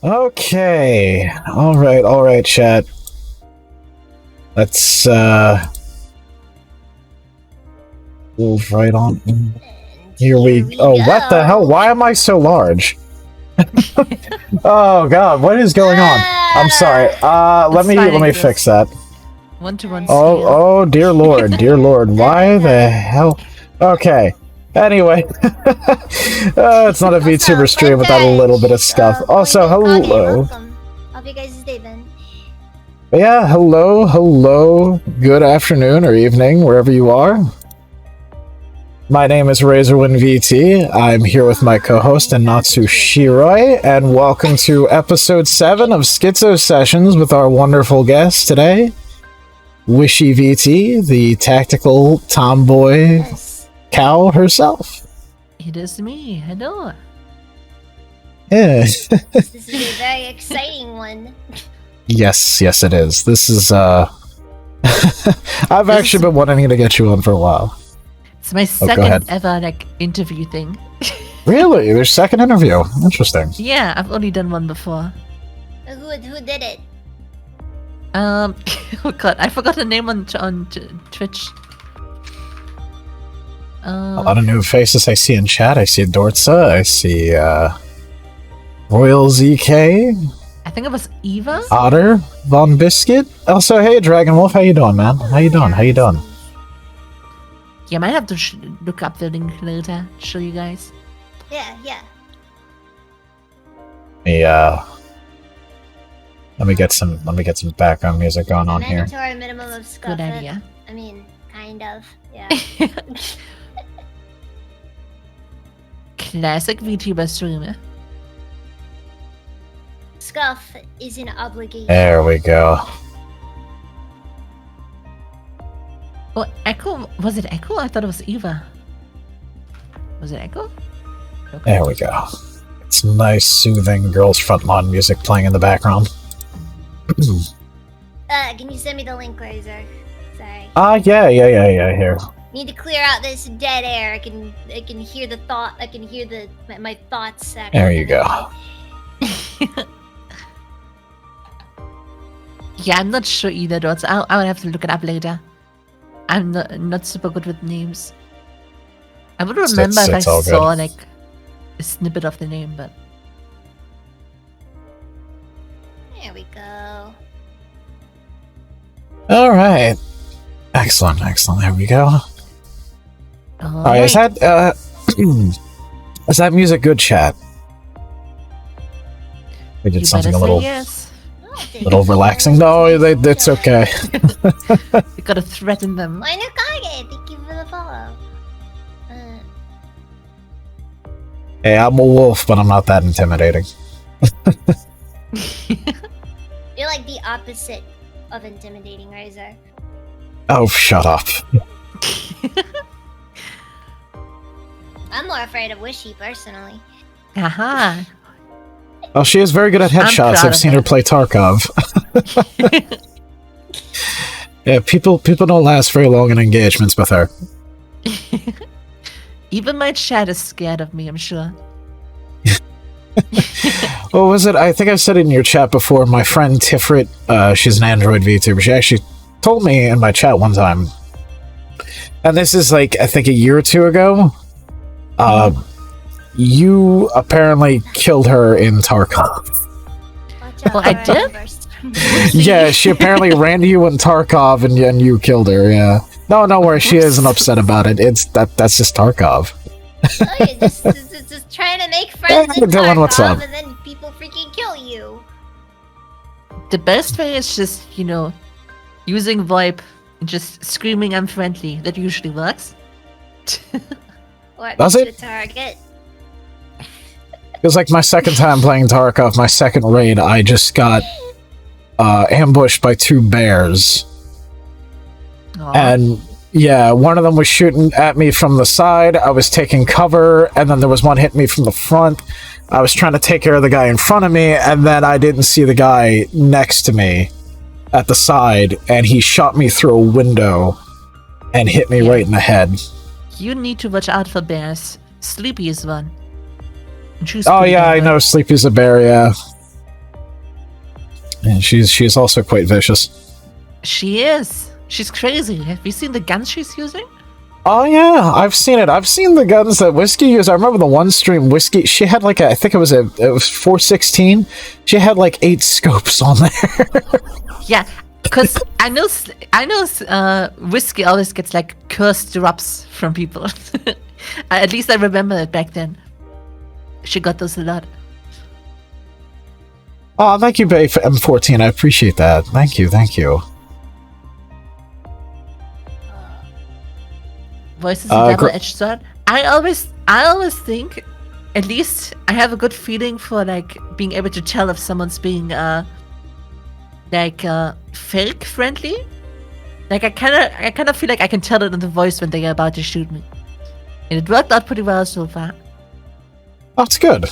Okay. Alright, chat. Let's, move right on. Here we go. What the hell? Why am I so large? Oh god, what is going on? I'm sorry. Let me fix that. 1-to-1 Oh dear lord. Why the hell? Okay. Anyway, it's not a VTuber stream without a little bit of stuff. Also, hello. Hope you guys stay then. Yeah, hello. Good afternoon or evening, wherever you are. My name is Razorwind VT. I'm here with my co-host Enatsu Shiroi, and welcome to episode 7 of Schizzo Sessions with our wonderful guest today, WishyVT, the tactical tomboy cow herself. It is me. Hello. Yeah. This is a very exciting one. Yes, it is. This is, I've actually been wanting to get you on for a while. It's my second ever, interview thing. Really? There's second interview? Interesting. Yeah, I've only done one before. Who did it? Oh god, I forgot her name on Twitch. A lot of new faces I see in chat. I see Dortza. I see, Royal ZK. I think it was Eva? Otter. Von Biscuit. Also, hey, Dragon Wolf. How you doing, man? How you doing? Yeah, I might have to look up the link later to show you guys. Yeah. Let me get some background music going on here. Mandatory minimum of scuff. Good idea. I mean, kind of. Yeah. Classic VTuber streamer. Scuff is an obligation. There we go. Oh, Echo? Was it Echo? I thought it was Eva. Was it Echo? Okay. There we go. It's nice, soothing girls' frontline music playing in the background. Can you send me the link, Razor? Sorry. Yeah, here. Need to clear out this dead air. I can hear the thought. I can hear my thoughts. There you go. Yeah, I'm not sure either, Dots. I would have to look it up later. I'm not super good with names. I would remember if I saw a snippet of the name, but there we go. All right. Excellent. There we go. All right. Is that music good, chat? We did something a little. Yes. Little relaxing. No, that's okay. You gotta threaten them. Why not Kage? Thank you for the follow. Hey, I'm a wolf, but I'm not that intimidating. You're like the opposite of intimidating, Razor. Oh, shut up. I'm more afraid of Wishy, personally. Aha. Well, she is very good at headshots. I've seen her play Tarkov. Yeah, people don't last very long in engagements with her. Even my chat is scared of me, I'm sure. What was it? I think I've said it in your chat before. My friend Tifrit, she's an Android VTuber. She actually told me in my chat one time, and this is I think a year or two ago, you apparently killed her in Tarkov. Well, I did? Yeah, she apparently ran to you in Tarkov and you killed her, yeah. No worries, she isn't upset about it. That's just Tarkov. Oh, you're just trying to make friends in Dylan, Tarkov, what's up? and then people freaking kill you. The best way is just, using VoIP and just screaming I'm friendly. That usually works. Or does it? Target. It was like my second time playing Tarkov, my second raid, I just got ambushed by 2 bears. Aww. And yeah, one of them was shooting at me from the side, I was taking cover, and then there was one hitting me from the front. I was trying to take care of the guy in front of me, and then I didn't see the guy next to me at the side, and he shot me through a window and hit me right in the head. You need to watch out for bears. Sleepy is one. Oh yeah, I know Sleepy's a bear, yeah. And she's also quite vicious. She is. She's crazy. Have you seen the guns she's using? Oh yeah, I've seen it. I've seen the guns that Whiskey used. I remember the one stream Whiskey. She had like I think it was 416. She had like 8 scopes on there. Yeah, because I know Whiskey always gets like cursed drops from people. At least I remember it back then. She got those a lot. Oh, thank you, Bay, for M14. I appreciate that. Thank you. Voice is a double-edged sword. I always think, at least I have a good feeling for like being able to tell if someone's being fake friendly. Like I kind of feel like I can tell it in the voice when they're about to shoot me, and it worked out pretty well so far. Oh, it's good.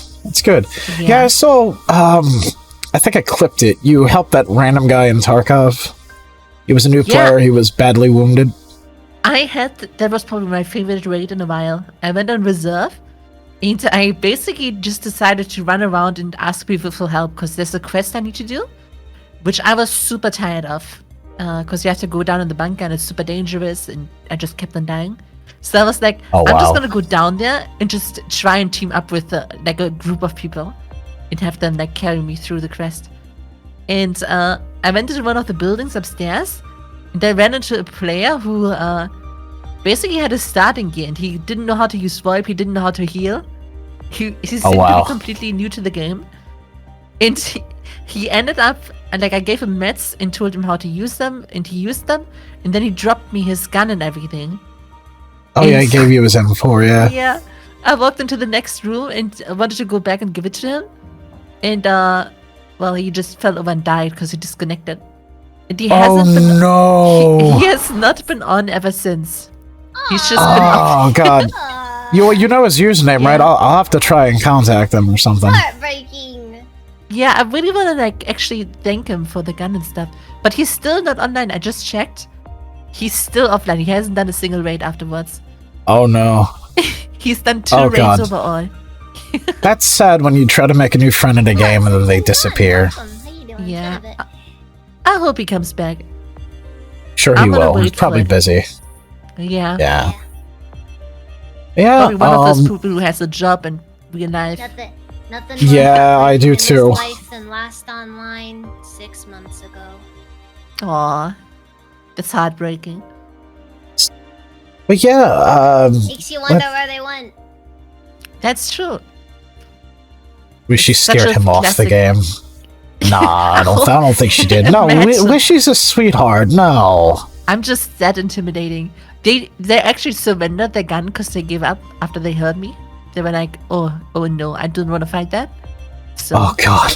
Yeah, I saw. I think I clipped it. You helped that random guy in Tarkov. He was a new player. He was badly wounded. That was probably my favorite raid in a while. I went on reserve, and I basically just decided to run around and ask people for help because there's a quest I need to do, which I was super tired of, because you have to go down in the bunker and it's super dangerous, and I just kept on dying. So I was like, I'm just gonna go down there and just try and team up with like a group of people, and have them like carry me through the quest. And I went into one of the buildings upstairs. And I ran into a player who basically had a starting gear, and he didn't know how to use VoIP, he didn't know how to heal. He seemed to be completely new to the game. And he ended up, and like I gave him meds and told him how to use them, and he used them, and then he dropped me his gun and everything. Oh yeah, he gave you his M4, yeah. Yeah. I walked into the next room and wanted to go back and give it to him. And he just fell over and died because he disconnected. And he hasn't been. No! He has not been on ever since. He's just been. Oh god! You know his username, right? I'll have to try and contact him or something. Heartbreaking. Yeah, I really want to like actually thank him for the gun and stuff, but he's still not online. I just checked. He's still offline. He hasn't done a single raid afterwards. Oh no! He's done 2 raids overall. That's sad when you try to make a new friend in a game and then they disappear. Yeah. I hope he comes back. Sure he will. He's probably busy. Yeah. Yeah. Probably one of those people who has a job in real life. Nothing yeah, I do too. Life than last online 6 months ago. Aw, that's heartbreaking. But yeah, makes you wonder where they went. That's true. Wishy scared him off the game. Nah, I don't think she did. No, Wishy's a sweetheart. No. I'm just that intimidating. They actually surrendered their gun because they gave up after they heard me. They were like, oh no, I don't want to fight that. So. Oh god.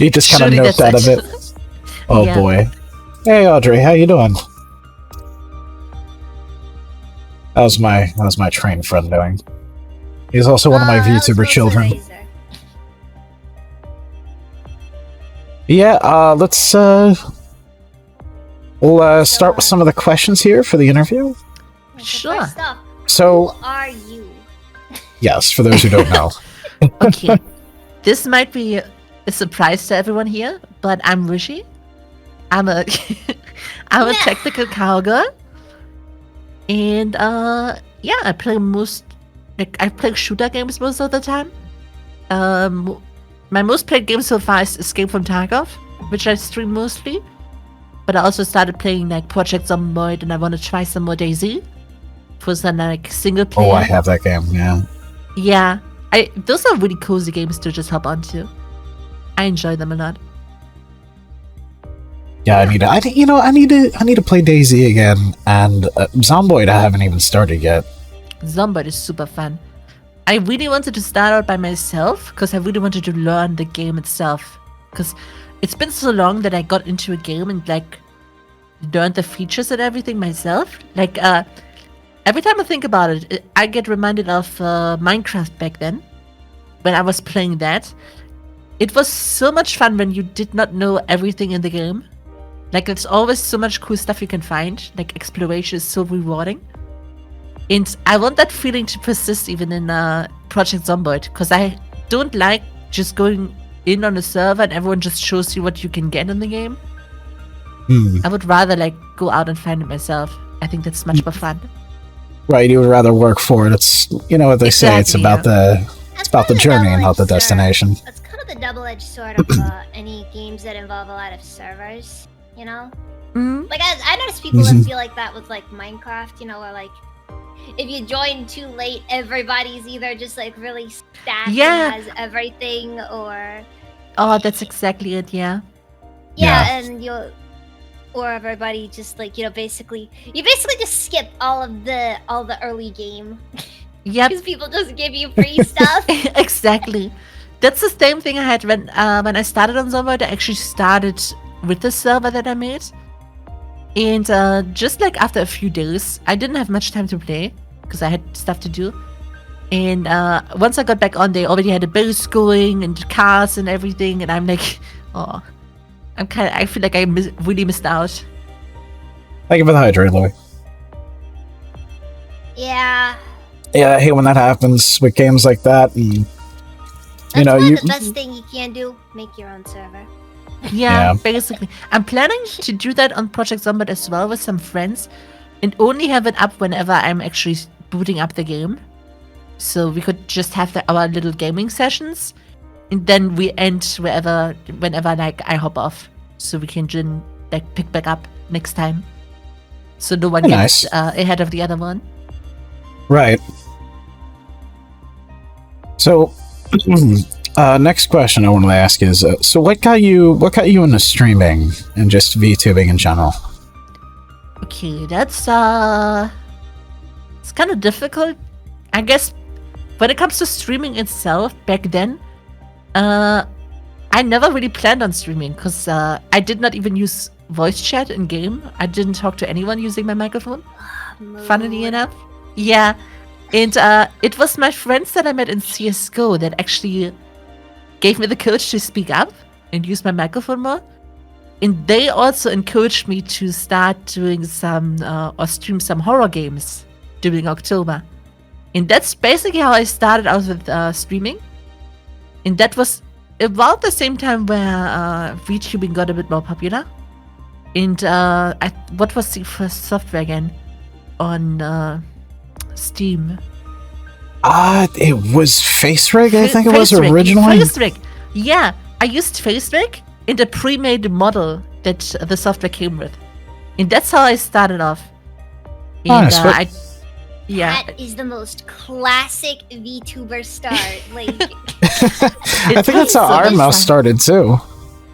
You just kind of noped out of it. Oh yeah. Boy. Hey Audrey, how you doing? How's my trained friend doing? He's also one of my VTuber children. Yeah, let's we'll start with some of the questions here for the interview. Sure. So, who are you? Yes, for those who don't know. Okay. This might be a surprise to everyone here, but I'm Wishy. I'm a tactical cowgirl. And I play shooter games most of the time. My most played game so far is Escape from Tarkov, which I stream mostly. But I also started playing like Project Zomboid, and I want to try some more DayZ for some like single player. Oh, I have that game. Yeah. Yeah, those are really cozy games to just hop onto. I enjoy them a lot. Yeah, I need to play DayZ again, and Zomboid I haven't even started yet. Zomboid is super fun. I really wanted to start out by myself because I really wanted to learn the game itself. Because it's been so long that I got into a game and like learned the features and everything myself. Like every time I think about it, I get reminded of Minecraft back then when I was playing that. It was so much fun when you did not know everything in the game. Like, there's always so much cool stuff you can find. Like, exploration is so rewarding. And I want that feeling to persist even in Project Zomboid, because I don't like just going in on a server and everyone just shows you what you can get in the game. I would rather like go out and find it myself. I think that's much more fun. Right, you would rather work for it. It's what they say. It's about the journey and not the destination. That's kind of the double-edged sword of any games that involve a lot of servers. You know, like I notice people that feel like that with like Minecraft. You know, where like if you join too late, everybody's either just like really stacked and has everything, or that's exactly it. Yeah, and or everybody just like you basically just skip all the early game. Yep. Because people just give you free stuff. Exactly. That's the same thing I had when I started on Zomboid. I actually started with the server that I made. And just like after a few days, I didn't have much time to play because I had stuff to do. And once I got back on, they already had a base going and cars and everything. And I'm like, I feel like I really missed out. Thank you for the hydrate, Louis. Yeah. Yeah, I hate when that happens with games like that. And the best thing you can do, make your own server. Yeah, basically. I'm planning to do that on Project Zomboid as well with some friends, and only have it up whenever I'm actually booting up the game. So we could just have our little gaming sessions, and then we end whenever like I hop off, so we can like pick back up next time. So no one gets ahead of the other one. Right. So, next question I want to ask is, so what got you into streaming and just VTubing in general? Okay, that's it's kind of difficult. I guess when it comes to streaming itself, back then, I never really planned on streaming because I did not even use voice chat in game. I didn't talk to anyone using my microphone. Funnily enough. Yeah, and it was my friends that I met in CSGO that actually gave me the courage to speak up and use my microphone more. And they also encouraged me to start doing some or stream some horror games during October. And that's basically how I started out with streaming. And that was about the same time where VTubing got a bit more popular. And what was the first software again on Steam? It was FaceRig, I think it was originally. FaceRig. Yeah, I used FaceRig in the pre-made model that the software came with. And that's how I started off. And, that is the most classic VTuber start. Like, I think that's how our mouse started too.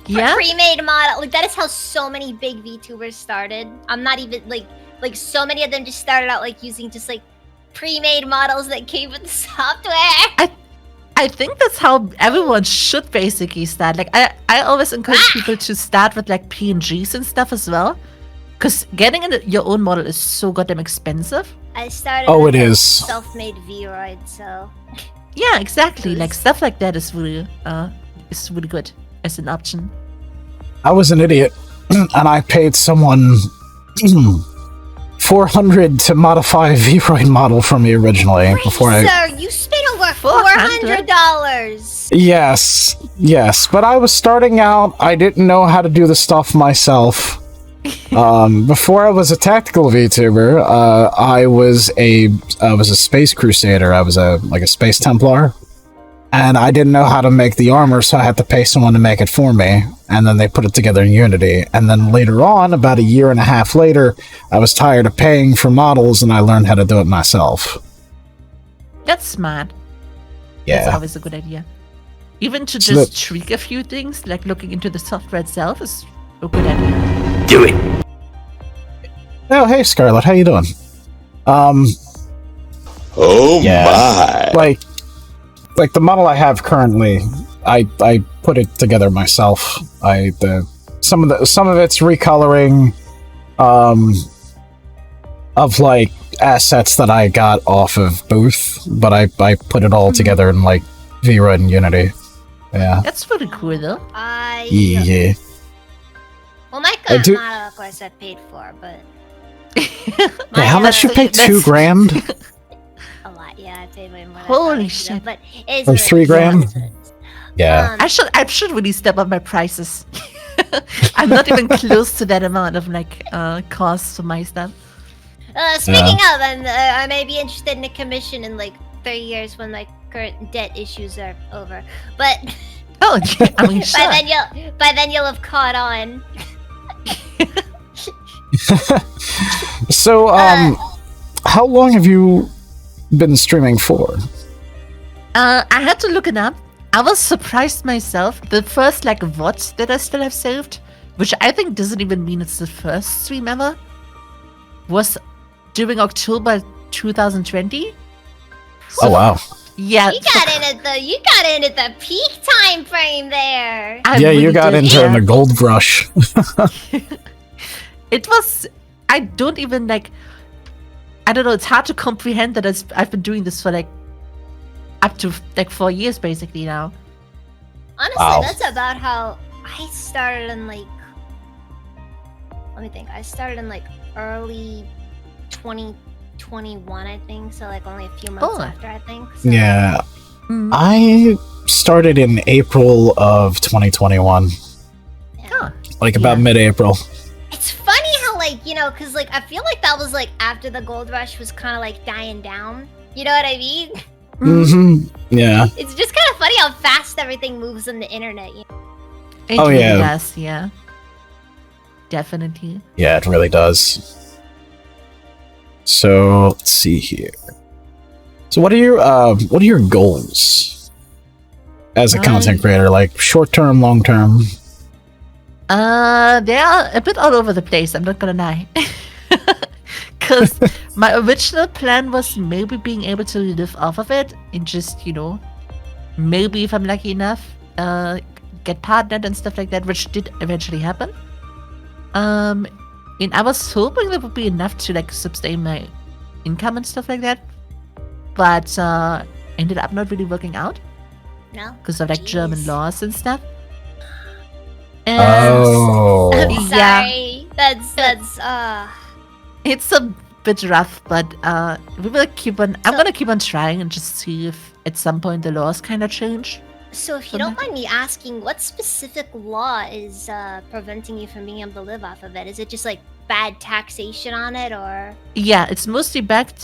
Yeah, pre-made model. Like that is how so many big VTubers started. I'm not even like so many of them just started out like using just like pre-made models that came with the software. I think that's how everyone should basically start. Like I always encourage people to start with like PNGs and stuff as well, because getting your own model is so goddamn expensive. I started. With it is self-made Vroid, so. Yeah, exactly. Like stuff like that is really good as an option. I was an idiot, and I paid someone $400 to modify a Vroid model for me originally. Sir, you spent over $400. Yes, but I was starting out. I didn't know how to do the stuff myself. Before I was a tactical VTuber, I was a space crusader. I was a space Templar, and I didn't know how to make the armor, so I had to pay someone to make it for me. And then they put it together in Unity. And then later on, about a year and a half later, I was tired of paying for models, and I learned how to do it myself. That's smart. Yeah, that's always a good idea. Even to just tweak a few things, like looking into the software itself, is a good idea. Do it. Oh, hey Scarlett, how you doing? Oh my! Like the model I have currently, I put it together myself. Some of it's recoloring, of like assets that I got off of Booth, but I put it all together in like Vroid and Unity. Yeah, that's pretty cool though. Yeah. Well, my model, of course, I paid for, but. Yeah, how much you pay? $2,000? A lot, yeah. I paid way more. Holy shit! But it's or $3,000? Yeah. I should really step up my prices. I'm not even close to that amount of like costs for my stuff. Speaking of, I may be interested in a commission in like 3 years when my current debt issues are over. But Oh, I mean, sure. by then you'll have caught on. So, how long have you been streaming for? I had to look it up. I was surprised myself. The first like VOD that I still have saved, which I think doesn't even mean it's the first stream ever, was during October 2020. So, Oh wow. Yeah. You got in at the peak time frame there. I Yeah, you really got did, into yeah. the gold rush. It was. I don't even like. I don't know. It's hard to comprehend that I've been doing this for like up to like 4 years basically now. Honestly, Wow. that's about how I started in like. Let me think. I started in like early 2021, I think. So like only a few months Oh. after, I think. So, Yeah. Mm. I started in April of 2021. yeah. Huh. Like about Yeah. mid-April. It's funny how like, you know, because like I feel like that was like after the gold rush was kind of like dying down. You know what I mean? Mm-hmm. Yeah. It's just kind of funny how fast everything moves on the internet. You know? It Oh, really yeah. does, yeah. Definitely. Yeah, it really does. So let's see here. So what are your goals as a content creator? Like short term, long term? They are a bit all over the place, I'm not gonna lie. Because my original plan was maybe being able to live off of it and just, you know, maybe if I'm lucky enough, get partnered and stuff like that, which did eventually happen. And I was hoping that would be enough to like sustain my income and stuff like that, but ended up not really working out No. because of like German Jeez. laws and stuff. And Oh. I'm Yeah. sorry. That's it's a bit rough, but we will keep on. I'm gonna keep on trying and just see if at some point the laws kind of change. So if you don't mind me asking, what specific law is preventing you from being able to live off of it? Is it just like bad taxation on it, or? Yeah, it's mostly bad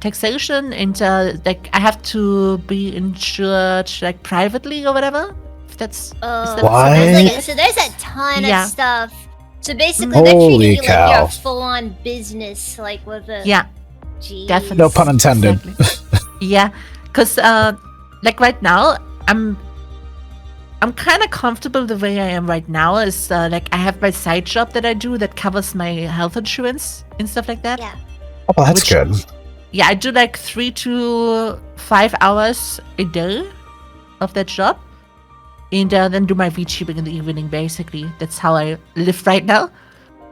taxation, and like I have to be insured like privately or whatever. If that's What? So there's a ton Yeah. of stuff. So basically, they're Holy treating you like cow. you're a full-on business, like with a. yeah, Jeez. definitely. No pun intended. Exactly. Yeah, because like right now I'm kind of comfortable the way I am right now. Is like I have my side job that I do that covers my health insurance and stuff like that. Yeah. Oh, well, that's Which- good. Yeah, I do like 3 to 5 hours a day of that job, and then do my VTubing in the evening. Basically, that's how I live right now.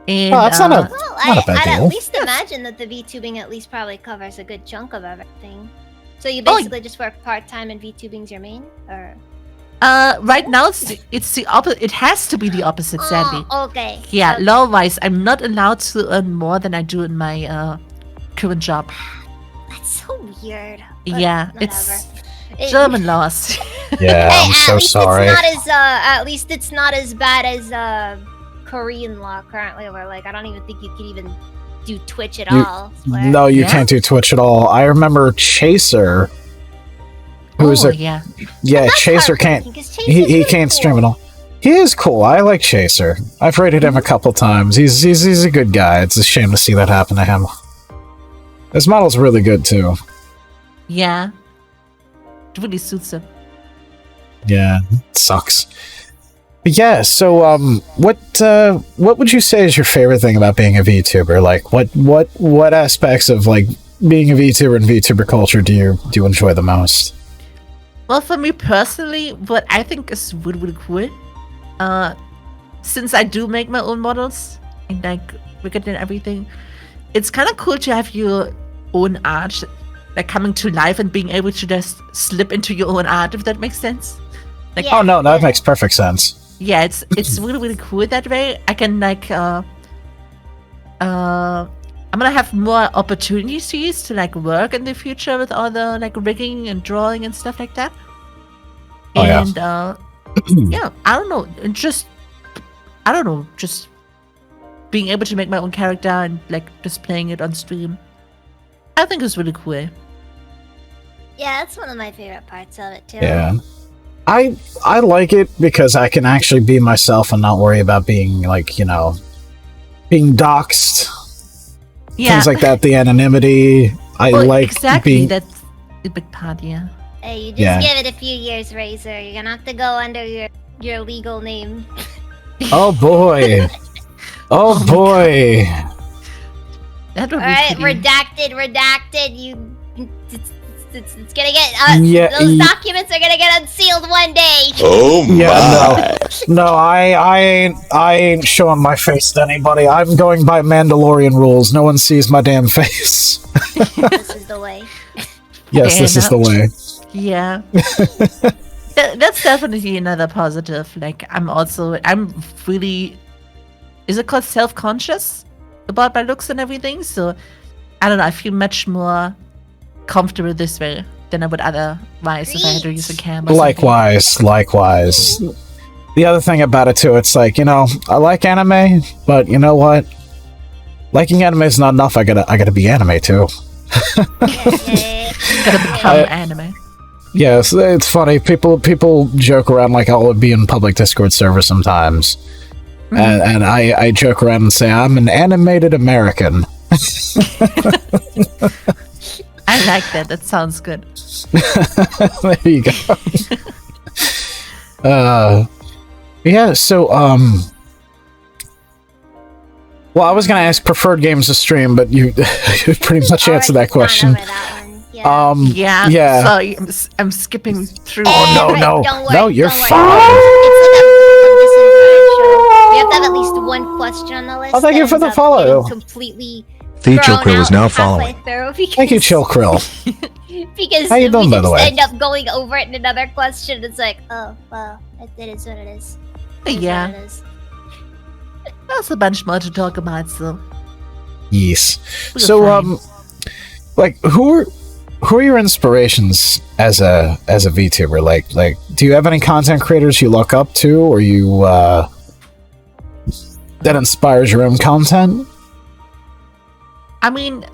And Oh, that's not a- Well, Not a bad I'd deal. at least imagine that the VTubing at least probably covers a good chunk of everything. So you Oh, basically just work part-time and VTubing's your main, or? right now it's the opposite. It has to be the opposite, sadly. Oh, okay. Yeah, Okay. law-wise, I'm not allowed to earn more than I do in my current job. That's so weird. But Yeah, whatever. it's It- German laws. Yeah, Hey, I'm so at least sorry. It's not as at least it's not as bad as Korean law currently, where like I don't even think you could even do Twitch at You- all. where- No, you Yeah. can't do Twitch at all. I remember Chaser, who's Oh, a yeah. yeah, That's Chaser can't. heartbreaking, 'cause Chaser's He really can't stream cool. at all. He is cool. I like Chaser. I've rated him a couple times. He's a good guy. It's a shame to see that happen to him. His model's really good too. Yeah. It really suits him. Yeah, it sucks. But yeah, so what would you say is your favorite thing about being a VTuber? Like what aspects of like being a VTuber and VTuber culture do you enjoy the most? Well, for me personally, what I think is really, really cool, since I do make my own models and like Wicked and everything, it's kind of cool to have your own art like coming to life and being able to just slip into your own art, if that makes sense. Like, Yeah. Oh no, that makes perfect sense. yeah, it's really, really cool that way. I can like I'm gonna have more opportunities to like work in the future with all the like rigging and drawing and stuff like that. Oh, yeah. And yeah, I don't know, just being able to make my own character and like displaying it on stream, I think is really cool. Yeah, that's one of my favorite parts of it too. Yeah. I like it because I can actually be myself and not worry about being like, being doxxed. Yeah, Things like that, the anonymity. I like exactly. being... That's a big part. Yeah. Hey, you just give it a few years, Razor. You're gonna have to go under your legal name. Oh boy. Oh boy. That would Alright, be pretty... redacted. It's gonna get those documents are gonna get unsealed one day. Oh my! Yeah, no, I ain't showing my face to anybody. I'm going by Mandalorian rules. No one sees my damn face. This is the way. Yes, this is the way. Yeah. That's definitely another positive. Like, I'm really, is it called self-conscious about my looks and everything? So, I don't know, I feel much more comfortable this way than I would otherwise if I had to use a camera. Likewise. The other thing about it too, it's like, I like anime, but you know what? Liking anime is not enough. I gotta be anime too. Gotta become anime. Yes, it's funny. People joke around like I'll be in public Discord servers sometimes, and I joke around and say I'm an animated American. I like that. That sounds good. There you go. Yeah. So, well, I was gonna ask preferred games to stream, but you pretty much answered that question. Yeah. Sorry, I'm skipping through. Oh no! Don't worry, No, you're don't worry. fine. We have to have at least one question on the list. Oh, thank you for the follow. Completely. The Chill Krill is now following. Thank you, Chill Krill. Because How you doing, by the way? end up going over it in another question. It's like, oh well, it is what it is. Yeah. There's a bunch more to talk about, so. Yes. We're So, fine. like, who are your inspirations as a VTuber? Like, do you have any content creators you look up to, or you that inspires your own content? I mean,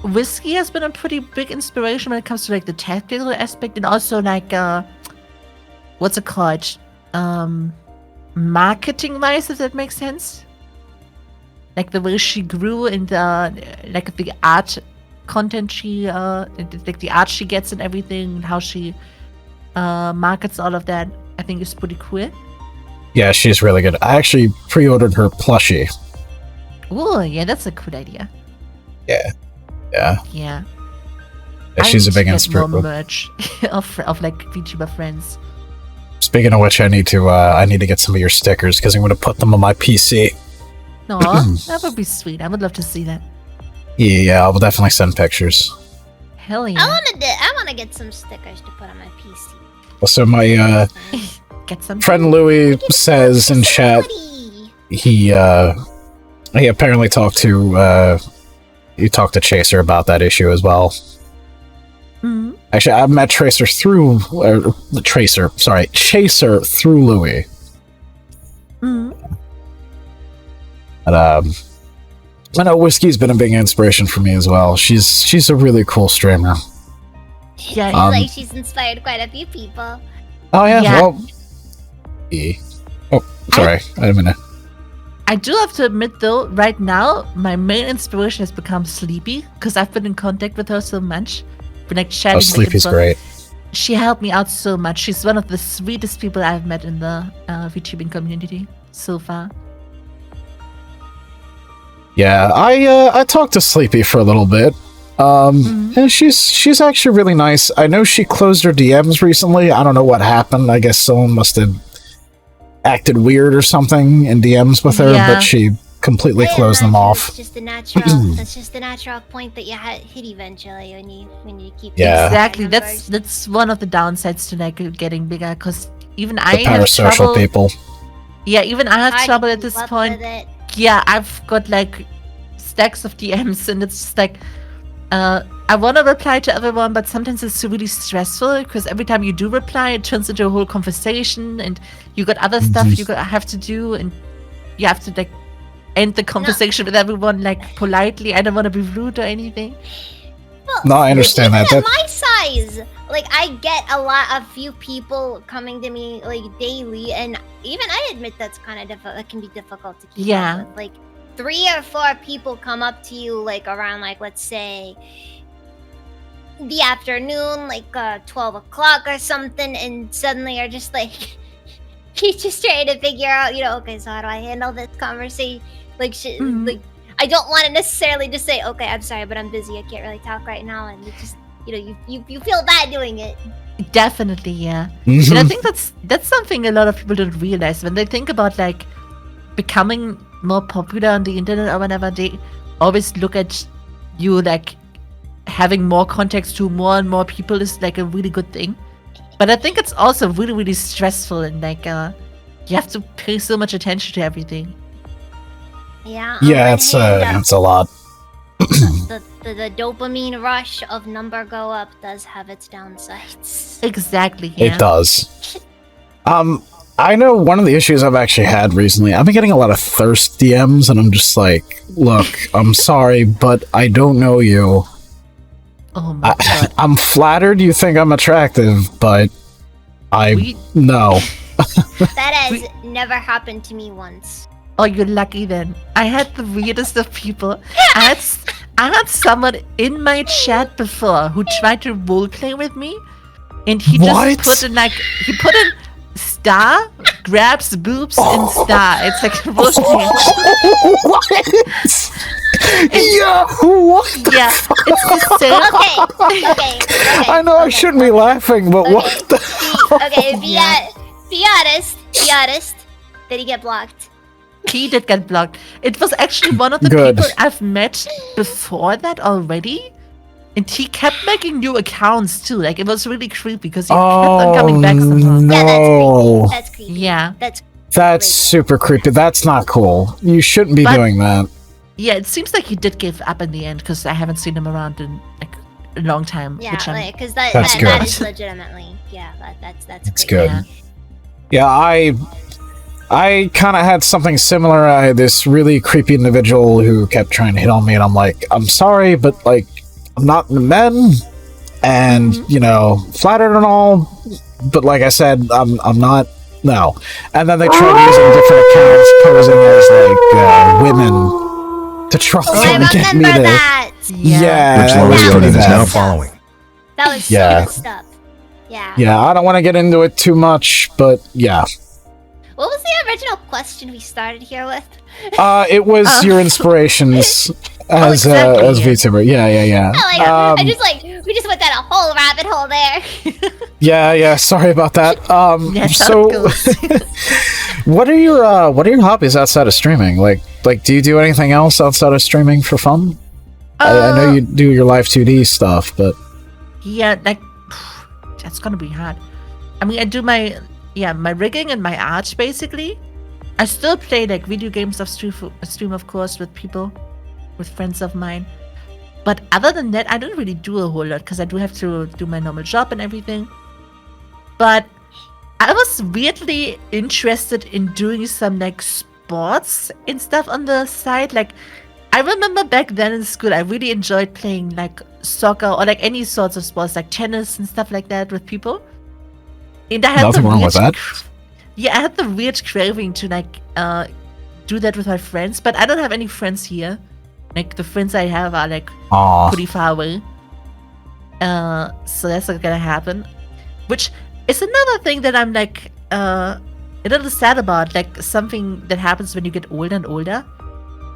Whiskey has been a pretty big inspiration when it comes to like the tactical aspect, and also like what's it called? Marketing wise, if that makes sense. Like the way she grew and like the art content she like the art she gets and everything, and how she markets all of that, I think is pretty cool. Yeah, she's really good. I actually pre-ordered her plushie. Oh, yeah, that's a cool idea. Yeah. Yeah. She's a big more inspiration. merch of like VTuber friends. Speaking of which, I need to get some of your stickers because I'm going to put them on my PC. No, that would be sweet. I would love to see that. Yeah, I will definitely send pictures. Hell yeah. I want to get some stickers to put on my PC. So my Get some. friend Louis says in chat he apparently talked to Chaser about that issue as well. Mm-hmm. Actually, I met Chaser through Louis. Mm-hmm. But I know Whiskey's been a big inspiration for me as well. She's a really cool streamer. Yeah, Like she's inspired quite a few people. Oh yeah. Yeah. Well, oh, sorry. I didn't mean to. I do have to admit though, right now, my main inspiration has become Sleepy, because I've been in contact with her so much. Been like chatting. Oh, Sleepy's great. She helped me out so much. She's one of the sweetest people I've met in the VTubing community so far. Yeah, I talked to Sleepy for a little bit. And she's actually really nice. I know she closed her DMs recently. I don't know what happened. I guess someone must have acted weird or something in DMs with her, but she completely closed them off. It's just the natural. That's just the natural point that you hit eventually when you keep. Yeah. Exactly. That's one of the downsides to like getting bigger, because even The I have parasocial trouble. people. Yeah, even I have Hard to trouble at keep this up point. with it. Yeah, I've got like stacks of DMs, and it's just like I want to reply to everyone, but sometimes it's really stressful because every time you do reply, it turns into a whole conversation, and you got other stuff you have to do, and you have to like end the conversation with everyone like politely. I don't want to be rude or anything. Well, No, I understand even that. at my size, like I get a few people coming to me like daily, and even I admit that's kind of difficult. It can be difficult to keep up with. Like 3 or 4 people come up to you like around like, let's say, the afternoon, like 12 o'clock or something, and suddenly are just like you're just trying to figure out, okay, so how do I handle this conversation? Like like I don't want to necessarily just say, okay, I'm sorry, but I'm busy, I can't really talk right now, and you just you feel bad doing it. Definitely, yeah. And I think that's something a lot of people don't realize when they think about like becoming more popular on the internet or whenever. They always look at you like having more contacts to more and more people is like a really good thing, but I think it's also really, really stressful, and like you have to pay so much attention to everything. Yeah, it's a lot. The dopamine rush of number go up does have its downsides. Exactly. Yeah. It does. I know one of the issues I've actually had recently. I've been getting a lot of thirst DMs, and I'm just like, look, I'm sorry, but I don't know you. Oh my god. I'm flattered you think I'm attractive, but no. That has never happened to me once. Oh, you're lucky then. I had the weirdest of people. I had someone in my chat before who tried to roleplay with me, and he just put in star, grabs boobs, and star. It's like a roleplay. Yeah, what the fuck? It's the same. Okay. I know I shouldn't be laughing, but what the be honest. Did he get blocked? He did get blocked. It was actually one of the people I've met before that already, and he kept making new accounts too. Like, it was really creepy because he kept on coming back somehow. No. Yeah, that's creepy. Yeah. That's super creepy. That's not cool. You shouldn't be doing that. Yeah, it seems like he did give up in the end because I haven't seen him around in like a long time. Yeah, because that's that is legitimately, that's good. Yeah, I kind of had something similar. I had this really creepy individual who kept trying to hit on me, and I'm like, I'm sorry, but like, I'm not into men, and flattered and all, but like I said, I'm not. No. And then they tried using different accounts, posing as like women to try and get me to. That. Yeah, Which is now following. That was messed up. Yeah. Yeah, I don't want to get into it too much, but yeah. What was the original question we started here with? It was your inspirations as Vtuber. Yeah. I just we just went down a whole rabbit hole there. Yeah. Sorry about that. So, what are your hobbies outside of streaming? Like, do you do anything else outside of streaming for fun? I know you do your live 2D stuff, but yeah, like that's gonna be hard. I mean, I do my rigging and my art basically. I still play like video games off stream, of course, with people, with friends of mine. But other than that, I don't really do a whole lot because I do have to do my normal job and everything. But I was weirdly interested in doing some like sports and stuff on the side. Like, I remember back then in school, I really enjoyed playing like soccer or like any sorts of sports, like tennis and stuff like that with people. And I had nothing wrong with that. Yeah, I had the weird craving to like do that with my friends, but I don't have any friends here. Like, the friends I have are like pretty far away. So that's not gonna happen. Which is another thing that I'm like a little sad about, like something that happens when you get older and older.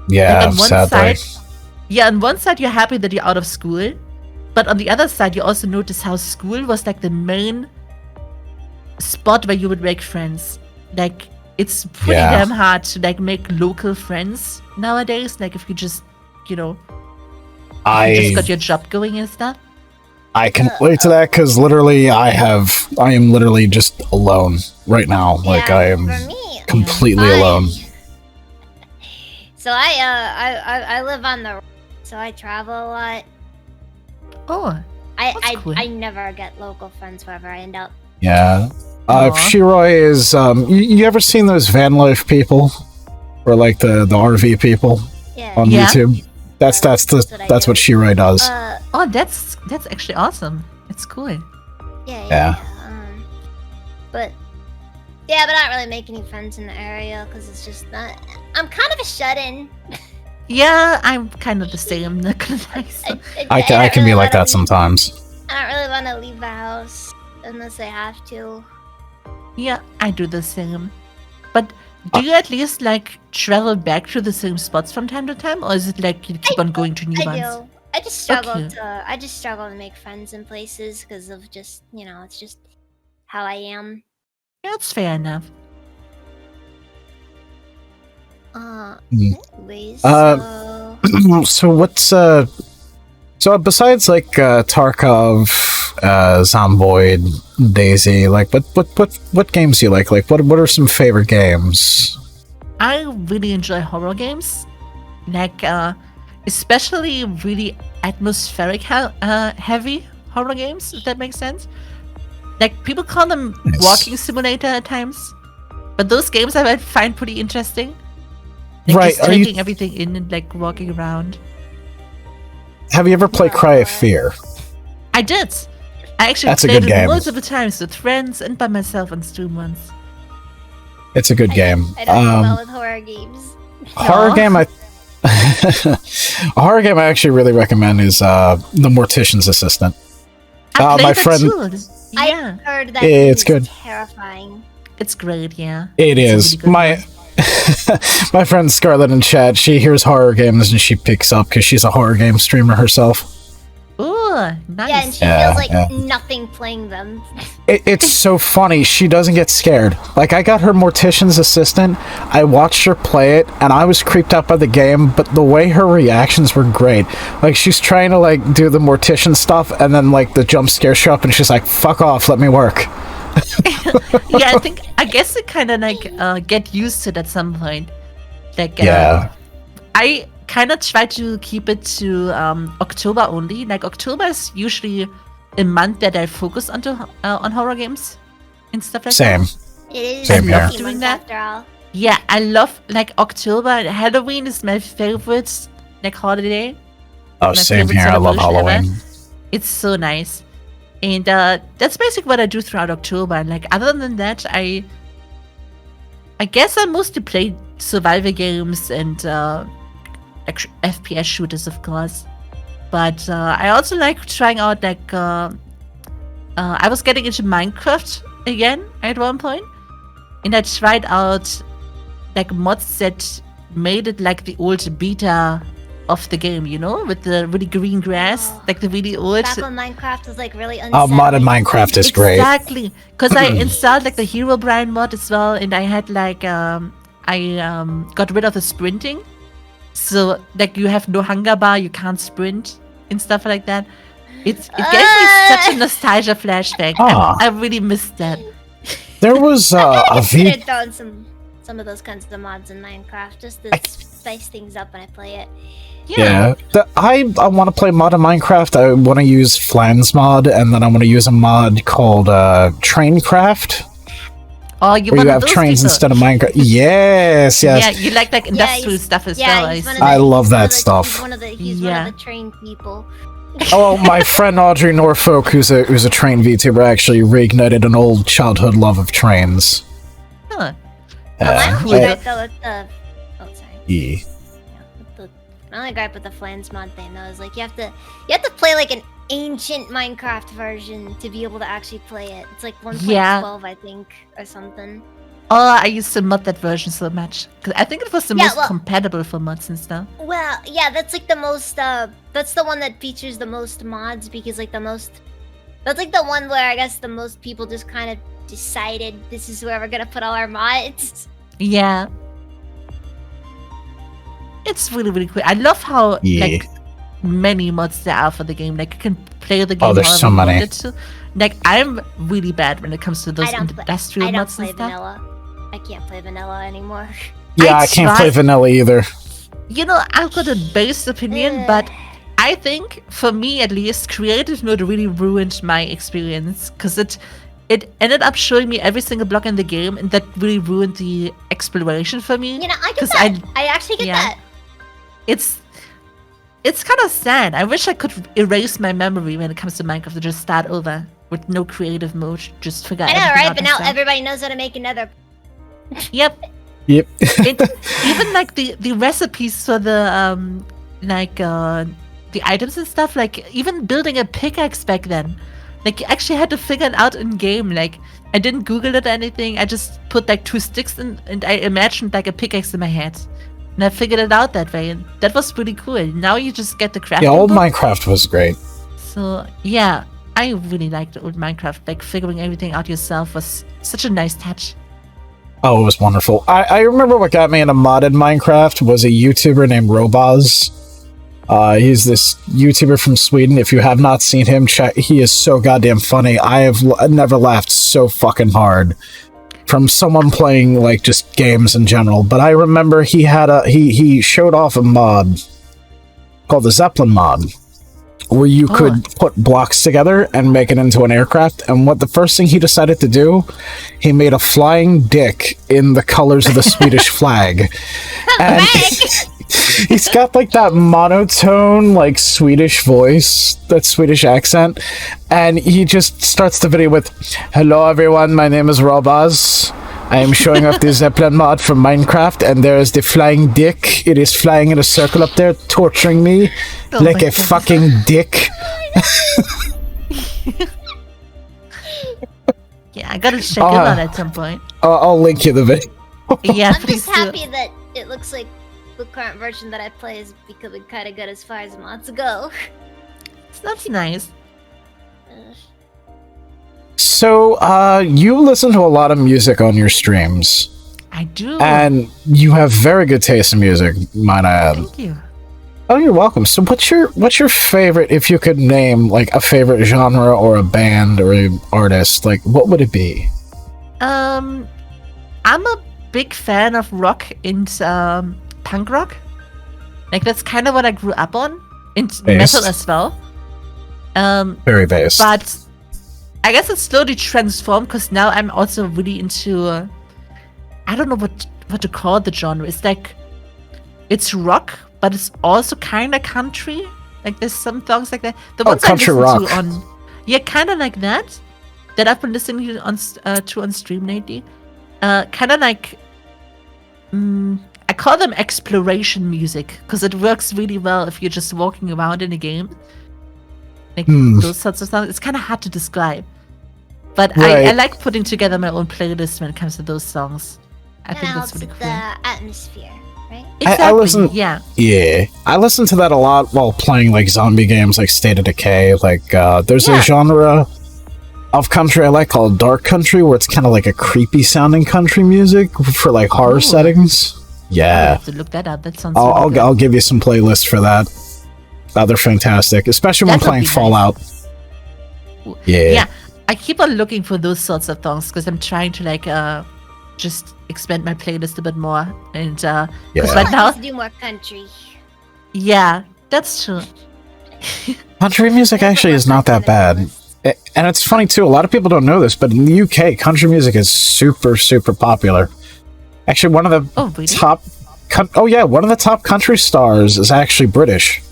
Yeah, like on one side you're happy that you're out of school, but on the other side you also notice how school was like the main spot where you would make friends. Like, it's pretty damn hard to like make local friends nowadays. Like, if you just you just got your job going and stuff. I can relate to that because literally I am literally just alone right now. Like, I am completely alone. So I live on the road, so I travel a lot. Oh, that's cool. I never get local friends wherever I end up. Yeah. Aw. Shiroi is you ever seen those van life people? Or like the RV people Yeah. on Yeah. YouTube? That's what I what do. Shiroi does. Oh, that's actually awesome. It's cool. Yeah. But yeah, but I don't really make any friends in the area because it's just not. I'm kind of a shut-in. Yeah, I'm kind of the same. Not gonna lie. So. I can be like that sometimes. I don't really want to leave the house unless I have to. Yeah, I do the same. But do you at least like travel back to the same spots from time to time, or is it like you keep on going to new I ones? do. I just struggle Okay. to make friends in places because of just it's just how I am. Yeah, that's fair enough. Anyways, So what's so besides like Tarkov, Zomboid, Daisy, like what games do you like? Like what are some favorite games? I really enjoy horror games, like especially really atmospheric heavy horror games, if that makes sense. Like people call them Nice. walking simulator at times, but those games I find pretty interesting. Like Right, just are you- taking everything in and like walking around. Have you ever played Cry of Fear? I did. I actually That's a played good it game. multiple times with friends and by myself on stream once. It's a good game. I don't do well with horror games. Horror Aw. game a horror game I actually really recommend is The Mortician's Assistant. I played my that friend- too. Yeah, I heard that It's game is good. terrifying. it's great. Yeah, It It's a is. really good My one. my friend Scarlett in chat, she hears horror games and she picks up because she's a horror game streamer herself. Ooh, nice. Yeah, and she Yeah, feels like yeah. nothing playing them. It's so funny. She doesn't get scared. Like, I got her Mortician's Assistant. I watched her play it, and I was creeped out by the game, but the way her reactions were great. Like, she's trying to, like, do the Mortician stuff, and then, like, the jump scares show up, and she's like, fuck off, let me work. Yeah, I guess it kind of like get used to it at some point. Like, Yeah. I kind of try to keep it to October only. Like October is usually a month that I focus on horror games and stuff like Same. that. It is Same here. spooky Doing month that? after all. Yeah, I love like October. Halloween is my favorite like holiday. Oh, My same favorite here. I love celebration ever. Halloween. It's so nice. And that's basically what I do throughout October. And like other than that, I guess I mostly play survival games and FPS shooters, of course. But I also like trying out like I was getting into Minecraft again at one point, and I tried out like mods that made it like the old beta of the game, you know, with the really green grass, Oh. like the really old. Back when Minecraft was like really Oh, unsettling. modded Minecraft is great. Exactly, because I installed like the Hero Brian mod as well, and I had like I got rid of the sprinting, so like you have no hunger bar, you can't sprint and stuff like that. It gave me such a nostalgia flashback. Ah. I really missed that. There was a Consider V. throwing some of those kinds of mods in Minecraft just to spice things up when I play it. Yeah, I want to play modded Minecraft. I want to use Flans mod, and then I want to use a mod called Traincraft, Oh, you where one you of have those trains people. instead of Minecraft. Yes, Yeah, yes. you like industrial he's- stuff as Yeah, well. he's I one see. of the, I love he's that one of the- stuff. He's one of Yeah. the trained people. Oh, my friend Audrey Norfolk, who's a train VTuber, actually reignited an old childhood love of trains. Huh. My cool. only gripe though with the sorry. Yeah. My only gripe with the Flans mod thing though is like you have to play like an ancient Minecraft version to be able to actually play it. It's like 1.12 Yeah. I think or something. Oh, I used to mod that version so much because I think it was the Yeah, most well- compatible for mods and stuff. Well, yeah, that's like the most that's the one that features the most mods because like that's like the one where I guess the most people just kind of decided this is where we're gonna put all our mods. Yeah. It's really, really cool. I love how Yeah. like many mods there are for the game. Like you can play the game Oh, there's however so you many. wanted to. Like I'm really bad when it comes to those I don't industrial mods and play stuff. vanilla. I can't play vanilla anymore. Yeah, I can't play tried- vanilla either. You know, I've got a based opinion, but I think, for me at least, creative mode really ruined my experience because it ended up showing me every single block in the game, and that really ruined the exploration for me. You know, I get that. I actually get that. It's kind of sad. I wish I could erase my memory when it comes to Minecraft and just start over with no creative mode. Just forget. I know, right? But now everybody knows how to make another. Yep. Even like the recipes for the the items and stuff, like even building a pickaxe back then, like you actually had to figure it out in game. Like I didn't Google it or anything. I just put like 2 sticks in, and I imagined like a pickaxe in my head, and I figured it out that way. And that was pretty cool. Now you just get the crafting. Yeah, old Minecraft was great. So yeah, I really liked old Minecraft. Like figuring everything out yourself was such a nice touch. Oh, it was wonderful. I remember what got me into modded Minecraft was a YouTuber named Robaz. He's this YouTuber from Sweden. If you have not seen him, check. He is so goddamn funny. I have never laughed so fucking hard from someone playing like just games in general. But I remember he had he showed off a mod called the Zeppelin mod, where you could put blocks together and make it into an aircraft. And what the first thing he decided to do, he made a flying dick in the colors of the Swedish flag. And he's got like that monotone, like Swedish voice, that Swedish accent. And he just starts the video with, "Hello everyone, my name is Robaz. I am showing off the Zeppelin mod from Minecraft, and there is the flying dick. It is flying in a circle up there, torturing me like a fucking dick." Yeah, I gotta check it out at some point. I'll link you the video. Yeah, I'm just happy that it looks like the current version that I play is becoming kind of good as far as mods go. That's nice. So, you listen to a lot of music on your streams. I do. And you have very good taste in music, might I add. Thank you. Oh, you're welcome. So what's your favorite, if you could name like a favorite genre or a band or an artist, like what would it be? I'm a big fan of rock and punk rock. Like that's kind of what I grew up on. And metal as well. Very based. But I guess it's slowly transformed because now I'm also really into I don't know what to call the genre. It's like it's rock, but it's also kind of country. Like there's some songs like that. The ones country I rock. To kind of like that I've been listening to on stream lately. Kind of like I call them exploration music because it works really well if you're just walking around in a game. Like those sorts of songs. It's kind of hard to describe. But right. I like putting together my own playlist when it comes to those songs. I think that's really cool. The atmosphere, right? Exactly, I listen, yeah. I listen to that a lot while playing like zombie games like State of Decay. Like there's a genre of country I like called dark country, where it's kind of like a creepy sounding country music for like horror settings. Yeah. I'll have to look that up. That sounds I'll give you some playlists for that. They're fantastic, especially when playing Fallout. Nice. Yeah. I keep on looking for those sorts of songs because I'm trying to like just expand my playlist a bit more. And because right now, to do more country. Yeah, that's true. Country music actually is not that bad. And it's funny too, a lot of people don't know this, but in the UK, country music is super, super popular. Actually, one of the top... one of the top country stars is actually British.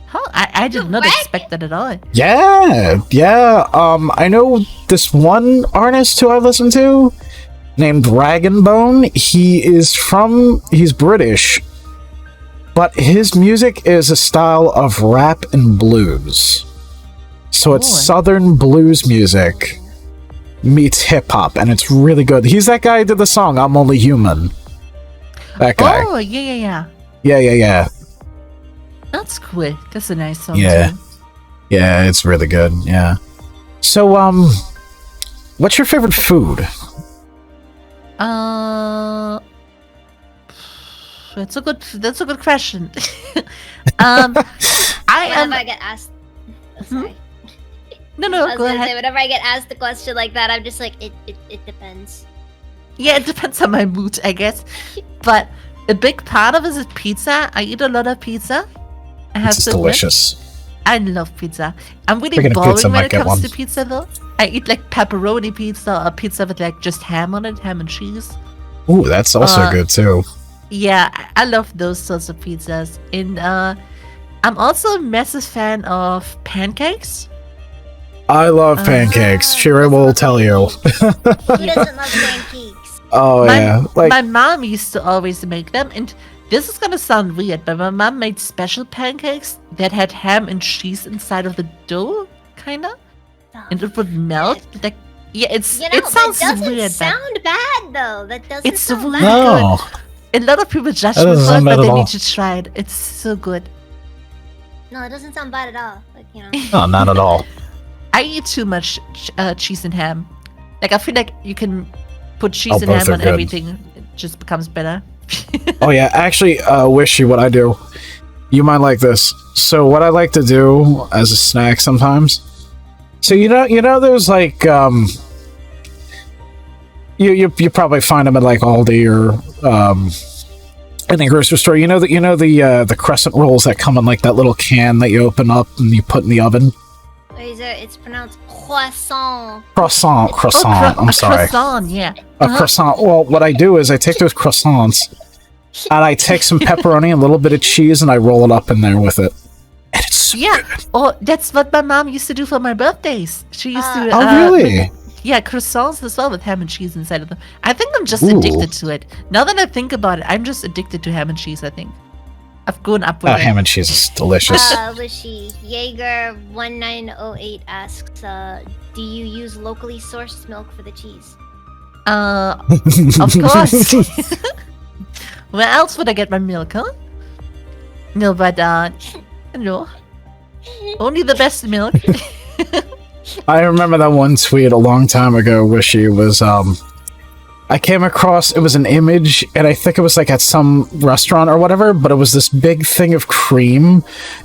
Huh? I did not expect that at all. Yeah. I know this one artist who I listen to named Dragonbone. He's British, but his music is a style of rap and blues. So it's southern blues music meets hip hop, and it's really good. He's that guy who did the song "I'm Only Human." That guy. Oh, yeah. Yeah. That's cool. That's a nice song. Yeah. Too. Yeah, it's really good. Yeah. So, what's your favorite food? That's a good question. I get asked. Sorry. No, go ahead. Whenever I get asked the question like that, I'm just like, it depends. Yeah, it depends on my mood, I guess. But a big part of it is pizza. I eat a lot of pizza. I have It's delicious. I love pizza. I'm really Speaking of boring pizza, when might it get comes to one. pizza, though. I eat like pepperoni pizza or pizza with like just ham on it, ham and cheese. Ooh, that's also good too. Yeah, I love those sorts of pizzas. And I'm also a massive fan of pancakes. I love pancakes. Shiroi will tell you. Who doesn't love pancakes? Oh yeah, like My mom used to always make them, and this is gonna sound weird, but my mom made special pancakes that had ham and cheese inside of the dough, kinda, and it would melt. Like, yeah, it sounds that doesn't weird. sound bad though. That doesn't It's sound really bad. no. A lot of people judge That me doesn't for it, sound bad but they at all. need to try it. It's so good. No, it doesn't sound bad at all. Like, you know. No, not at all. I eat too much cheese and ham. Like, I feel like you can put cheese Oh, and both ham are on good. everything. It just becomes better. Oh yeah, actually, Wishy, what I do, you might like this. So what I like to do as a snack sometimes. So you know, there's like you probably find them at like Aldi or in the grocery store. You know the crescent rolls that come in like that little can that you open up and you put in the oven. It's pronounced croissant. Croissant. I'm sorry. Croissant, yeah. A croissant. Well, what I do is I take those croissants and I take some pepperoni and a little bit of cheese and I roll it up in there with it. And it's so Yeah. good. Oh, that's what my mom used to do for my birthdays. She used to. Oh, really? make- yeah, croissants as well with ham and cheese inside of them. I think I'm just Ooh. addicted to it. Now that I think about it, I'm just addicted to ham and cheese, I think. I've grown up with it. Ham and cheese is delicious. Wishy. Jaeger1908 asks, do you use locally sourced milk for the cheese? Of course. Where else would I get my milk, huh? No, but, no. Only the best milk. I remember that one tweet a long time ago where she was, I came across, it was an image, and I think it was like at some restaurant or whatever, but it was this big thing of cream,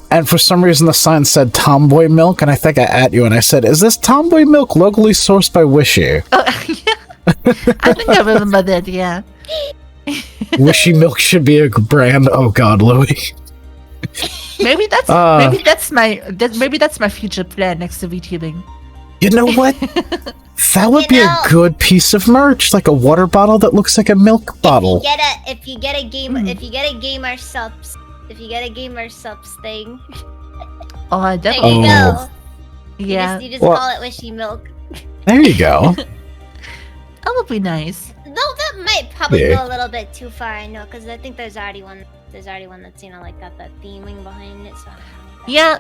and for some reason the sign said Tomboy Milk, and I think I at you and I said, is this Tomboy Milk locally sourced by Wishy? Yeah. I think I remember that, yeah. Wishy Milk should be a brand. Oh god, Louis. Maybe that's my future plan next to VTubing. You know what? That would be a good piece of merch, like a water bottle that looks like a milk bottle. If you get a gamer subs thing, Oh, there definitely. you go. Yeah, You just Well- call it Wishy Milk. There you go. that would be nice. Though that might probably Yeah. go a little bit too far, I know, because I think there's already one that's like got that theming behind it. So I don't know. Yeah,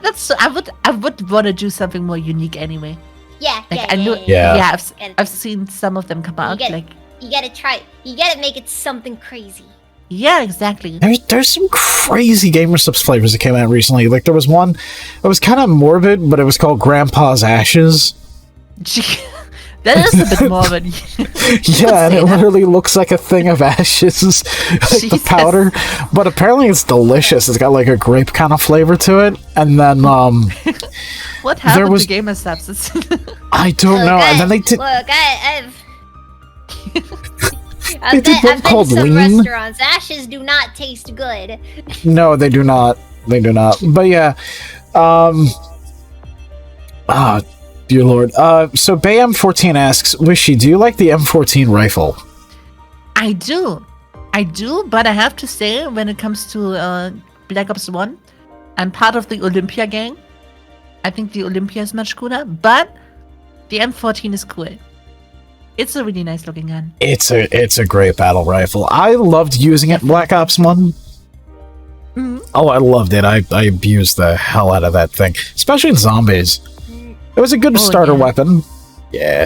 I would want to do something more unique anyway. Yeah, Like I know, Yeah. I've seen some of them come out. get it. Like, You gotta try it. You gotta make it something crazy. yeah, exactly. There's some crazy Gamer Subs flavors that came out recently. Like there was one, it was kind of morbid, but it was called Grandpa's Ashes. That is a bit morbid. Yeah, and say it that. literally looks like a thing of ashes, like the Jesus. powder. But apparently it's delicious. It's got like a grape kind of flavor to it. And then What happened was- to gamer subs? I don't know. And then they did. Look, I've They did one I've been called to some Lean. restaurants. Ashes do not taste good. No, they do not. They do not. But yeah, dear lord. So Bay M14 asks, Wishy, do you like the M14 rifle? I do, but I have to say, when it comes to Black Ops 1, I'm part of the Olympia gang. I think the Olympia is much cooler, but the M14 is cool. It's a really nice looking gun. It's a great battle rifle. I loved using it in Black Ops 1. Mhm. Oh, I loved it. I abused the hell out of that thing, especially in zombies. It was a good Oh, starter yeah. weapon. Yeah.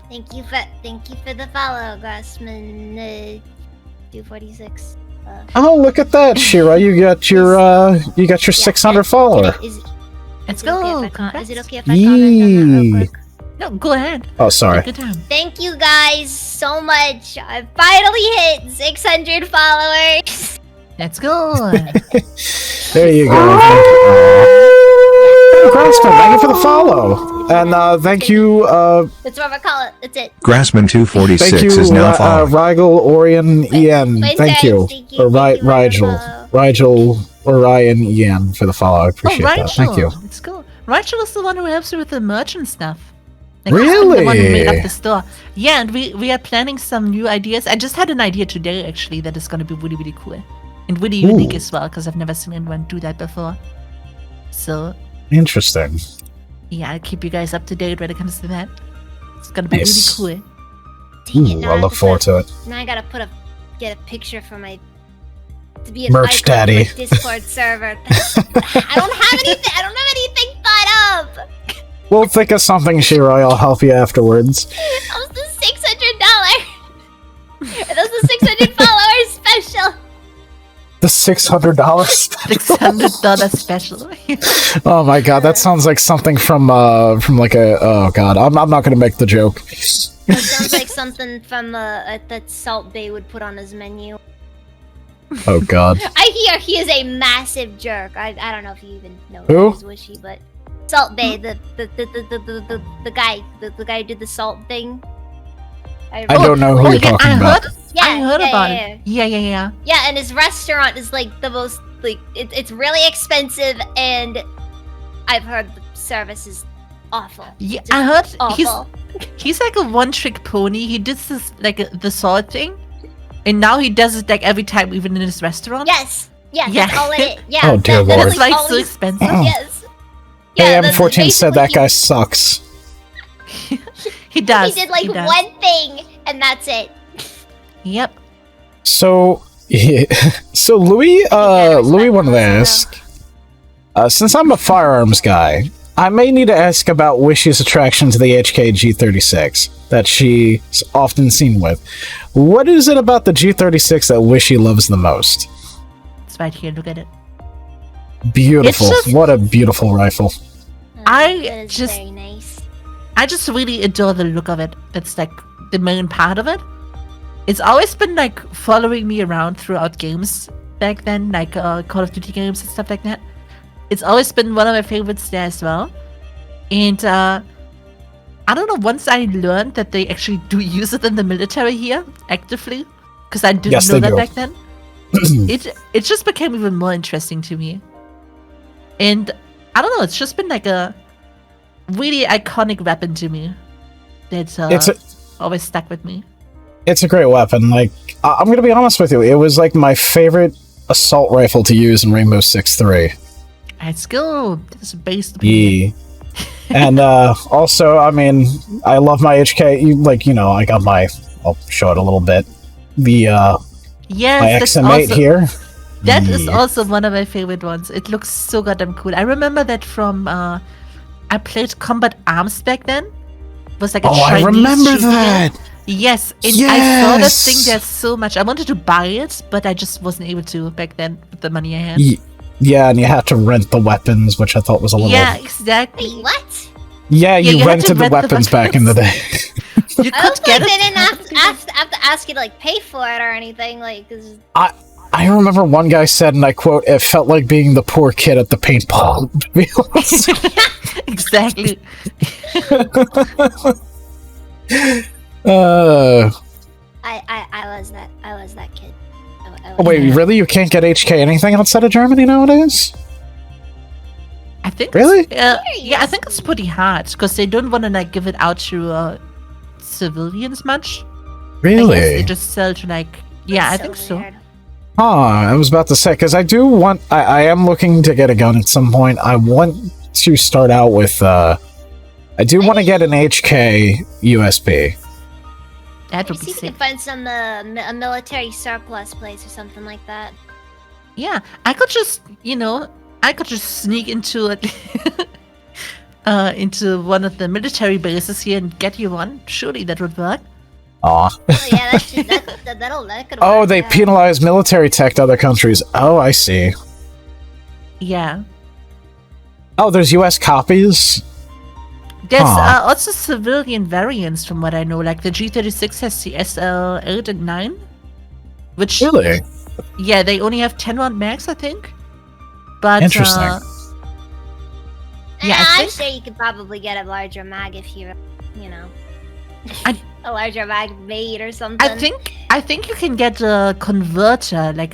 Thank you for the follow, Grassman 246. Oh, look at that, Shira. You got your 600 follower. Let's Is it go. okay if I Congrats. comment on that real Yee. quick? No, go ahead. Oh, sorry. Take your time. Thank you guys so much. I finally hit 600 followers. Let's go. There you go. Grassman, thank you for the follow. And thank you, That's what I call it. That's it. Grassman246 thank you, is now following. Rigel, Orion, Wait, En. wait, Thank sorry, you. thank you, Or thank you for the Rigel. follow. Rigel. Orion Ian for the follow. I appreciate that. Thank you. It's cool. Rachel is the one who helps you with the merch and stuff. Like, Really? The one who made up the store. Yeah, and we are planning some new ideas. I just had an idea today, actually, that is going to be really, really cool. And really unique as well, because I've never seen anyone do that before. So... Interesting. Yeah, I'll keep you guys up to date when it comes to that. It's going to be Nice. really cool. Ooh, I look forward to it. Now I gotta get a picture for my to be an Merch icon daddy. for my Discord server. I don't have anything thought up. We'll think of something, Shiroi. I'll help you afterwards. That was the $600. That was the 600 followers special. The $600. $600 special. Oh my god, that sounds like something from like a. Oh god, I'm not gonna make the joke. That sounds like something from that Salt Bay would put on his menu. Oh god. I hear he is a massive jerk. I don't know if you even know Who? who's Wishy, but Salt Bay, the guy who did the salt thing. I don't know who you're talking about. I heard about it. Yeah. Yeah, and his restaurant is like the most it's really expensive, and I've heard the service is awful. Yeah, Just I heard awful. he's like a one-trick pony. He did this like the sword thing, and now he does it like every time, even in his restaurant. Yes. Yeah, Yeah. that's all it is. Yeah. Oh, dear that lord. is It's like all so he's- expensive. Yes. Yeah, that's AM14 said that basically guy sucks. He does. He did like does. one thing, and that's it. Yep. So, so Louis wanted to ask, since I'm a firearms guy, I may need to ask about Wishy's attraction to the HK G36 that she's often seen with. What is it about the G36 that Wishy loves the most? It's right here. Look at it. Beautiful. It's just- What a beautiful rifle. I That is just- very nice. I just really adore the look of it. That's like the main part of it. It's always been like following me around throughout games back then, like Call of Duty games and stuff like that. It's always been one of my favorites there as well. And I don't know, once I learned that they actually do use it in the military here actively, because I didn't Yes, know they that do. back then, it just became even more interesting to me. And I don't know, it's just been like a really iconic weapon to me that's always stuck with me. It's a great weapon. Like, I'm going to be honest with you. It was like my favorite assault rifle to use in Rainbow Six 3. Let's go. That's based. Yeah. And also, I mean, I love my HK. I got I'll show it a little bit. My Yes, XM8 here. That is Yeah. also one of my favorite ones. It looks so goddamn cool. I remember that from I played Combat Arms back then. It was like a Oh, I Chinese remember shooting that. game. Yes, and I saw that Yes. thing there so much. I wanted to buy it, but I just wasn't able to back then with the money I had. Yeah, and you had to rent the weapons, which I thought was a little. Yeah, exactly. Wait, what? Yeah, Yeah, you you had to rented the rent the weapons back in the day. You I was could get like, they it. didn't have to ask you to like pay for it or anything. Like, 'cause- I remember one guy said, and I quote, "It felt like being the poor kid at the paintball." Exactly. I was that kid. Wait, Yeah. really? You can't get HK anything outside of Germany nowadays? I think Really? yeah, I think it's pretty hard because they don't want to like give it out to civilians much. I guess they Really? just sell to like I think so. weird. Huh, I was about to say, because I do want, I am looking to get a gun at some point. I want to start out with, I do want to get an HK USB. That would See be if you sick. can find some a military surplus place or something like that. Yeah, I could just sneak into it, into one of the military bases here and get you one. Surely that would work. Aw. Oh yeah, that could. Oh, work, they yeah. penalize military tech to other countries. Oh, I see. Yeah. Oh, there's US copies? There's Huh. also civilian variants from what I know. Like the G36 has the SL8 and 9. Which, Really? yeah, they only have 10 round max, I think. But, Interesting. yeah, I I'm think- sure you could probably get a larger mag if you know, I- a larger mag made or something. I think you can get a converter, like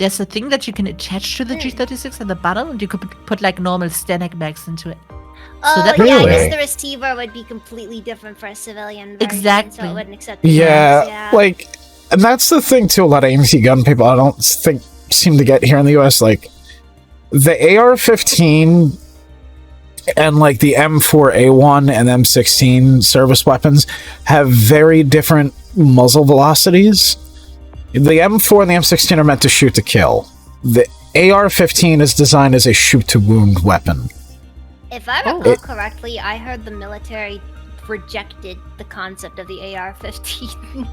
there's a thing that you can attach to the G36 at the bottom, and you could put like normal Stanek mags into it. Oh, that yeah, I Really? guess the receiver would be completely different for a civilian version, Exactly. so it wouldn't accept the Yeah, mags, like, and that's the thing too. A lot of AMC gun people I don't think seem to get here in the US. Like, the AR-15 and like the M4A1 and M16 service weapons have very different muzzle velocities. The M4 and the M16 are meant to shoot to kill. The AR-15 is designed as a shoot to wound weapon. If I recall correctly, I heard the military rejected the concept of the AR-15.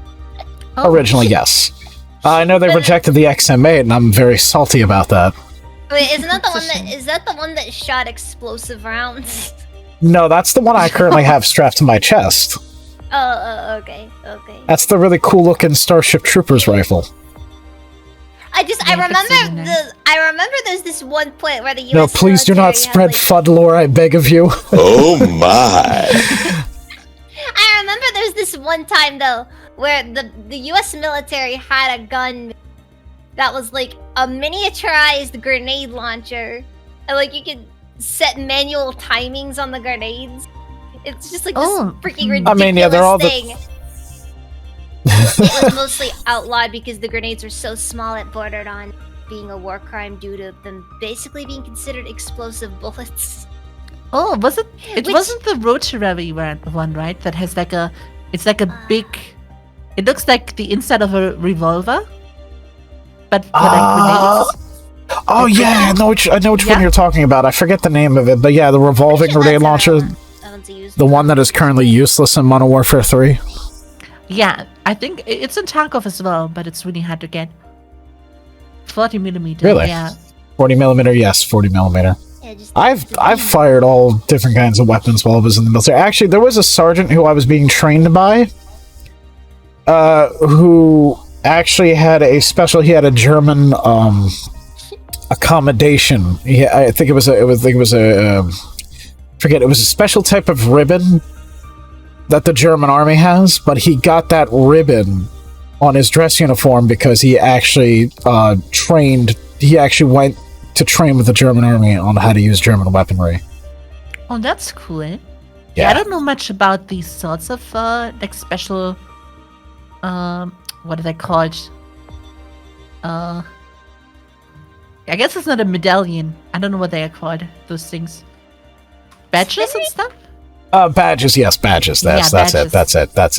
Originally, yes. I know they rejected the XM8, and I'm very salty about that. Wait, isn't that the one that is that the one that shot explosive rounds? No, that's the one I currently have strapped to my chest. Okay. That's the really cool looking Starship Troopers rifle. I remember there's this one point where the US No, please do not military had, spread like, FUD lore, I beg of you. Oh my. I remember there's this one time though where the US military had a gun that was like a miniaturized grenade launcher, and like you could set manual timings on the grenades. It's just like this freaking ridiculous I mean, yeah, they're all thing. It was mostly outlawed because the grenades were so small it bordered on being a war crime due to them basically being considered explosive bullets. Oh, was it? It wasn't the rotary one, right? That has like a, it's like a big. It looks like the inside of a revolver, but for like grenades. Oh yeah, I know which one you're talking about. I forget the name of it, but yeah, the revolving grenade launcher, the one that is currently useless in Modern Warfare 3. Yeah, I think it's in Tarkov as well, but it's really hard to get. 40mm. Really? Yeah. 40mm, yes, 40mm. Yeah, I've fired all different kinds of weapons while I was in the military. Actually, there was a sergeant who I was being trained by, who actually had a special. He had a German accommodation. I think it was a special type of ribbon that the German army has, but he got that ribbon on his dress uniform because he actually trained. He actually went to train with the German army on how to use German weaponry. Oh, that's cool. Yeah. I don't know much about these sorts of like special. What are they called? I guess it's not a medallion. I don't know what they are called. Those things. Badges and stuff. Badges, yes, badges. That's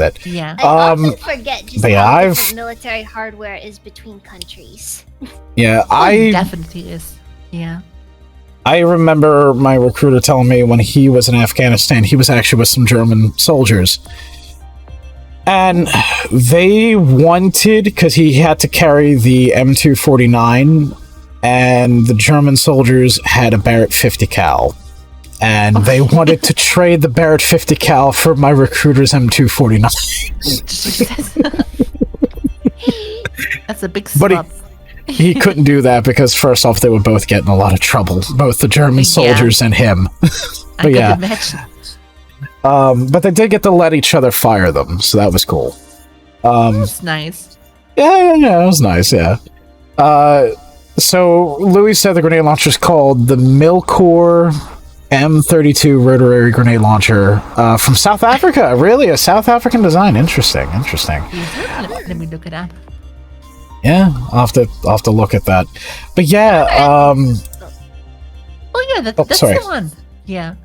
it. Yeah. I often forget just how different military hardware is between countries. Yeah, it definitely is. Yeah. I remember my recruiter telling me when he was in Afghanistan, he was actually with some German soldiers. And they wanted, because he had to carry the M249, and the German soldiers had a Barrett 50 cal. And they wanted to trade the Barrett 50 cal for my recruiter's M249. That's a big swap. But he couldn't do that because, first off, they would both get in a lot of trouble. Both the German soldiers and him. But I could imagine. But they did get to let each other fire them, so that was cool. That's nice. Yeah, it was nice, yeah. So, Louis said the grenade launcher is called the Milcor M32 rotary grenade launcher from South Africa. Really? A South African design. Interesting. Let me look it up. Yeah, I'll have to look at that. But yeah, that's sorry. the one. Yeah.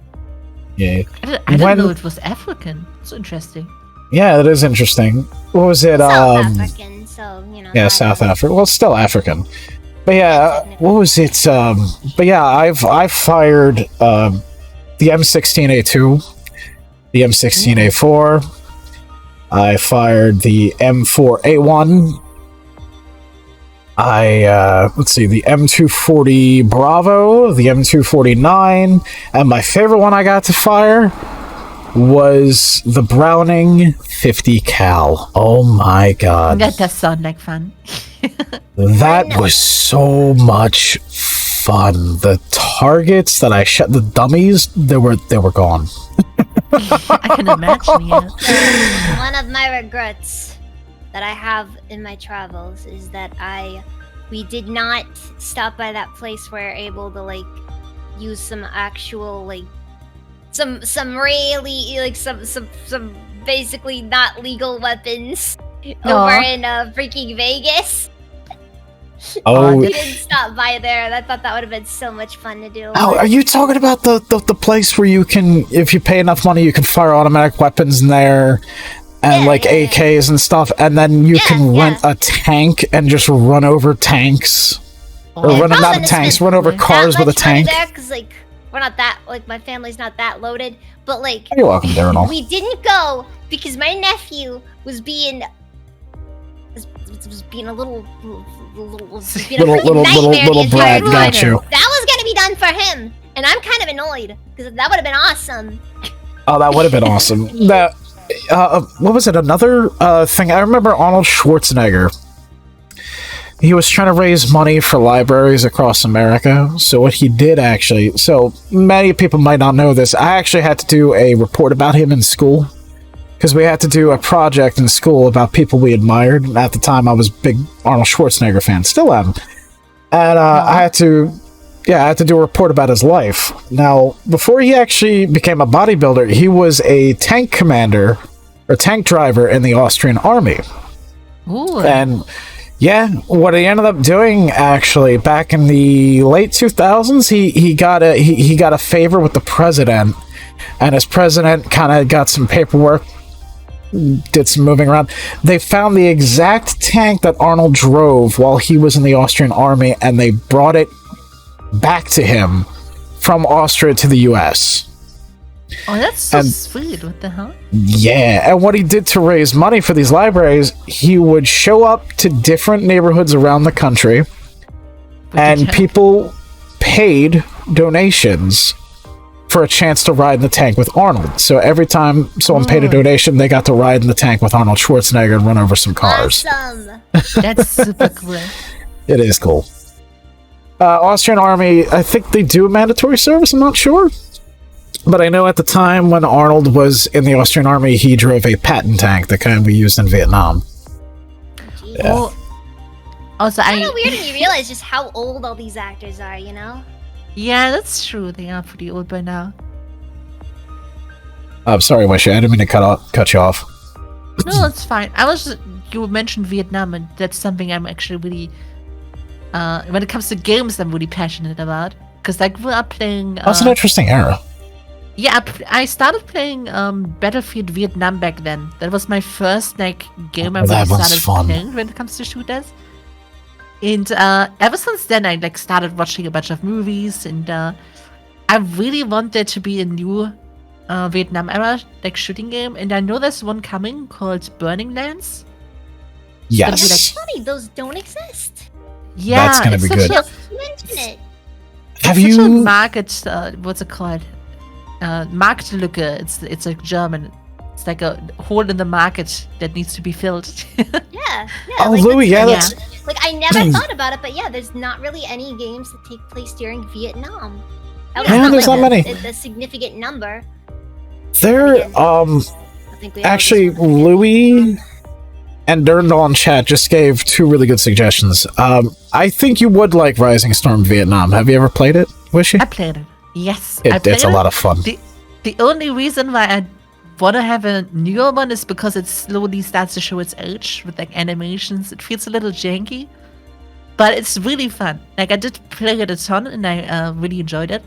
Yeah. I didn't know it was African. It's interesting. Yeah, that is interesting. What was it? South African, so, you know. Yeah, South Africa. Well, it's still African. But yeah, what was it? But yeah, I've fired the M16A2, the M16A4. I fired the M4A1. Let's see, the M240 Bravo, the M249, and my favorite one I got to fire was the Browning 50 cal. Oh my god. That does sound like fun. That was so much fun. The targets that I shot, the dummies, they were gone. I can imagine, yeah. One of my regrets that I have in my travels is that I we did not stop by that place where we're able to like use some actual like some really like some basically not legal weapons over in freaking Vegas. Oh, We didn't stop by there. I thought that would have been so much fun to do. Oh, are you talking about the place where you can, if you pay enough money, you can fire automatic weapons in there and AKs and stuff, and then you can rent a tank and just run over tanks, or run over cars with a tank. Because like we're not that my family's not that loaded, but like you're welcome, Daryl. We didn't go because my nephew was being a little brat. Got you. That was gonna be done for him, and I'm kind of annoyed because that would have been awesome. Oh, that would have been awesome. That what was it? Another thing I remember. Arnold Schwarzenegger. He was trying to raise money for libraries across America. So what he did so many people might not know this. I actually had to do a report about him in school. Because we had to do a project in school about people we admired. And at the time, I was a big Arnold Schwarzenegger fan. Still am. And I had to do a report about his life. Now, before he actually became a bodybuilder, he was a tank commander or tank driver in the Austrian army. Ooh. And yeah, what he ended up doing actually back in the late 2000s, he got a favor with the president, and his president kind of got some paperwork, did some moving around. They found the exact tank that Arnold drove while he was in the Austrian army, and they brought it back to him from Austria to the US. Oh, that's so sweet. What the hell? Yeah, and what he did to raise money for these libraries, he would show up to different neighborhoods around the country, and people paid donations for a chance to ride in the tank with Arnold. So every time someone paid a donation, they got to ride in the tank with Arnold Schwarzenegger and run over some cars. Awesome. That's super cool. It is cool. Austrian Army, I think they do mandatory service, I'm not sure. But I know at the time when Arnold was in the Austrian Army, he drove a Patton tank, the kind we used in Vietnam. Yeah. Oh, also, it's kind of weird when you realize just how old all these actors are, you know? Yeah, that's true. They are pretty old by now. I'm sorry, Wishy. I didn't mean to cut you off. No, it's fine. You mentioned Vietnam, and that's something I'm actually really... when it comes to games, I'm really passionate about. Because I grew up playing... That's an interesting era. Yeah, I started playing Battlefield Vietnam back then. That was my first game I really started playing when it comes to shooters. And ever since then, I started watching a bunch of movies, and I really want there to be a new Vietnam era shooting game. And I know there's one coming called Burning Lands. Yes. That's funny. Those don't exist. Yeah, that's gonna be good. Mention it. Have you market? What's it called? Marktlücke. It's like German. It's like a hole in the market that needs to be filled. Yeah. Oh, Louis, that's... Like, I never thought about it, but yeah, there's not really any games that take place during Vietnam. There's not many. The significant number. There, actually, Louis and Durndal in chat just gave 2 really good suggestions. I think you would like Rising Storm Vietnam. Have you ever played it, Wishy? I played it. Yes, it's a lot of fun. The only reason why I want to have a newer one is because it slowly starts to show its age with animations. It feels a little janky, but it's really fun. I did play it a ton, and I really enjoyed it.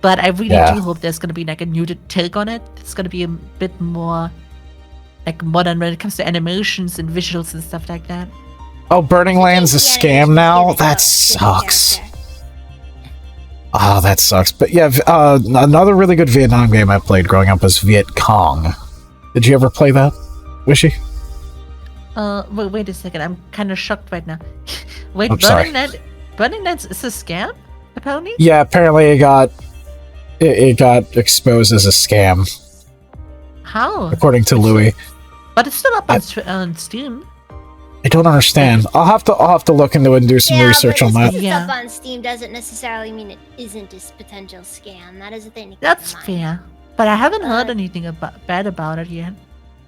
But I really do hope there's going to be a new take on it. It's going to be a bit more modern when it comes to animations and visuals and stuff like that. Oh, Burning Land's a scam now? That sucks. Oh, that sucks. But yeah, another really good Vietnam game I played growing up was Viet Cong. Did you ever play that, Wishy? Wait a second. I'm kind of shocked right now. Wait, Burning Lands is a scam, apparently? Yeah, apparently it got exposed as a scam. How? According to Louis. But it's still up on Steam. I don't understand. I'll have to look into it and do some research on that. It's up on Steam doesn't necessarily mean it isn't a potential scam. That is a thing to keep That's in mind. fair. But I haven't heard anything bad about it yet.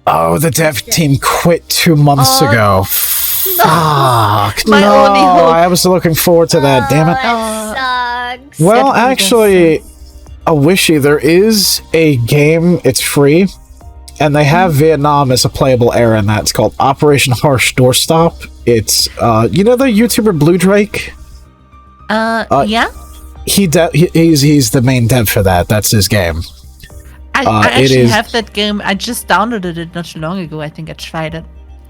Oh, the dev team quit 2 months ago. Fuck! My no, only hope. I was looking forward to that. Damn it! That sucks. Well, That really actually, Wishy, there is a game. It's free, and they have Vietnam as a playable era in that. It's called Operation Harsh Doorstop. It's you know the YouTuber Blue Drake. Yeah. He's the main dev for that. That's his game. I actually have that game. I just downloaded it not too long ago. I think I tried it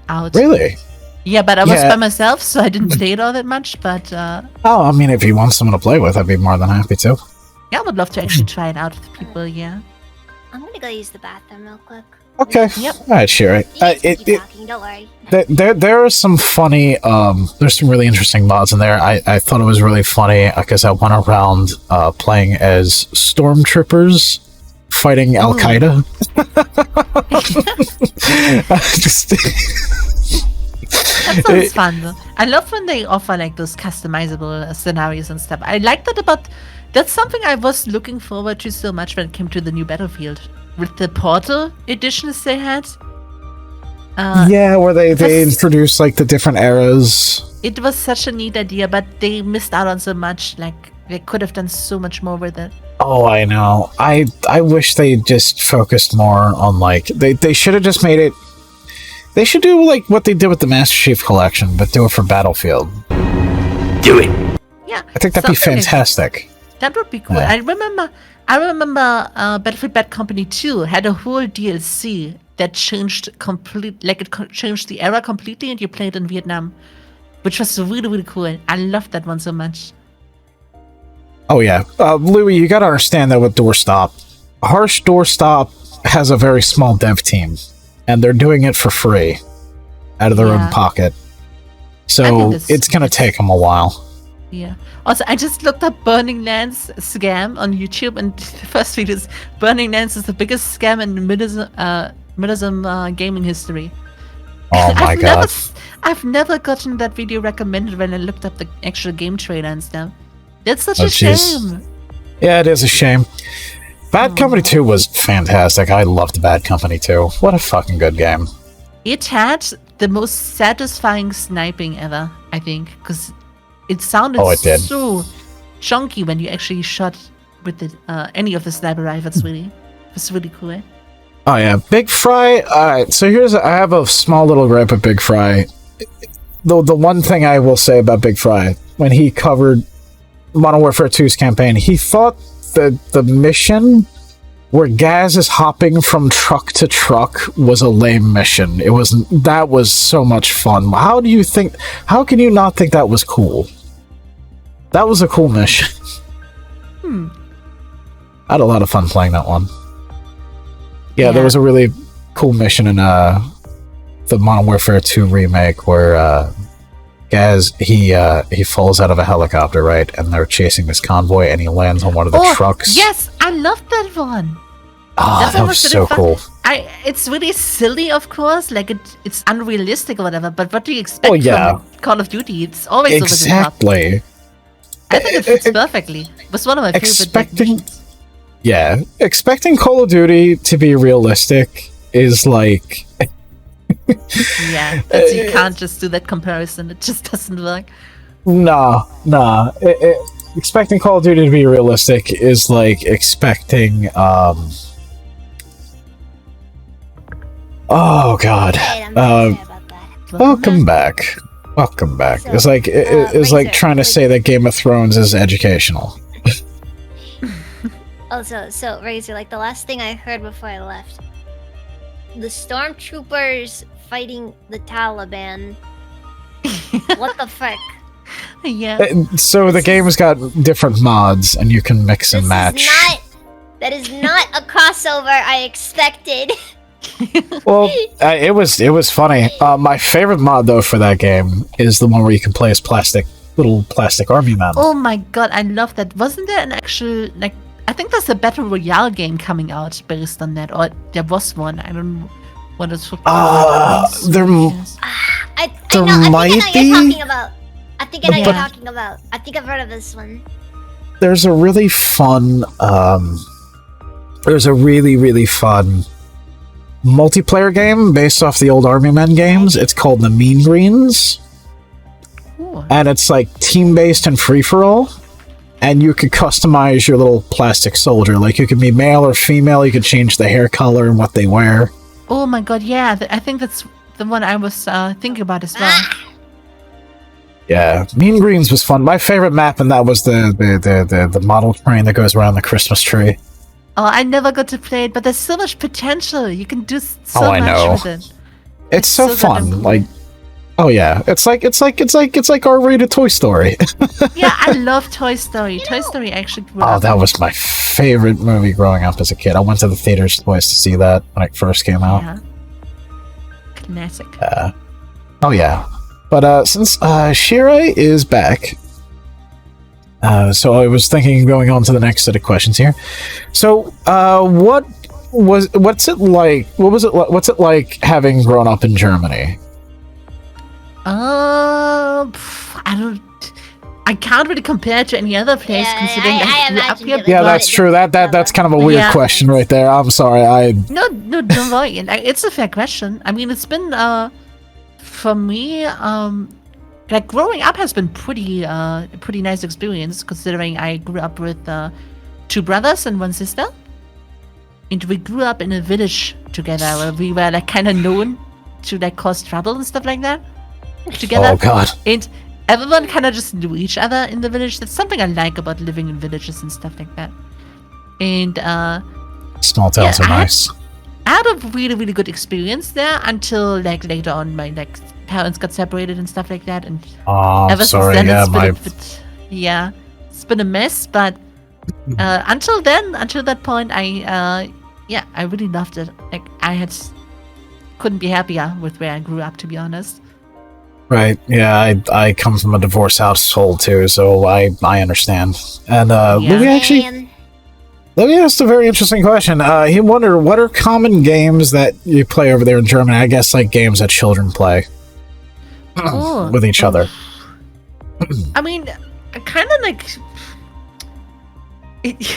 out. Really? Yeah, but I was by myself, so I didn't play it all that much. But oh, I mean, if you want someone to play with, I'd be more than happy to. yeah, I would love to actually try it out with people. Yeah. I'm gonna go use the bathroom real quick. Okay. Yep. All right, sure. You guys can keep talking, don't worry. There are some funny, there's some really interesting mods in there. I thought it was really funny because I went around playing as stormtroopers fighting Al Qaeda. That sounds fun though. I love when they offer like those customizable scenarios and stuff. I like that about. That's something I was looking forward to so much when it came to the new Battlefield with the Portal editions they had. Yeah, where they introduced like the different eras. It was such a neat idea, but they missed out on so much. Like they could have done so much more with it. Oh, I know. I wish they just focused more on like they should have just made it. They should do like what they did with the Master Chief Collection, but do it for Battlefield. Do it. Yeah, I think that'd be something like fantastic. that would be cool. Yeah. I remember Battlefield Bad Company 2 had a whole DLC that changed changed the era completely, and you played in Vietnam, which was really, really cool. I loved that one so much. Oh yeah, Louis, you gotta understand that with Doorstop, Harsh Doorstop has a very small dev team, and they're doing it for free, out of their own pocket. So it's gonna take them a while. Yeah. Also, I just looked up Burning Lands scam on YouTube, and the first video is Burning Lands is the biggest scam in Midism gaming history. Oh my god. I've never gotten that video recommended when I looked up the actual game trailer and stuff. That's such a shame. Yeah, it is a shame. Bad Company 2 was fantastic. I loved Bad Company 2. What a fucking good game. It had the most satisfying sniping ever, I think, because it sounded so chunky when you actually shot with any of the sniper rifles. It was really cool. Oh yeah, Big Fry. Alright, so I have a small little gripe with Big Fry. The one thing I will say about Big Fry, when he covered Modern Warfare 2's campaign, he thought that the mission where Gaz is hopping from truck to truck was a lame mission. That was so much fun. How can you not think that was cool? That was a cool mission. I had a lot of fun playing that one. Yeah, there was a really cool mission in the Modern Warfare 2 remake where Gaz he falls out of a helicopter, right? And they're chasing this convoy, and he lands on one of the trucks. Yes, I love that one. That was so cool. It's really silly, of course. Like it's unrealistic or whatever. But what do you expect from Call of Duty? It's always over the top. Exactly. I think it fits perfectly. It was one of my favorite missions. Yeah, expecting Call of Duty to be realistic is like... Yeah, you can't just do that comparison. It just doesn't work. Nah. Expecting Call of Duty to be realistic is like expecting... Oh god. Welcome back. So, it's like trying to say that Game of Thrones is educational. So Razor, like the last thing I heard before I left, the stormtroopers fighting the Taliban. What the fuck? Yeah. So the game's got different mods, and you can mix and match. That is not a crossover I expected. Well, it was funny. My favorite mod though for that game is the one where you can play as little plastic army man. Oh my god, I love that. Wasn't there an actual I think there's a battle royale game coming out based on that, or there was one. I don't know what it's for. There might be. I think I know you're talking about. I think I've heard of this one. There's a really fun. There's a really fun multiplayer game based off the old Army Men games. It's called the Mean Greens. and it's like team-based and free-for-all. And you could customize your little plastic soldier. Like, you could be male or female. You could change the hair color and what they wear. Oh my god, yeah. I think that's the one I was thinking about as well. Yeah, Mean Greens was fun. My favorite map, and that was the model train that goes around the Christmas tree. Oh, I never got to play it, but there's so much potential. You can do so I much know. with it. It's so fun. cool. Like, oh yeah, it's like R-rated Toy Story. Yeah, I love Toy Story. Toy Story actually grew up. Oh, that was my favorite movie growing up as a kid. I went to the theaters twice to see that when it first came out. Yeah. Classic. Oh yeah, but since Shiroi is back, so I was thinking of going on to the next set of questions here. So, what's it like? What's it like having grown up in Germany? I can't really compare it to any other place, considering I grew up imagine here. you Yeah, But- that's true. That's kind of a weird Yeah. question right there. I'm sorry. No, don't worry. It's a fair question. I mean, it's been for me, like growing up has been pretty nice experience, considering I grew up with 2 brothers and 1 sister, and we grew up in a village together where we were like kind of known to like cause trouble and stuff like that together. Oh god. And everyone kind of just knew each other in the village. That's something I like about living in villages and stuff like that. And Small towns Yeah, are nice. I had a really, really good experience there until like later on my like parents got separated and stuff like that. And Oh, ever sorry. since then Yeah, it's been my a bit, it's been a mess. But until that point, I really loved it. Like couldn't be happier with where I grew up, to be honest. right. Yeah, I come from a divorce household too, so I understand. And Yeah. Louis asked a very interesting question. He wondered, what are common games that you play over there in Germany? I guess like games that children play Oh, with each other. I mean, kind of like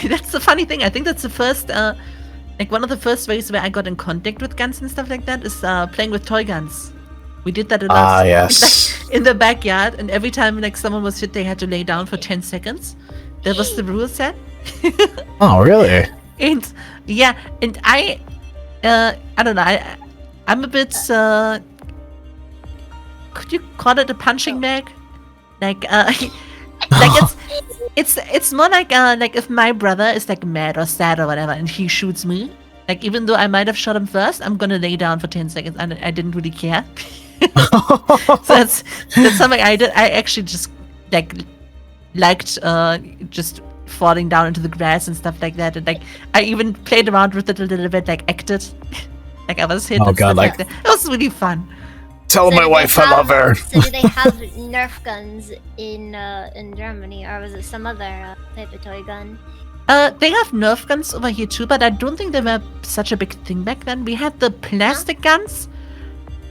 that's the funny thing. I think that's the first, like one of the first ways where I got in contact with guns and stuff like that is playing with toy guns. We did that a lot. Ah, yes. In the backyard, and every time like someone was hit, they had to lay down for 10 seconds. That was the rule set. Oh, really? And yeah, and I don't know. I'm a bit. Could you call it a punching bag? Like like it's more like if my brother is like mad or sad or whatever, and he shoots me, like even though I might have shot him first, I'm gonna lay down for 10 seconds, and I didn't really care. So that's something I did. I actually just liked just falling down into the grass and stuff like that, and like I even played around with it a little bit, like acted like I was hit. Oh, and God, stuff like- that. It was really fun. Tell my wife I love her. So do they have Nerf guns in Germany, or was it some other type of toy gun? They have Nerf guns over here too, but I don't think they were such a big thing back then. We had the plastic guns.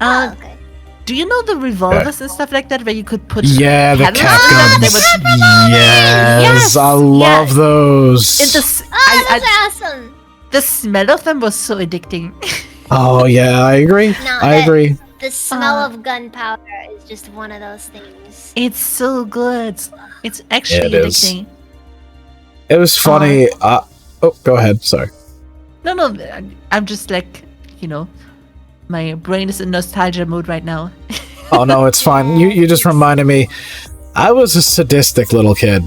Oh, okay. Do you know the revolvers and stuff like that, where you could put Yeah, the cannons cat in them? guns. They would, Yes, I love those. and the, Oh, those are awesome. the smell of them was so addicting. Oh yeah, I agree. No, I agree. The smell of gunpowder is just one of those things. It's so good. It's actually It is. addicting. It was funny. Oh, go ahead. Sorry. No, I'm just like, my brain is in nostalgia mode right now. Oh no, it's fine. You just reminded me. I was a sadistic little kid.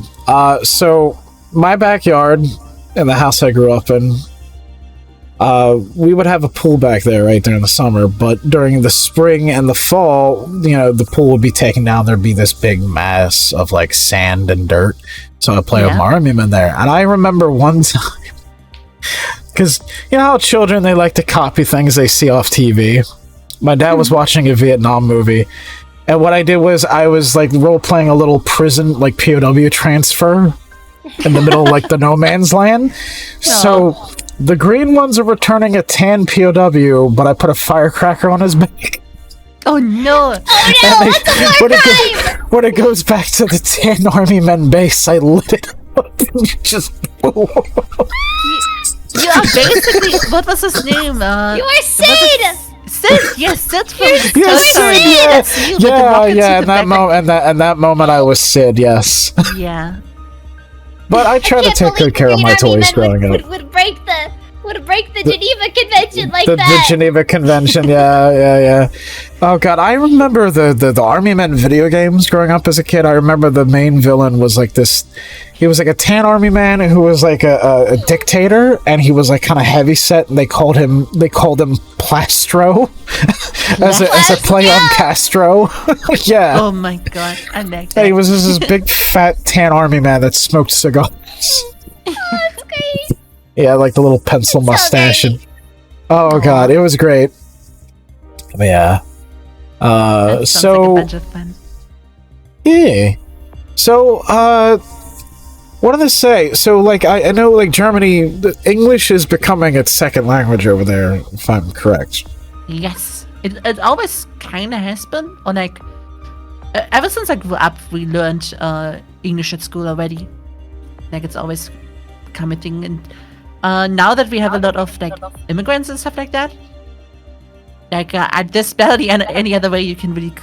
So my backyard in the house I grew up in, we would have a pool back there right during the summer, but during the spring and the fall, the pool would be taken down. There'd be this big mass of like sand and dirt. So I'd play with my army men there. And I remember one time, because you know how children, they like to copy things they see off TV. My dad was watching a Vietnam movie, and what I did was I was like role-playing a little prison, like POW transfer in the middle of like the no man's land. So the green ones are returning a tan POW, but I put a firecracker on his back. Oh no! When it goes back to the tan army men base, I lit it up and just... You are basically, what was his name? You are Sid! Sid! Yes, Sid from Yes, Toy Sid, Story. yeah. That's you with the rockets Yeah, in in the that back. moment, and that moment, I was Sid. Yes, Yeah. but I try to can't take good believe care of Green my Army toys Men growing up. would break the Geneva Convention like The that. Geneva Convention, yeah. Oh god, I remember the Army Men video games growing up as a kid. I remember the main villain was like this. He was like a tan army man who was like a dictator, and he was like kind of heavy set. And they called him Plastro as a play on Castro. Yeah. Oh my god, I like that. Yeah, he was just this big fat tan army man that smoked cigars. That's great. Yeah, like the little pencil mustache. And, oh god, it was great. Yeah. That sounds like a So bunch of fun. yeah. So what did I say? So like I know like Germany, the English is becoming its second language over there, if I'm correct. Yes, it always kind of has been. Or like, ever since I grew up, we learned English at school already. Like it's always become a thing. And now that we have a lot of like immigrants and stuff like that, like there's barely any other way you can really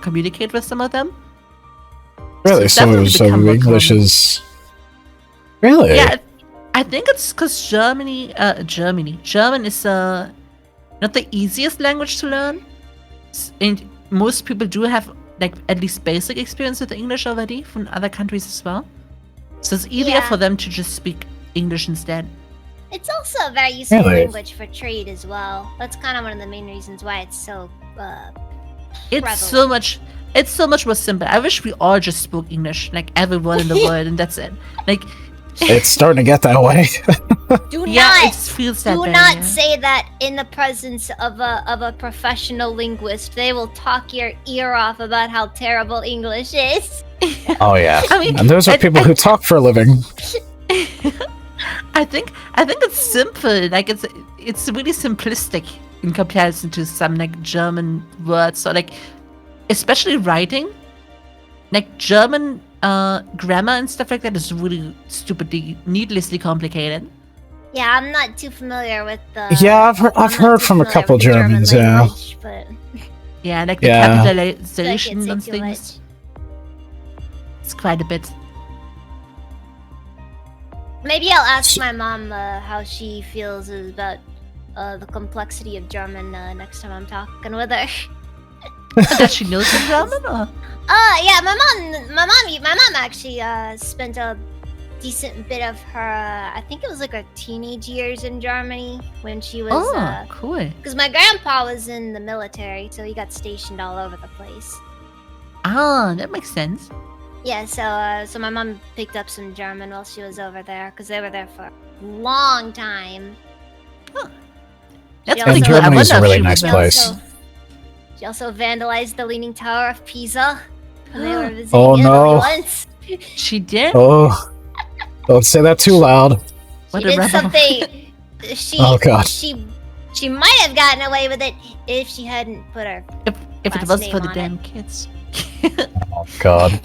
communicate with some of them. Really? It's So definitely become more English common. is really? Yeah, I think it's because German is not the easiest language to learn, and most people do have like at least basic experience with English already from other countries as well. So it's easier Yeah. for them to just speak English instead. It's also a very useful Really? language for trade as well. That's kind of one of the main reasons why it's so. It's so much more simple. I wish we all just spoke English, like everyone in the world, and that's it. Like, It's starting to get that way. Do yeah, not. it feels that Do way. not yeah. say that in the presence of a professional linguist. They will talk your ear off about how terrible English is. Oh yeah. I mean, And those are people who talk for a living. I think it's simple. Like it's really simplistic in comparison to some like German words or like especially writing. Like German grammar and stuff like that is really stupidly, needlessly complicated. Yeah, I'm not too familiar with the. Yeah, I'm I've not heard too from a familiar couple with the German Germans, yeah. language, but Yeah, like the Yeah. capitalization Like, on it's too things. It's quite a bit. maybe I'll ask my mom how she feels about the complexity of German next time I'm talking with her. Does she know some German or? Yeah, my mom actually spent a decent bit of her, I think it was like her teenage years in Germany when she was, Oh, cool. because my grandpa was in the military, so he got stationed all over the place. Ah, that makes sense. Yeah, so my mom picked up some German while she was over there, because they were there for a long time. That's Yeah, pretty and cool. I Germany's wonder a if really she nice would- place. She also vandalized the Leaning Tower of Pisa when they were visiting Oh, Italy no. once. She did? Oh, don't say that too loud. What She a did rebel. something. Oh, God. She might have gotten away with it if she hadn't put her. If it last was for name the on damn it. kids. Oh God.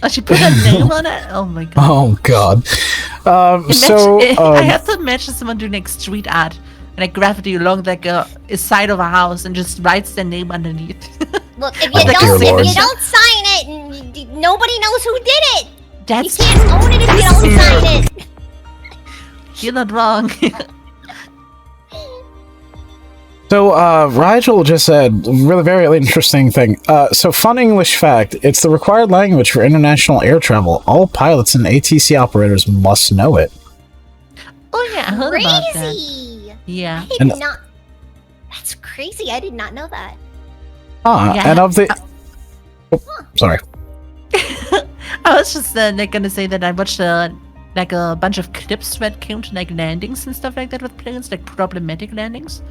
Oh, she put her name on it? Oh my god. Oh God. I have to imagine someone doing like street art and like graffiti along like a side of a house and just writes their name underneath. Look, if Oh, dear Lord. you don't sign it, nobody knows who did it. That's You can't own it if you don't sign it. You're not wrong. So, Rigel just said a really very interesting thing. So, fun English fact, it's the required language for international air travel. All pilots and ATC operators must know it. Oh yeah, I heard about that. Crazy. Yeah. I did not. That's crazy. I did not know that. Yeah. And of the... Oh, sorry. I was just like gonna say that I watched like a bunch of clips that came to like landings and stuff like that with planes, like problematic landings,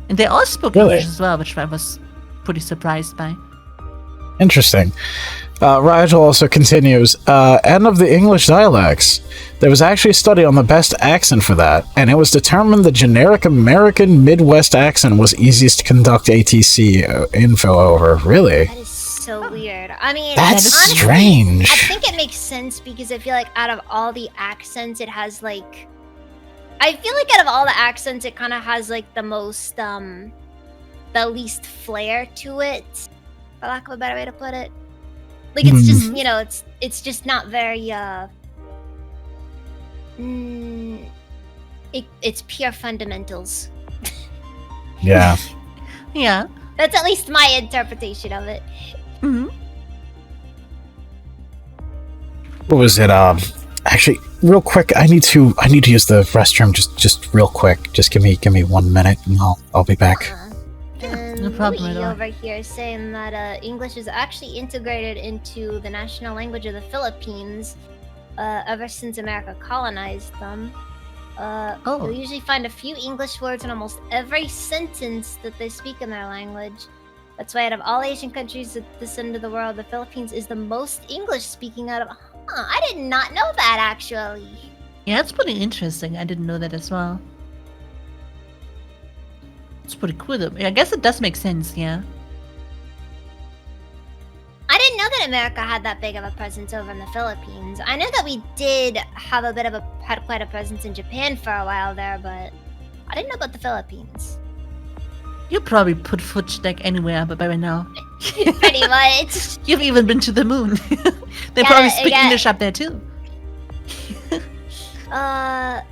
and they all spoke Really? English as well, which I was pretty surprised by. Interesting. Rigel also continues, and of the English dialects, there was actually a study on the best accent for that, and it was determined the generic American Midwest accent was easiest to conduct ATC info over. Really? That is so weird. I mean, That's honestly, strange. I think it makes sense because I feel like out of all the accents, it has like. I feel like out of all the accents, it kind of has like the most the least flair to it, for lack of a better way to put it. Like it's just it's just not very it's pure fundamentals. Yeah. Yeah. That's at least my interpretation of it. What was it? Actually, real quick, I need to use the restroom just real quick. Just give me 1 minute, and I'll be back. No problem at all. Over here saying that English is actually integrated into the national language of the Philippines ever since America colonized them. You'll usually find a few English words in almost every sentence that they speak in their language. That's why out of all Asian countries at this end of the world, the Philippines is the most English speaking out of... I did not know that, actually. Yeah, it's pretty interesting. I didn't know that as well. It's pretty cool though. I guess it does make sense, yeah. I didn't know that America had that big of a presence over in the Philippines. I know that we did have had quite a presence in Japan for a while there, but I didn't know about the Philippines. You probably put foot like anywhere, but by now. Pretty much. You've even been to the moon. They probably speak English up there too. I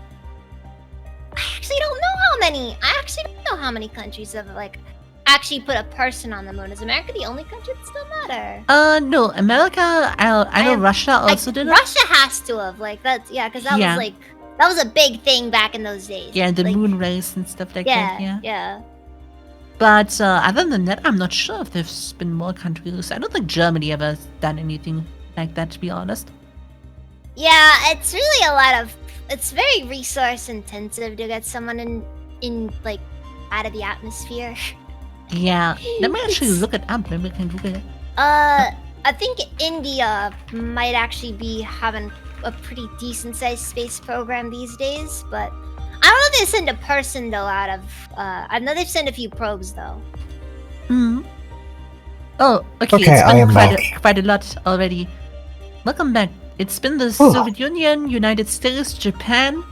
actually don't know how many countries have actually put a person on the moon. Is America the only country that still matter? No, America. I know Russia also did it. Russia has to have because that was a big thing back in those days. Yeah, the moon race and stuff like that. Yeah. But other than that, I'm not sure if there's been more countries. I don't think Germany ever done anything like that, to be honest. Yeah, it's really it's very resource intensive to get someone in out of the atmosphere. Yeah, let me actually look it up. Maybe we can Google it. I think India might actually be having a pretty decent sized space program these days, but I don't know if they send a person though out of I know they've sent a few probes though. Oh, okay, it's been quite a lot already. Welcome back. It's been the Soviet Union, United States, Japan,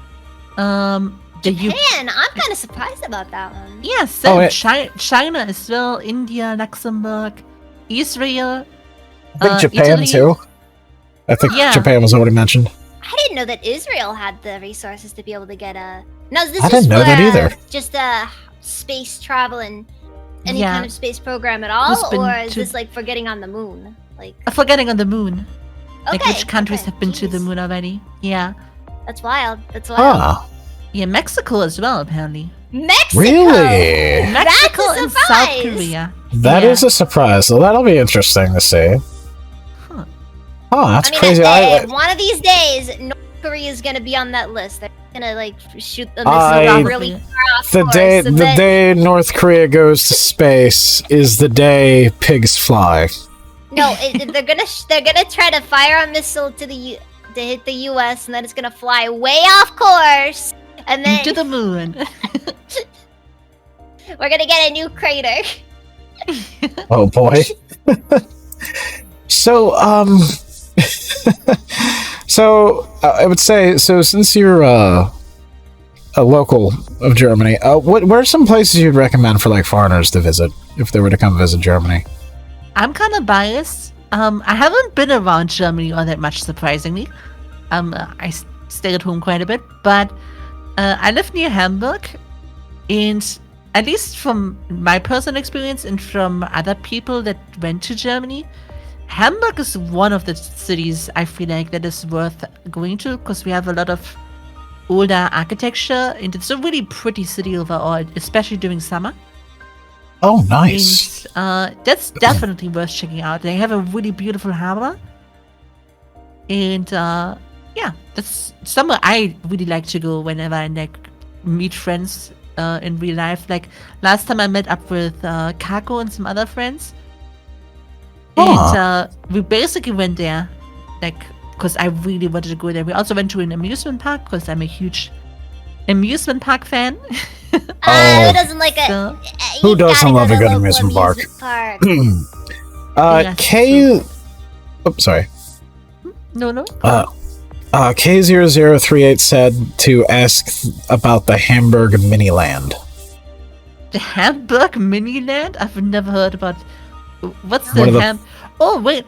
Japan? I'm kind of surprised about that one. Yeah, so China as well, India, Luxembourg, Israel. I think Japan Italy. too. I think Japan was already mentioned. I didn't know that Israel had the resources to be able to get a... No, is this I didn't know that either. Just a space travel and any kind of space program at all? Or is this for getting on the moon? For getting on the moon. Okay, which countries have been to the moon already? Yeah. That's wild. Yeah, Mexico as well, apparently. Mexico? Really? Mexico and South Korea. That is a surprise, so that'll be interesting to see. That's crazy. One of these days, North Korea is gonna be on that list. They're gonna shoot the missile really far off course. The day North Korea goes to space is the day pigs fly. No, they're gonna try to fire a missile to hit the U.S. and then it's gonna fly way off course and then to the moon. We're gonna get a new crater. Oh boy. So I would say, since you're a local of Germany, what are some places you'd recommend for foreigners to visit if they were to come visit Germany? I'm kind of biased. I haven't been around Germany all that much, surprisingly. I stay at home quite a bit, but I live near Hamburg, and at least from my personal experience and from other people that went to Germany, Hamburg is one of the cities I feel like that is worth going to because we have a lot of older architecture, and it's a really pretty city overall, especially during summer. Oh, nice. And, that's definitely worth checking out. They have a really beautiful harbor. And that's somewhere I really like to go whenever I meet friends in real life. Last time I met up with Kako and some other friends. And we basically went there because I really wanted to go there. We also went to an amusement park because I'm a huge amusement park fan. Who doesn't like it? Who doesn't love a good amusement park? Sorry. No. K0038 said to ask about the Hamburg Miniland. The Hamburg Miniland? I've never heard about. What's One the of the- Ham? Oh wait,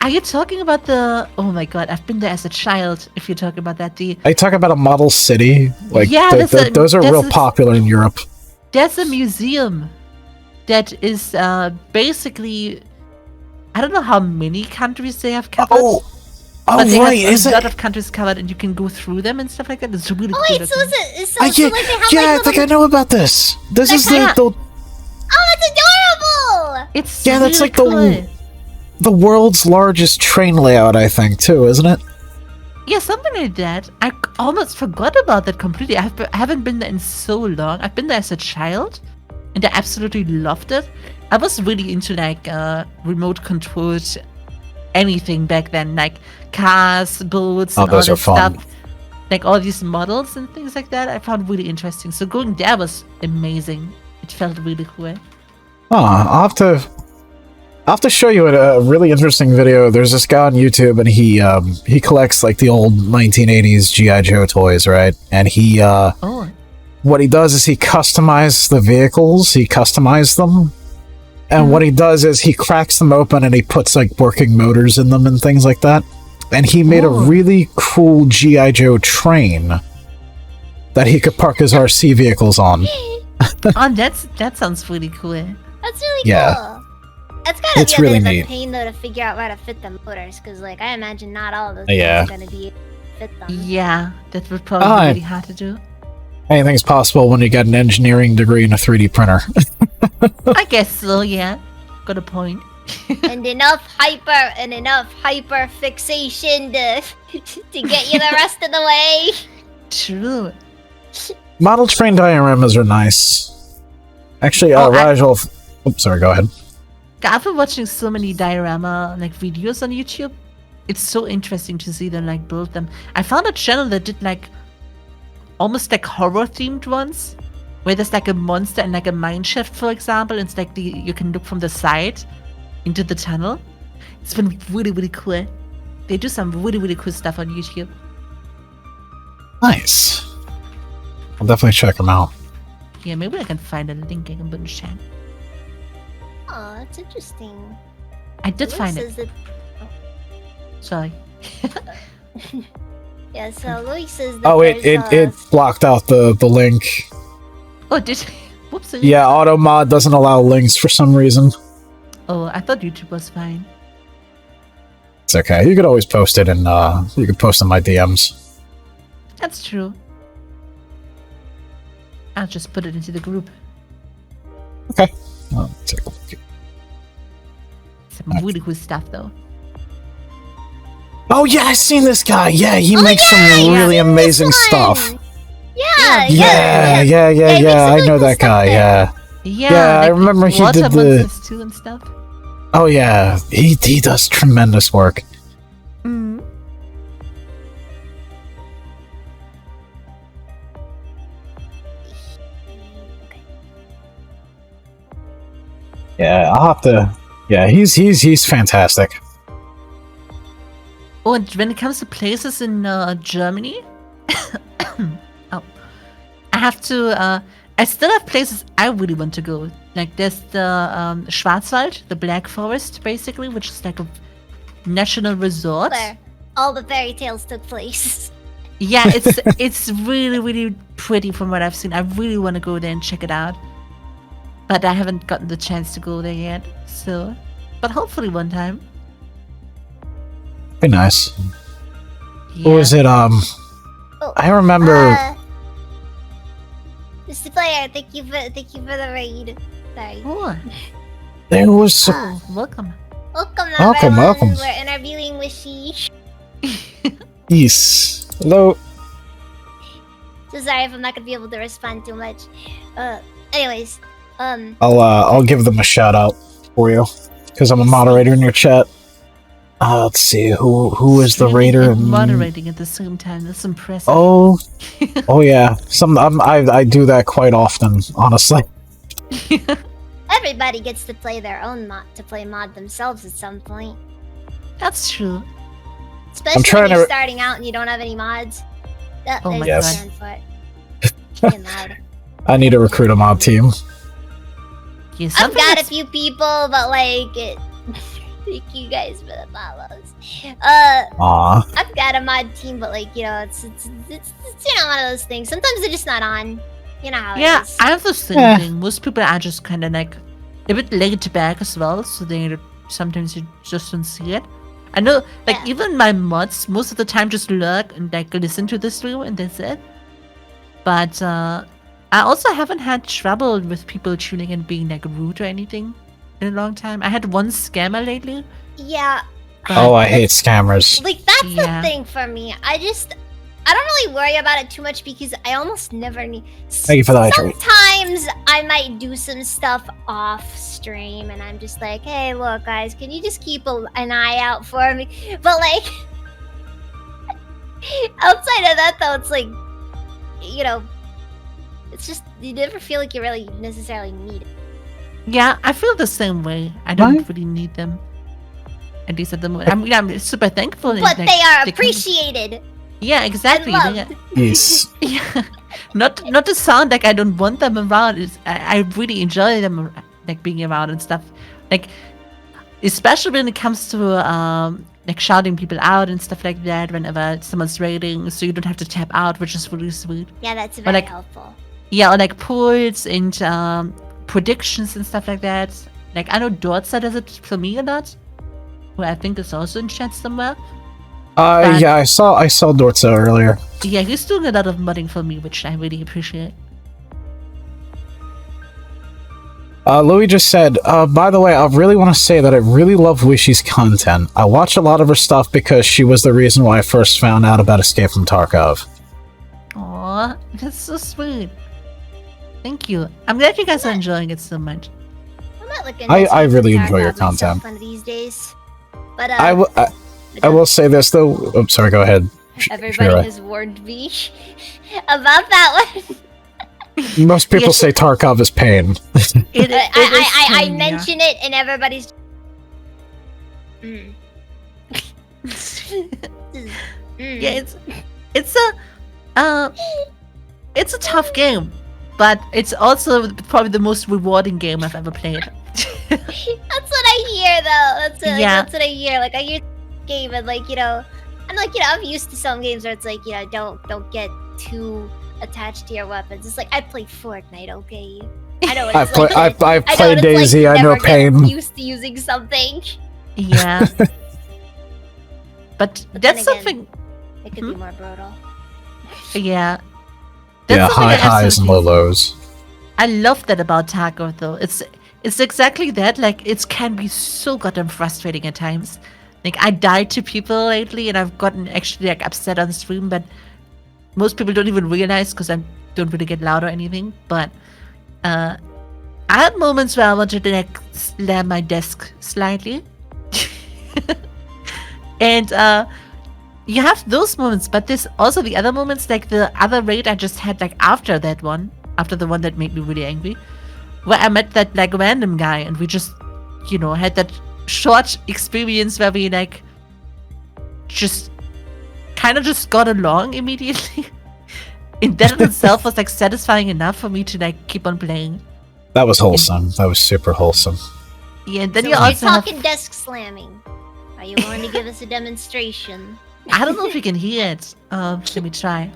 are you talking about the? Oh my god, I've been there as a child. If you're talking about that, Are you talking about a model city? Like, Yeah, those are real popular in Europe. there's a museum that is basically. I don't know how many countries they have covered. But they right, have is a it? lot of countries covered, and you can go through them and stuff like that. It's really cool. wait, so is it? So, I so like they have yeah, like I think I know about this. This is Yeah. the Oh, it's adorable! It's Yeah, that's really like the- cool. the world's largest train layout, I think, too, isn't it? Yeah, something like that. I almost forgot about that completely. I haven't been there in so long. I've been there as a child, and I absolutely loved it. I was really into like remote controlled anything back then, like cars, boats, and all those that are fun. stuff. Like all these models and things like that. I found really interesting. So going there was amazing. It felt really cool. I'll have to show you a really interesting video. There's this guy on YouTube, and he collects like the old 1980s GI Joe toys, right? And he Oh, what he does is he customizes the vehicles. He customizes them, and what he does is he cracks them open and he puts like working motors in them and things like that. And he made a really cool GI Joe train that he could park his RC vehicles on. that sounds really cool. That's really Yeah. cool. It's gotta It's be a really bit of neat. a pain though to figure out where to fit the motors, because like I imagine not all of those Yeah. things are gonna be able to fit them. Yeah, that would probably be really hard to do. Anything's possible when you got an engineering degree and a 3D printer. I guess so, yeah. Got a point. And enough hyper fixation to to get you the rest of the way. True. Model train dioramas are nice. Actually, Raj will... Oops, sorry, go ahead. I've been watching so many diorama like videos on YouTube. It's so interesting to see them like build them. I found a channel that did like almost like horror themed ones, where there's like a monster and like a mine shaft, for example. And it's like you can look from the side into the tunnel. It's been really, really cool. They do some really, really cool stuff on YouTube. Nice. I'll definitely check them out. Yeah, maybe I can find a link I can put in the chat. Oh, that's interesting. I did Louis find it. says that- Sorry. Yeah, so Louis says that Oh, there's, it blocked out the link. Oh, did Whoopsie. Yeah, AutoMod doesn't allow links for some reason. Oh, I thought YouTube was fine. It's okay. You could always post it in, you could post in my DMs. That's true. I'll just put it into the group. Okay. I'll take a look. Some really cool stuff, though. Oh, yeah, I've seen this guy. Yeah, he Oh, makes yeah, some yeah, really I've seen this amazing one. stuff. Yeah, Yeah, he makes some I really know cool that stuff guy, there. yeah. Yeah, I remember he water did the... monsters too and stuff. Oh, yeah, he does tremendous work. Mm. Yeah, I'll have to... Yeah, he's fantastic. Oh, and when it comes to places in Germany, oh, I have to. I still have places I really want to go. Like there's the Schwarzwald, the Black Forest, basically, which is like a national resort. Where all the fairy tales took place. Yeah, it's really, really pretty from what I've seen. I really want to go there and check it out, but I haven't gotten the chance to go there yet. So, but hopefully one time. Be nice. Yeah. Or is it, Oh, I remember... Mr. Player, thank you for the raid. Sorry. Oh, There was... oh, welcome. Welcome, Welcome, everyone. welcome. We're interviewing Wishy. Yes. Hello. So sorry if I'm not gonna be able to respond too much. Anyways, I'll give them a shout out for you because I'm a moderator in your chat. Let's see who is the Streaming raider. and moderating at the same time. That's impressive. Oh yeah. I do that quite often, honestly. everybody gets to play their own mod themselves at some point. That's true. Especially trying when you're to- starting out and you don't have any mods. Oh my there's God. a term for it. Being loud. I need to recruit a mob team. Yes, I've got a few people, but like, thank you guys for the follows. I've got a mod team, but like, it's one of those things. Sometimes they're just not on. You know how it is. I have the same thing. Most people are just kind of like a bit laid back as well, so sometimes you just don't see it. I know, like even my mods most of the time just lurk and like listen to the stream and that's it. But I also haven't had trouble with people tuning and being like rude or anything in a long time. I had one scammer lately. Yeah. I hate scammers. Like that's the thing for me. I don't really worry about it too much because I almost never need. Thank you for that. Sometimes I might do some stuff off stream, and I'm just like, "Hey, look, guys, can you just keep an eye out for me?" But like, outside of that, though, it's like, it's just you never feel like you really necessarily need it. Yeah, I feel the same way. I don't really need them. At least at the moment. I mean, I'm super thankful. But they are appreciated. Yeah, exactly. Yes. Yeah. Not to sound like I don't want them around. I really enjoy them like being around and stuff. Like especially when it comes to like shouting people out and stuff like that whenever someone's raiding, so you don't have to tap out, which is really sweet. Yeah, that's very helpful. Yeah, or like polls and predictions and stuff like that. Like I know Dortza does it for me a lot, who I think is also in chat somewhere. Yeah, I saw Dortza earlier. Yeah, he's doing a lot of modding for me, which I really appreciate. Louis just said, by the way, I really want to say that I really love Wishy's content. I watch a lot of her stuff because she was the reason why I first found out about Escape from Tarkov. Aww, that's so sweet. Thank you. I'm glad you guys are enjoying it so much. I really enjoy your content. One of these days. But I will say this though. I'm sorry. Go ahead. Everybody has warned me about that one. Most people say Tarkov is pain. I mention it and everybody's. Yeah, it's a tough game, but it's also probably the most rewarding game I've ever played. That's what I hear, though. That's what I hear. Like I hear game and like I'm like I'm used to some games where it's like don't get too attached to your weapons. It's like I play Fortnite, okay? I know what it's I play Daisy. I know pain. Used to using something. Yeah, but that's something. It could be more brutal. Yeah. High highs and low lows. I love that about Taco though. It's exactly that. Like it can be so goddamn frustrating at times. Like I died to people lately, and I've gotten actually like upset on stream, but most people don't even realize because I don't really get loud or anything. But I had moments where I wanted to like slam my desk slightly, and you have those moments. But there's also the other moments, like the other raid I just had, like after the one that made me really angry, where I met that like random guy, and we just had that short experience where we like just kind of just got along immediately. And that in itself was like satisfying enough for me to like keep on playing. That was wholesome. That was super wholesome. Yeah, and then so you also you're talking desk slamming. Are you willing to give us a demonstration? I don't know if you can hear it. Let me try.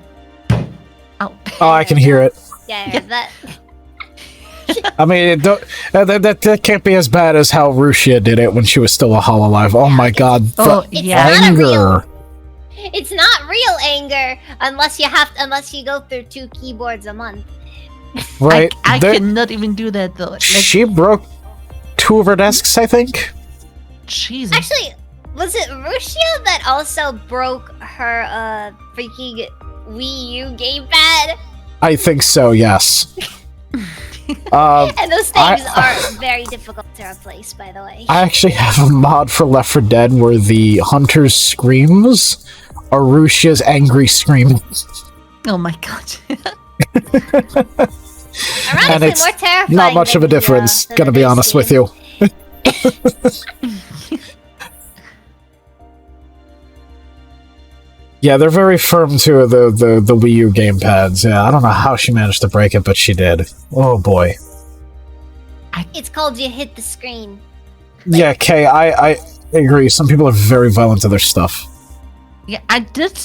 Oh, I can hear it. Yeah, that. I mean, that can't be as bad as how Rushia did it when she was still a Hololive. Oh my god. Anger. It's not real anger unless you go through 2 keyboards a month. Right. I cannot even do that though. Like, she broke 2 of her desks, I think. Jesus. Actually, was it Rushia that also broke her freaking Wii U gamepad? I think so, yes. And those things are very difficult to replace, by the way. I actually have a mod for Left 4 Dead where the hunter's screams are Rushia's angry screams. Oh my god. And it's more terrifying not much of a difference, gonna be honest with you. Yeah, they're very firm to the Wii U gamepads. Yeah, I don't know how she managed to break it, but she did. Oh boy. It's called You Hit the Screen. Yeah, Kay, I agree. Some people are very violent to their stuff. Yeah, I did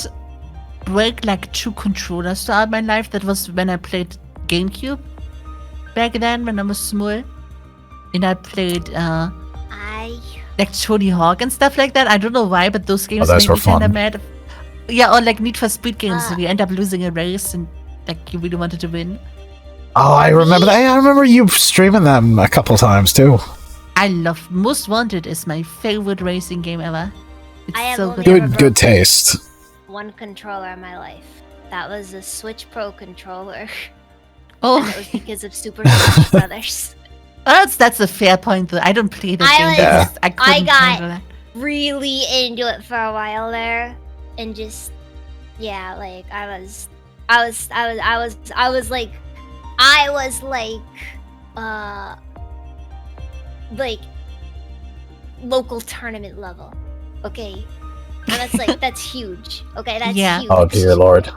break like 2 controllers throughout my life. That was when I played GameCube back then when I was small. And I played like Tony Hawk and stuff like that. I don't know why, but those games made me kind of mad. Yeah, or like Need for Speed games where you end up losing a race and like you really wanted to win. Oh, I remember that. I remember you streaming them a couple times too. I love Most Wanted is my favorite racing game ever. It's so good. Good taste. One controller in my life. That was a Switch Pro controller. Oh, and it was because of Super Smash Brothers. That's a fair point though. I don't play the game. I got really into it for a while there, and just like I was like local tournament level. Okay. And that's like that's huge. Okay, that's huge. Oh dear Lord.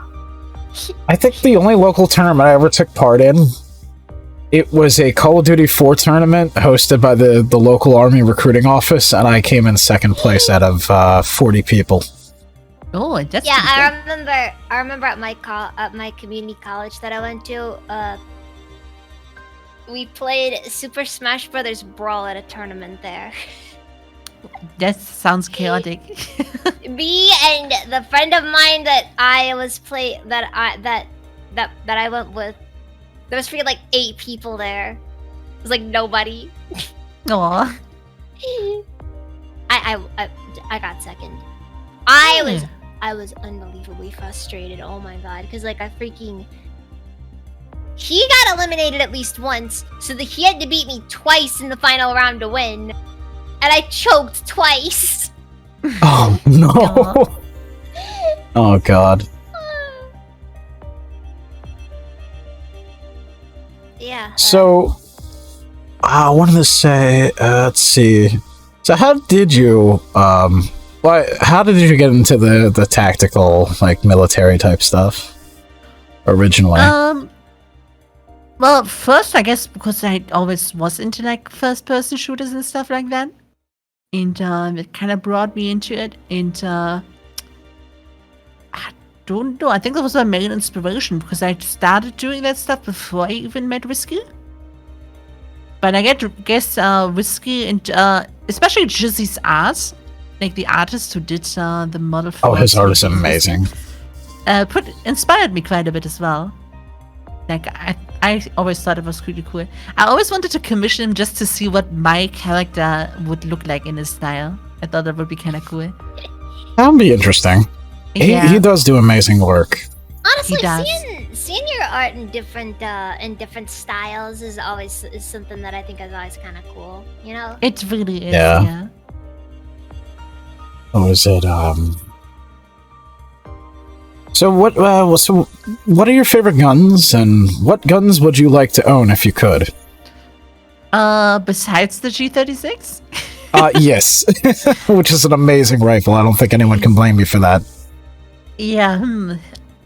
I think the only local tournament I ever took part in, it was a Call of Duty 4 tournament hosted by the local army recruiting office, and I came in 2nd place out of 40 people. Oh, that's I remember at my community college that I went to, we played Super Smash Brothers Brawl at a tournament there. That sounds chaotic. Me and the friend of mine that I went with, there was freaking like 8 people there. It was like nobody. Aw. I got 2nd. I was unbelievably frustrated. Oh my god, because like he got eliminated at least once, so that he had to beat me twice in the final round to win, and I choked twice. Oh no! Oh god. Yeah. So, I wanted to say, let's see. So, how did you get into the tactical, like military type stuff originally? Well, first I guess because I always was into like first-person shooters and stuff like that, and it kind of brought me into it. And I don't know. I think that was my main inspiration because I started doing that stuff before I even met Whiskey. But I guess Whiskey and especially Jizzy's art, like the artist who did the model for his art is amazing. Inspired me quite a bit as well. Like I always thought it was really cool. I always wanted to commission him just to see what my character would look like in his style. I thought that would be kind of cool. That would be interesting. Yeah. He does do amazing work. Honestly, seeing your art in different styles is something that I think is always kind of cool. You know? It really is. Yeah. Oh, is it So what are your favorite guns, and what guns would you like to own if you could? Besides the G36? Yes. Which is an amazing rifle. I don't think anyone can blame you for that. Yeah.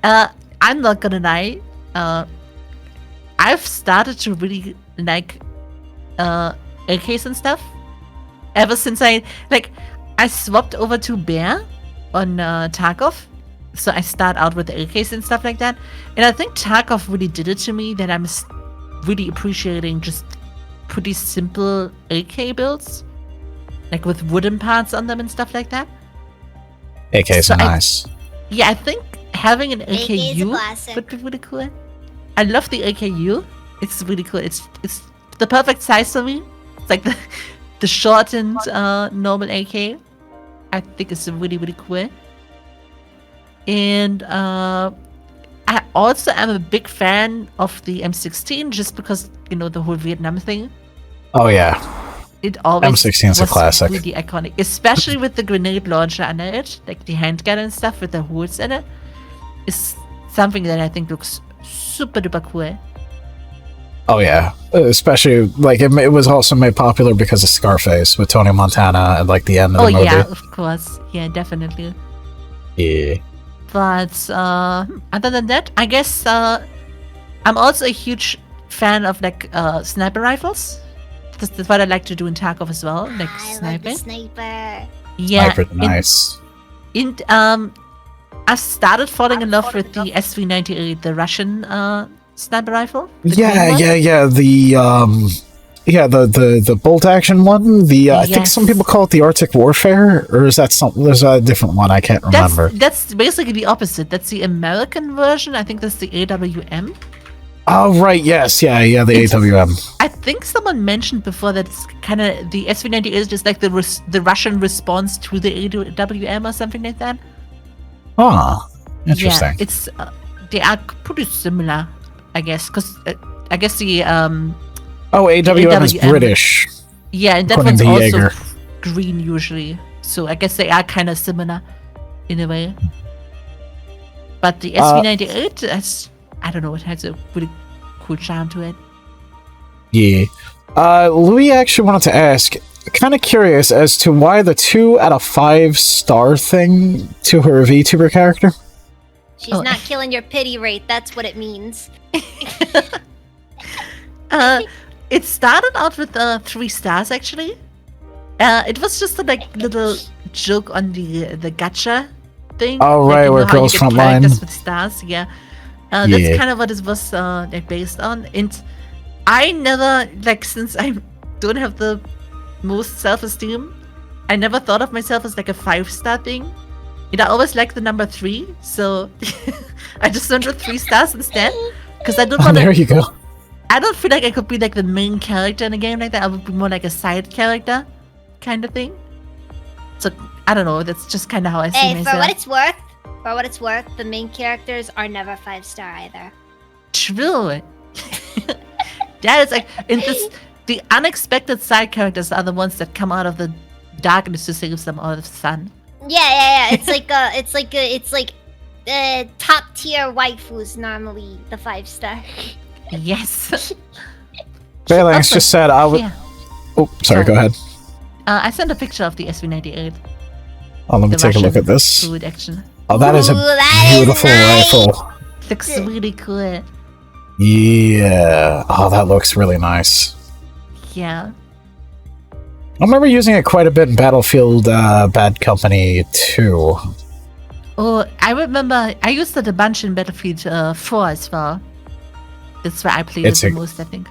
I'm not gonna lie. I've started to really like AKs and stuff ever since I swapped over to Bear on Tarkov. So I start out with the AKs and stuff like that. And I think Tarkov really did it to me that I'm really appreciating just pretty simple AK builds. Like with wooden parts on them and stuff like that. AKs are nice. I think having an AKU would be really cool. I love the AKU. It's really cool. It's the perfect size for me. It's like the shortened normal AK. I think it's really, really cool. And I also am a big fan of the M16 just because, the whole Vietnam thing. Oh yeah. It always M16 is a classic. Really iconic, especially with the grenade launcher under it, like the handgun and stuff with the holes in it. Is something that I think looks super duper cool. Oh yeah, especially like it was also made popular because of Scarface with Tony Montana at like the end of the movie. Oh yeah, of course, yeah, definitely. Yeah. But other than that, I guess I'm also a huge fan of like sniper rifles. that's what I like to do in Tarkov as well, like I sniping. love the sniper. Yeah. Sniper's nice. I started falling in love with the SV98, the Russian sniper rifle. The green one. The bolt action one. I think Yes. some people call it the Arctic Warfare, or is that something? There's a different one. I can't remember. That's basically the opposite. That's the American version. I think that's the AWM. Oh right, yes, the AWM. I think someone mentioned before that it's kind of the SV98 is just like the Russian response to the AWM or something like that. Ah, interesting. Yeah, it's they are pretty similar, I guess, because I guess the AWM is AWM. British. Yeah, and that According one's to also Jaeger. green usually. So I guess they are kind of similar in a way. But the SV98, I don't know, it has a really cool charm to it. Yeah. Louis actually wanted to ask, kind of curious as to why the 2 out of 5 star thing to her VTuber character. She's Oh. not killing your pity rate. That's what it means. It started out with 3 stars actually. It was just a little joke on the gacha thing. Oh, right, you where know how you girls get front characters line. with stars, yeah. Yeah. That's kind of what it was based on. And I never, since I don't have the most self-esteem, I never thought of myself as a 5-star thing. And I always liked the number 3, so I just went with 3 stars instead. Because I don't want There you go. I don't feel like I could be the main character in a game like that. I would be more like a side character kind of thing. So I don't know, that's just kind of how I see Hey, myself. for what it's worth, the main characters are never 5-star either. True. That is the unexpected side characters are the ones that come out of the darkness to save them out of the sun. Yeah. It's like top tier waifus normally the 5-star. Yes. Phalanx just said I would. Yeah. Oh, sorry. Go ahead. I sent a picture of the SV98. Oh, let me The take a look Russian at this. fluid action. Oh, that is a Ooh, that is beautiful nice. rifle. Looks really cool. Yeah. Oh, that looks really nice. Yeah. I remember using it quite a bit in Battlefield Bad Company 2. Oh, I remember I used it a bunch in Battlefield 4 as well. That's where I played it the most, I think.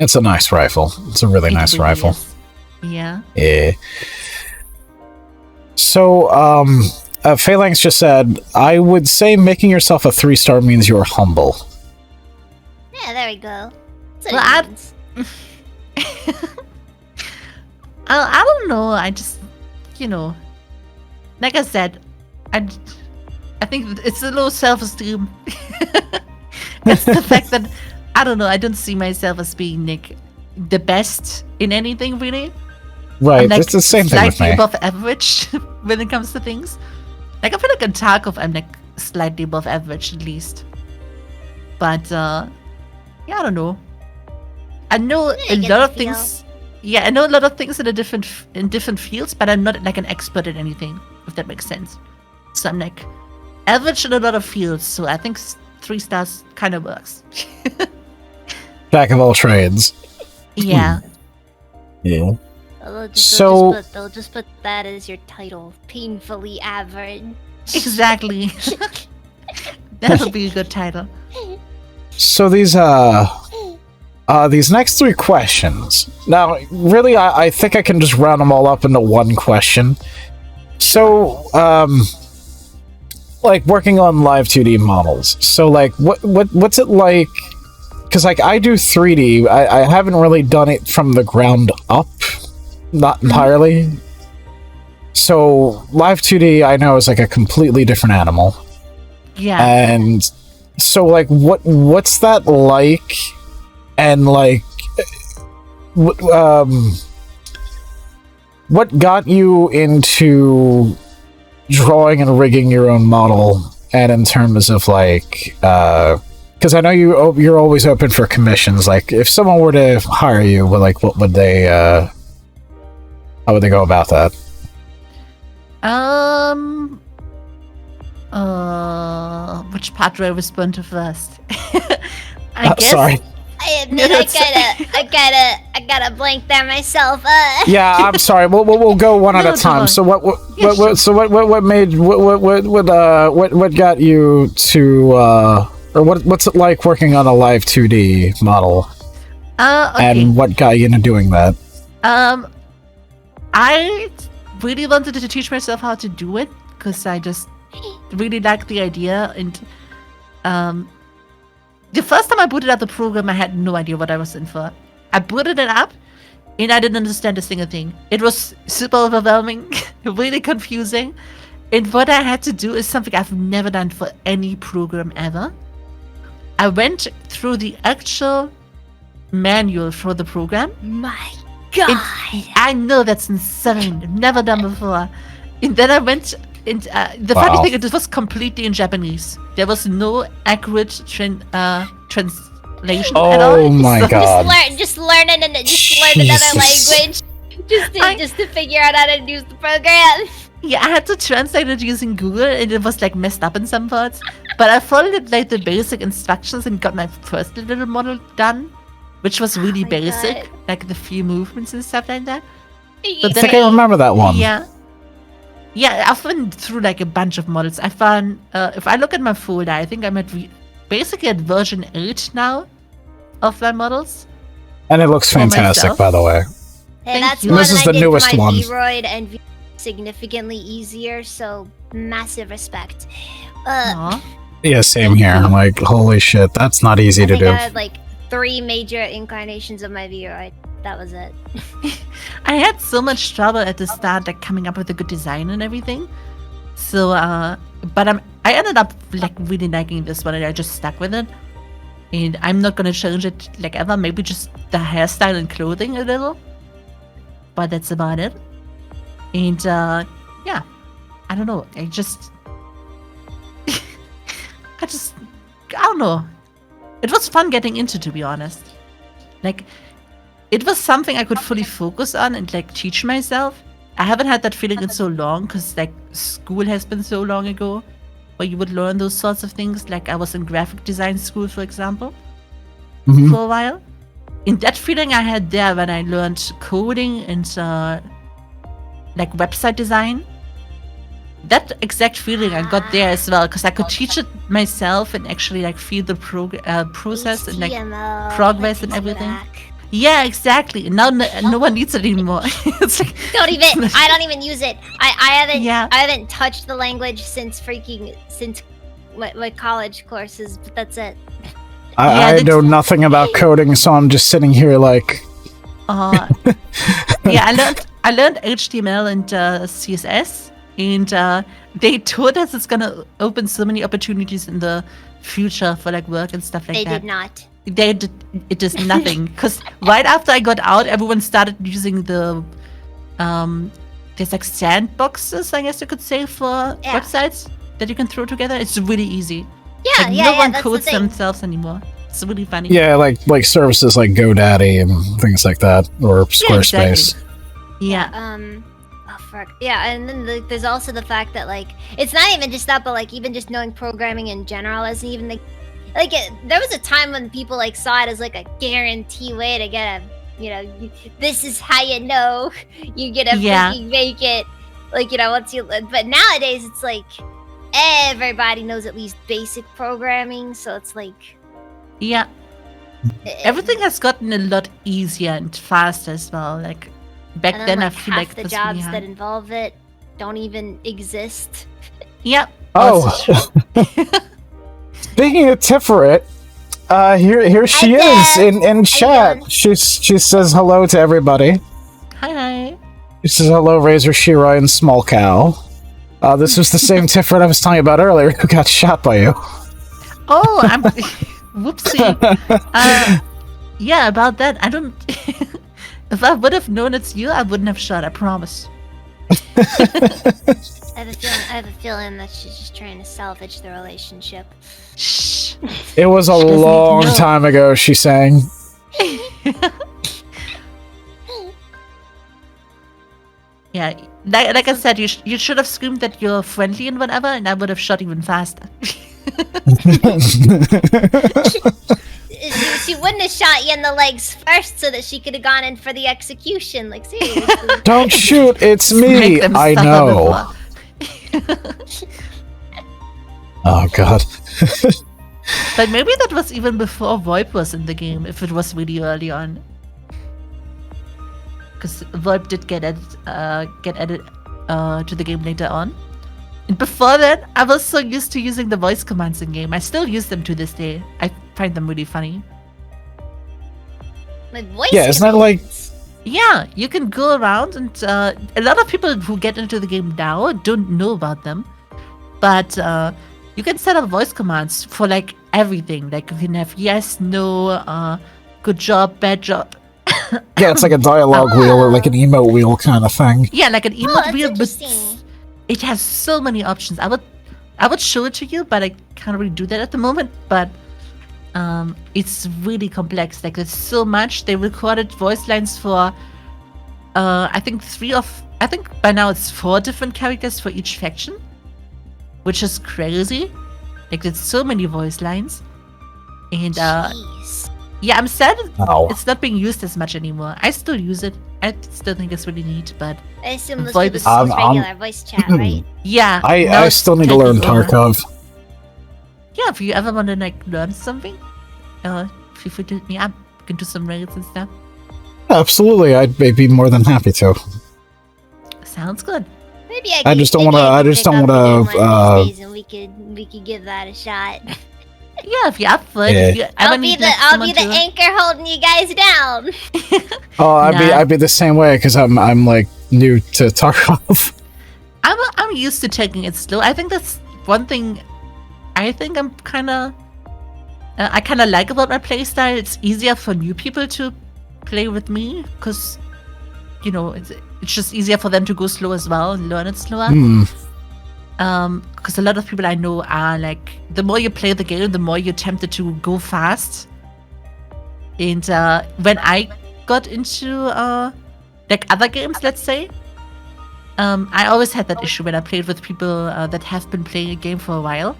It's a nice rifle. It's a really nice really rifle. is. Yeah. Yeah. So, Phalanx just said, I would say making yourself a 3-star means you're humble. Yeah, there we go. That's what Well, it means. I don't know. I just, like I said, I think it's a low self-esteem. It's the fact that, I don't know, I don't see myself as being the best in anything really. Right, I'm it's the same thing with slightly me. above average when it comes to things. I feel like in Tarkov I'm slightly above average at least. But yeah, I don't know. I know I a get lot the of things. Yeah, I know a lot of things in different fields, but I'm not an expert at anything, if that makes sense. So I'm average in a lot of fields, so I think 3 stars kind of works. Jack of all trades. Yeah. Yeah. They'll just put that as your title. Painfully average. Exactly. That'll be a good title. So these next 3 questions. Now, really, I think I can just round them all up into one question. So, working on live 2D models. So, what's it like? Because, I do 3D. I haven't really done it from the ground up. Not entirely. So, live 2D, I know, is a completely different animal. Yeah. And so, what's that like? And what got you into drawing and rigging your own model? And in terms of because I know you're always open for commissions. If someone were to hire you, what would they? How would they go about that? Which part do I respond to first? I guess. Sorry. I admit I got a blank there myself. Yeah, I'm sorry. We'll go one at a time. So what got you to or what's it like working on a live 2D model? Okay. And what got you into doing that? I really wanted to teach myself how to do it because I just really liked the idea. And the first time I booted up the program, I had no idea what I was in for. I booted it up, and I didn't understand a single thing. It was super overwhelming, really confusing. And what I had to do is something I've never done for any program ever. I went through the actual manual for the program. My God. I know that's insane. Never done before. And then I went, and the funny thing is, it was completely in Japanese. There was no accurate translation at all. Oh my God! Just learn another language, just to figure out how to use the program. Yeah, I had to translate it using Google, and it was like messed up in some parts. But I followed like the basic instructions and got my first little model done, which was really basic, God. like the few movements and stuff like that. I think I remember that one. Yeah, I've been through like a bunch of models. I found, if I look at my folder, I think I'm basically at version 8 now of my models. And it looks fantastic, by the way. Hey, Thank that's you. one This is I the did newest for my one. Vroid and significantly easier, so massive respect. Aw. Yeah, same here. I'm like, holy shit, that's not easy I to think do. I had like 3 major incarnations of my Vroid. That was it. I had so much trouble at the start, like coming up with a good design and everything. So, but I ended up like really liking this one, and I just stuck with it. And I'm not gonna change it like ever. Maybe just the hairstyle and clothing a little, but that's about it. And yeah, I don't know. I don't know. It was fun getting into, to be honest. Like, it was something I could fully focus on and like teach myself. I haven't had that feeling in so long because like school has been so long ago where you would learn those sorts of things. Like I was in graphic design school, for example, for a while. And that feeling I had there when I learned coding and like website design, that exact feeling I got there as well because I could teach it myself and actually like feel the process and like HTML, progress and everything. Yeah, exactly. Now no one needs it anymore. It's like, I don't even use it. I Yeah. haven't touched the language since my college courses, but that's it. I know nothing about coding, so I'm just sitting here like. yeah, I learned HTML and CSS, and they told us it's gonna open so many opportunities in the future for like work and stuff like They that. did not. It is nothing because right after I got out, everyone started using the there's like sandboxes, I guess you could say, for websites that you can throw together. It's really easy. Yeah, Like, yeah, no yeah. one That's codes the thing. themselves anymore. It's really funny. Yeah, like services like GoDaddy and things like that, or Squarespace. Yeah. Oh fuck. Yeah, and then there's also the fact that like it's not even just that, but like even just knowing programming in general isn't even there was a time when people like saw it as like a guarantee way to get this is how you know you're gonna freaking make it. Like, once you, but nowadays it's like everybody knows at least basic programming, so it's like, yeah, everything has gotten a lot easier and faster as well. Like back and then, I like feel half like the it was jobs really that hard. involve it don't even exist. Yep. Oh. Speaking of Tiferet, here she is in chat. She says hello to everybody. Hi. She says hello, Razor Shiroi and Small Cow. This was the same Tiferet I was telling you about earlier who got shot by you. Oh, I'm whoopsie. Yeah, about that. I don't. If I would have known it's you, I wouldn't have shot. I promise. I have a feeling that she's just trying to salvage the relationship. Shh. It was a She doesn't long know. time ago, she's saying. Yeah, like I said, you should have screamed that you're friendly and whatever, and I would have shot even faster. She was she wouldn't have shot you in the legs first so that she could have gone in for the execution. Like, seriously. Don't shoot, it's me. I know. Oh god. But maybe that was even before VoIP was in the game, if it was really early on. Because VoIP did get added to the game later on. And before that, I was so used to using the voice commands in game. I still use them to this day. I find them really funny. Like voice isn't that like... Yeah, you can go around and a lot of people who get into the game now don't know about them. But you can set up voice commands for like everything. Like you can have yes, no, good job, bad job. Yeah, it's like a dialogue wheel or like an emote wheel kind of thing. Yeah, like an emote wheel, but interesting. it has so many options. I would show it to you, but I can't really do that at the moment. But it's really complex. Like there's so much. They recorded voice lines for I think by now it's 4 different characters for each faction, which is crazy. Like there's so many voice lines, and Jeez. yeah, I'm sad Ow. it's not being used as much anymore. I still use it. I still think it's really neat, but I assume most VoIP people is- use regular voice chat, right? yeah. now I it's still need to learn taking over. Tarkov. Yeah, if you ever want to like learn something, feel free to hit me up. We can do some raids and stuff. Absolutely, I'd be more than happy to. Sounds good. Maybe I just don't wanna- and we could give that a shot. Yeah, if you're up for it. Yeah. If you ever I'll be need, the like, I'll be someone the to- anchor holding you guys down. Oh, Nah. I'd be the same way because I'm like new to Tarkov. I'm used to taking it slow. I think that's one thing. I think I'm kind of. I kind of like about my playstyle. It's easier for new people to play with me because, you know, it's just easier for them to go slow as well and learn it slower. Because a lot of people I know are like, the more you play the game, the more you're tempted to go fast. And when I got into like other games, let's say, I always had that issue when I played with people that have been playing a game for a while.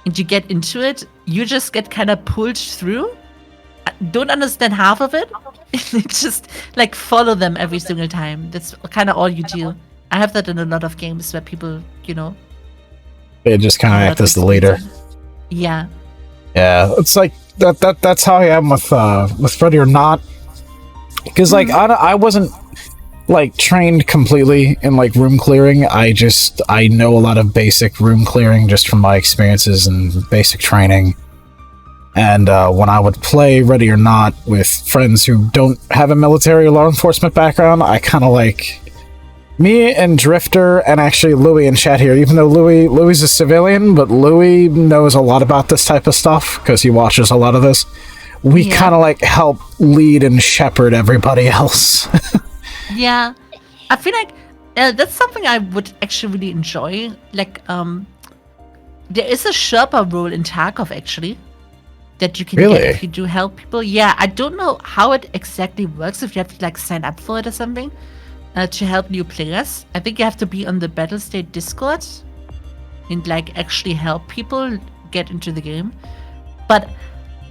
And you get into it, you just get kind of pulled through. Don't understand half of it. Just like follow them every single time. That's kind of all you do. I have that in a lot of games where people, you know, They just kind of have act as the leader. Yeah. Yeah, it's like that's how I am with Ready or Not. Because like I wasn't like trained completely in like room clearing. I know a lot of basic room clearing just from my experiences and basic training. And when I would play Ready or Not with friends who don't have a military or law enforcement background, I kind of like me and Drifter and actually Louis in chat here. Even though Louis is a civilian, but Louis knows a lot about this type of stuff because he watches a lot of this. We kind of like help lead and shepherd everybody else. Yeah. I feel like that's something I would actually really enjoy. Like, there is a Sherpa role in Tarkov actually that you can Really? get if you do help people. Yeah, I don't know how it exactly works, if you have to like sign up for it or something to help new players. I think you have to be on the Battle State Discord and like actually help people get into the game. But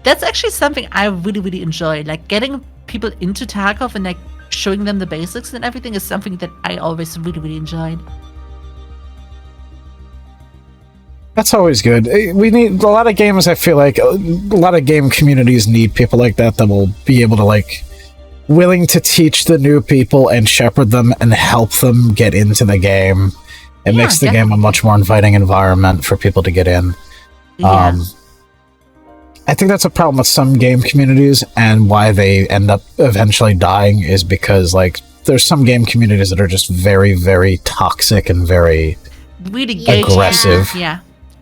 that's actually something I really, really enjoy. Like getting people into Tarkov and like showing them the basics and everything is something that I always really, really enjoyed. That's always good. We need a lot of games. I feel like a lot of game communities need people like that will be able to like willing to teach the new people and shepherd them and help them get into the game. It Yeah, makes the game a much more inviting environment for people to get in. Yeah. I think that's a problem with some game communities, and why they end up eventually dying is because like there's some game communities that are just very, very toxic and very Really aggressive. Yeah.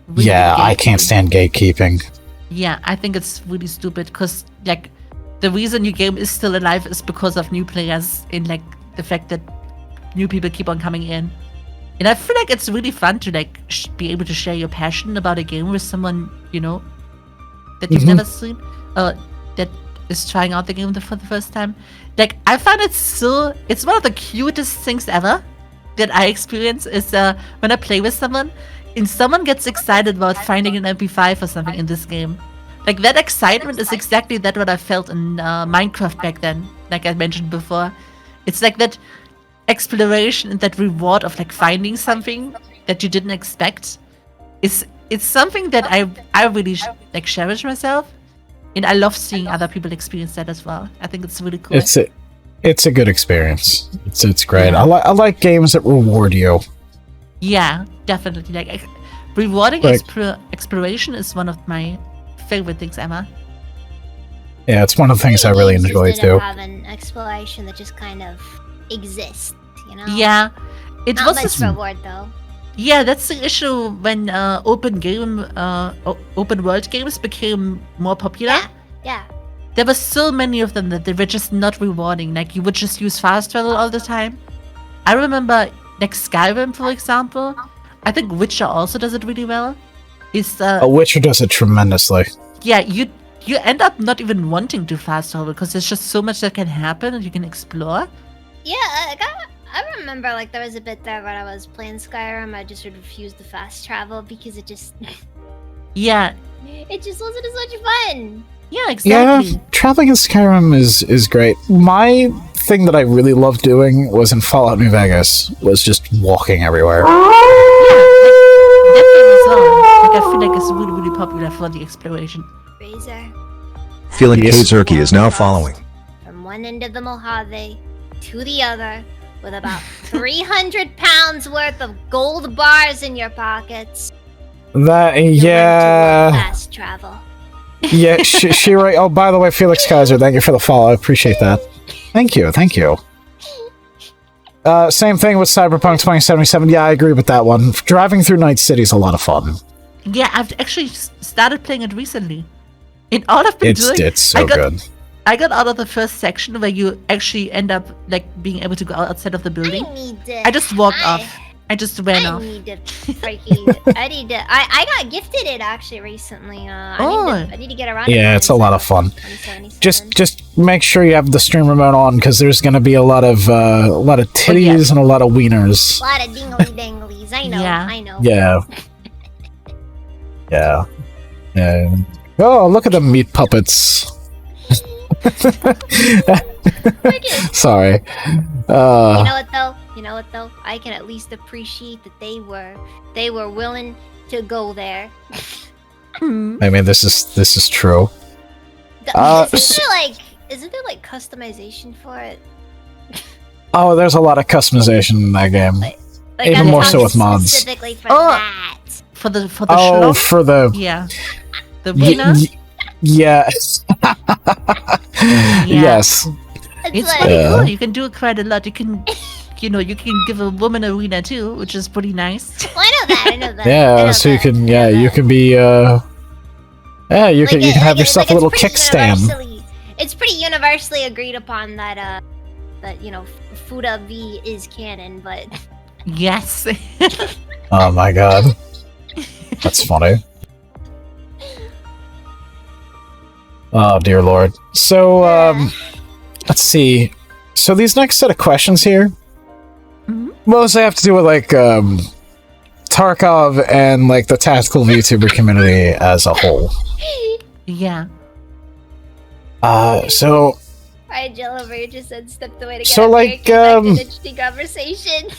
Really I can't gatekeeping. stand gatekeeping. Yeah, I think it's really stupid because like the reason your game is still alive is because of new players and like the fact that new people keep on coming in. And I feel like it's really fun to like be able to share your passion about a game with someone, you know, that you've never seen, that is trying out the game for the first time. Like I find it's one of the cutest things ever that I experience is when I play with someone and someone gets excited about finding an MP5 or something in this game. Like that excitement is exactly that what I felt in Minecraft back then. Like I mentioned before, it's like that exploration and that reward of like finding something that you didn't expect. It's something that I really like cherish myself, and I love seeing other people experience that as well. I think it's really cool. It's a good experience. It's great. Yeah. I like games that reward you. Yeah, definitely. Like rewarding exploration is one of my favorite things ever. Yeah, it's one of the things I really enjoy too. Have an exploration that just kind of exists, you know. Yeah, it Not was much this. reward though. Yeah, that's the issue when open world games became more popular. Yeah. There were so many of them that they were just not rewarding. Like you would just use fast travel all the time. I remember like Skyrim, for example. I think Witcher also does it really well. Witcher does it tremendously. Yeah, you end up not even wanting to fast travel because there's just so much that can happen and you can explore. Yeah, I remember like there was a bit there when I was playing Skyrim. I just refused to fast travel because it just Yeah. It just wasn't as much fun. Yeah, exactly. Yeah, traveling in Skyrim is great. My thing that I really loved doing was in Fallout New Vegas, was just walking everywhere. Yeah, like, that game as well. Like, I feel like it's really, really popular for the exploration. Razor. Feeling Yes. Kazurki is now following. From one end of the Mojave to the other with about 300 pounds worth of gold bars in your pockets. That, You're ready to yeah. fast travel. Yeah, Shiroi. Oh, by the way, Felix Kaiser, thank you for the follow. I appreciate that. Thank you. Same thing with Cyberpunk 2077. Yeah, I agree with that one. Driving through Night City is a lot of fun. Yeah, I've actually started playing it recently. And all I've been doing... It's so good. I got out of the first section where you actually end up like being able to go outside of the building. I just walked off. I just ran off. I got gifted it actually recently. I need to get around. Yeah, it's a lot of fun. Just make sure you have the stream remote on because there's going to be a lot of titties and a lot of wieners. A lot of dingly danglies. I know. Yeah. I know. Yeah. Oh, look at the meat puppets. Sorry. You know what though? I can at least appreciate that they were willing to go there. I mean, this is true. Isn't there like customization for it? Oh, there's a lot of customization in that game. Even more so with mods. Specifically for that. For the Oh, schlong? for the the wiener? Yes. Yes. It's pretty cool. You can do it quite a lot. You can give a woman a wiener too, which is pretty nice. Well, I know that. Yeah, so you can you can be you can have yourself a little kickstand. It's pretty universally agreed upon that Fuda V is canon, but Yes. Oh my god. That's funny. Oh dear lord. So let's see. So these next set of questions here mostly have to do with like Tarkov and like the tactical Vtuber community as a whole. Yeah. So Alright, Jill over here just said stepped away to get So, like, an interesting conversation.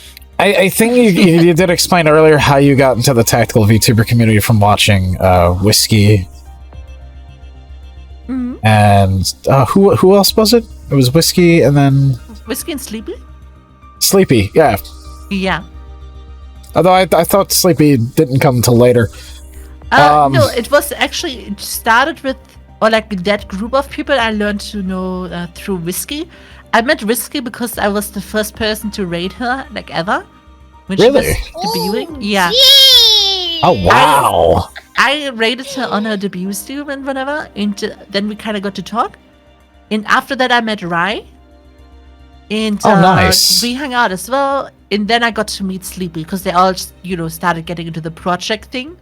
I think you did explain earlier how you got into the tactical Vtuber community from watching Whiskey. And who else was it? It was Whiskey and then Whiskey and Sleepy? Sleepy, yeah. Yeah. Although I thought Sleepy didn't come until later. No, it was actually, it started with, or like that group of people I learned to know through Whiskey. I met Whiskey because I was the first person to raid her, like ever. When Really? she was debuting. Yeah. Geez. Oh wow! I raided her on her debut stream and whatever, and then we kind of got to talk. And after that, I met Rai. And nice. We hung out as well. And then I got to meet Sleepy because they all, started getting into the project thing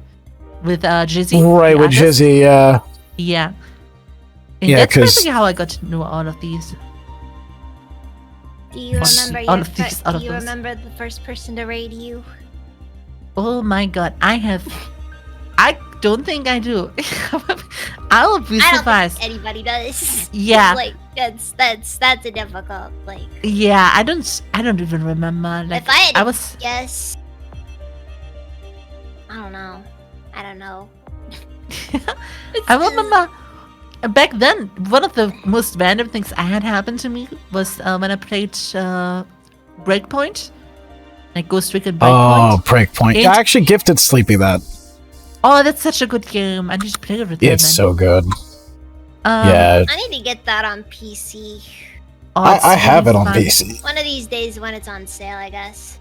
with Jizzy. Right, with Jizzy, Yeah. And Yeah, that's 'cause- basically how I got to know all of these. Do you remember All of these- all of do you those. remember the first person to raid you? Oh my god, I don't think I do. I would be I don't surprised. think anybody does. Yeah. Like that's a difficult like. Yeah, I don't even remember. Like, If I had to was. guess, I don't know. I remember back then, one of the most random things I had happen to me was when I played Breakpoint, like Ghost Recon Breakpoint. Oh, Breakpoint. I actually gifted Sleepy that. Oh, that's such a good game. I need to play it with It's so good. Yeah. I need to get that on PC. I have it on PC. One of these days when it's on sale, I guess.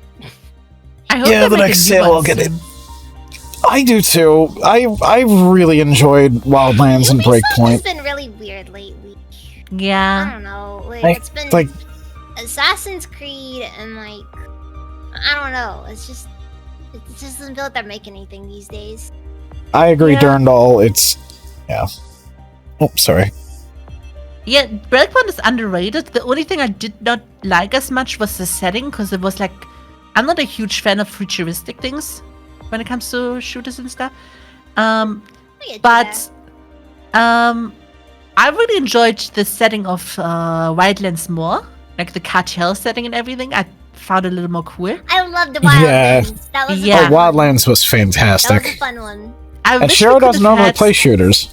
I hope Yeah, the next sale I'll get it. I do too. I really enjoyed Wildlands and Breakpoint. It's been really weird lately. I Yeah. don't know. It's been like Assassin's Creed and I don't know. It just doesn't feel like they're making anything these days. I agree, Yeah. Durndal. It's Oh, sorry. Yeah, Breakpoint is underrated. The only thing I did not like as much was the setting, because it was like, I'm not a huge fan of futuristic things when it comes to shooters and stuff. But I really enjoyed the setting of Wildlands more, like the cartel setting and everything. I found it a little more cool. I loved the Wildlands. Yeah. That was Yeah. a Oh, fun one. Wildlands was fantastic. That was a fun one. I And wish we Shiro could doesn't have normally had- play shooters.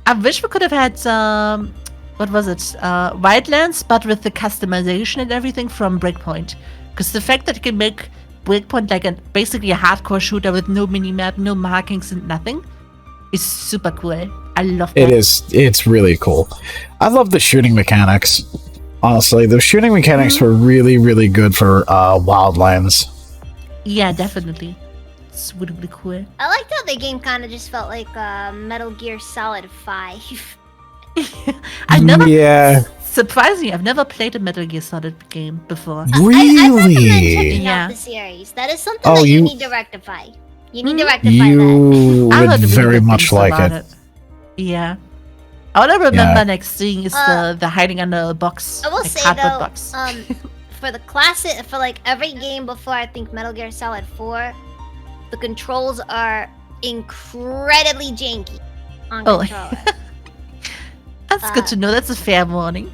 I wish we could have had what was it? Wildlands, but with the customization and everything from Breakpoint. Because the fact that you can make Breakpoint like basically a hardcore shooter with no minimap, no markings, and nothing is super cool. I love that. It is. It's really cool. I love the shooting mechanics. Honestly, the shooting mechanics were really, really good for Wildlands. Yeah, definitely. It's really, really cool. I liked how the game kind of just felt like Metal Gear Solid 5. I've never, Yeah. surprisingly, I've never played a Metal Gear Solid game before. I recommend Really? checking Yeah. out the series. That is something Oh, that you you- need to rectify. You need to rectify that. You I would heard really very good much things like about it. Yeah. All I remember Yeah. next seeing is the hiding under a box. I will like say cardboard though, box. for the classic, for like every game before I think Metal Gear Solid 4, the controls are incredibly janky on Oh. controller. That's good to know. That's a fair warning.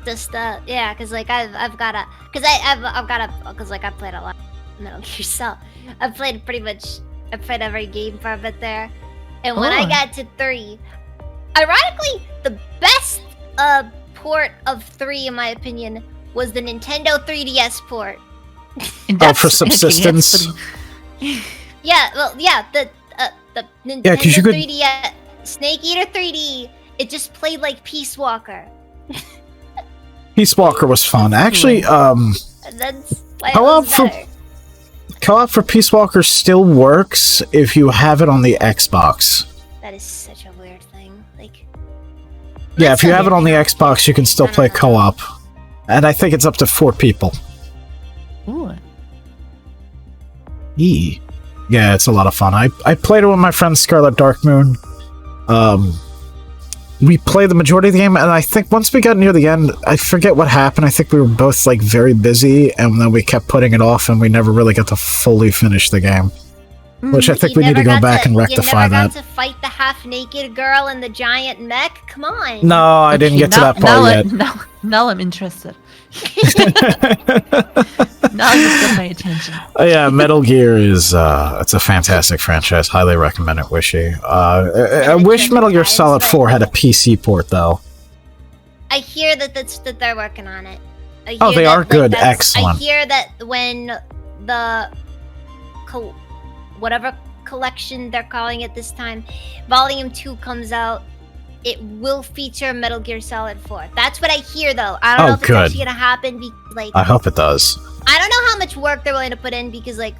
Just yeah, because like I've got a, because like I played a lot of Metal Gear Solid. I've played every game for a bit there, and when I Oh. got to 3, ironically, the best port of 3 in my opinion was the Nintendo 3DS port. And Oh, that's- for subsistence. Yeah, well, yeah, the Nintendo 'cause you could- 3DS Snake Eater 3D. It just played like Peace Walker. Peace Walker was fun. Actually, That's why it Co-op was for- better. co-op for Peace Walker still works if you have it on the Xbox. That is such a weird thing. Like, Yeah, that's if you have it something on the I- Xbox, you can still play co-op. And I think it's up to 4 people. Ooh. Yeah, it's a lot of fun. I played it with my friend Scarlet Darkmoon. We played the majority of the game, and I think once we got near the end, I forget what happened. I think we were both like very busy, and then we kept putting it off, and we never really got to fully finish the game. Which I think You we need to never go got back and rectify You never that. got to fight the half-naked girl in the giant mech. Come on. No, I didn't get to that part yet. Now I'm interested. Now you've got my attention. Yeah, Metal Gear is it's a fantastic franchise. Highly recommend it, Wishy. I wish Metal Gear Solid 4 had a PC port though. I hear that they're working on it. I Oh, hear they that, are good. that's- Excellent. I hear that when the whatever collection they're calling it this time, Volume 2 comes out, it will feature Metal Gear Solid 4. That's what I hear, though. I don't Oh, know if it's good. actually gonna happen. Like, I hope it does. I don't know how much work they're willing to put in because, like,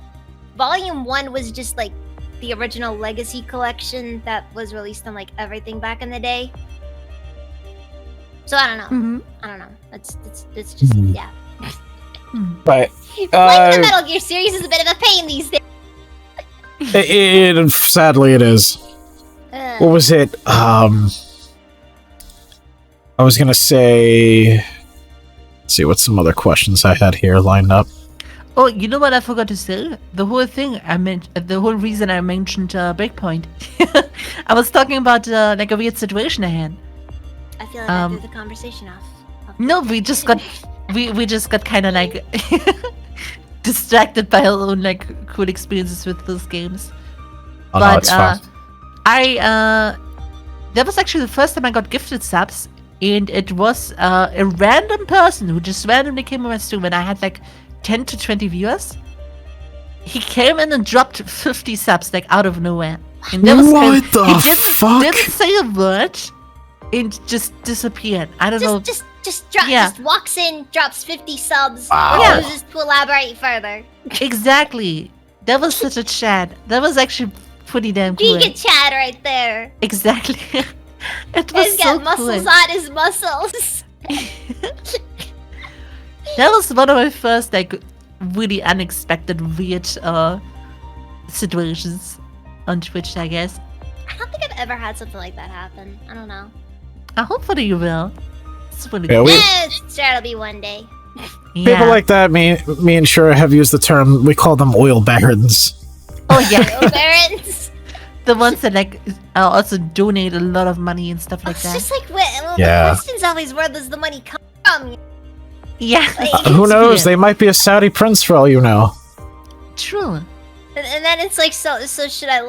Volume 1 was just like the original Legacy collection that was released on like everything back in the day. So I don't know. Mhm. I don't know. It's just yeah. Right. Playing the Metal Gear series is a bit of a pain these days. Sadly, it is. What was it? I was gonna say. Let's see, what's some other questions I had here lined up? Oh, you know what I forgot to say? The whole thing the whole reason I mentioned Breakpoint. I was talking about like a weird situation I had. I feel like I threw the conversation off. No, we just got kind of like distracted by our own like cool experiences with those games. Oh, no, it's fun. That was actually the first time I got gifted subs, and it was a random person who just randomly came on my stream when I had like 10 to 20 viewers. He came in and dropped 50 subs like out of nowhere. And that was What crazy. the He fuck? didn't say a word and just disappeared. I don't know. Just walks in, drops 50 subs, Wow. refuses to elaborate further. Exactly. That was such a chat. That was actually pretty damn cool. Giga Chad right there. Exactly. It was He's so got muscles cool. on his muscles. That was one of my first like really unexpected weird situations on Twitch, I guess. I don't think I've ever had something like that happen. I don't know. Hopefully you will. It's really Yeah, good. Sure it'll be one day. Yeah. People like that, me and Shura have used the term, we call them oil barons. Oh yeah. Oil barons. The ones that like also donate a lot of money and stuff like It's that. just like, Yeah. the question's always where does the money come from? Yeah. Who it's knows? weird. They might be a Saudi prince for all you know. True. And then it's like, so should I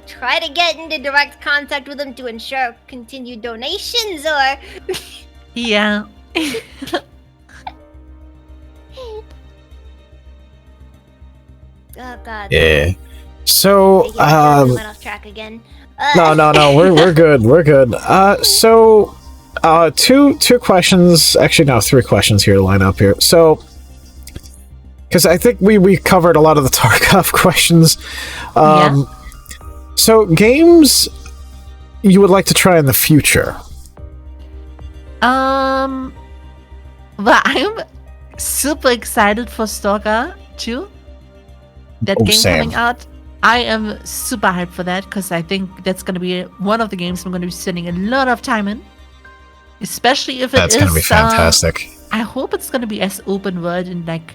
try to get into direct contact with them to ensure continued donations, or Yeah. oh god. Yeah. So, We went off track again. no, we're good, we're good. Two questions, actually no, three questions here to line up here. So, because I think we covered a lot of the Tarkov questions. Yeah. So, games you would like to try in the future? Well, I'm super excited for Stalker 2. That game same. coming out. I am super hyped for that because I think that's going to be one of the games I'm going to be spending a lot of time in. Especially if That's going to be fantastic. I hope it's going to be as open world and like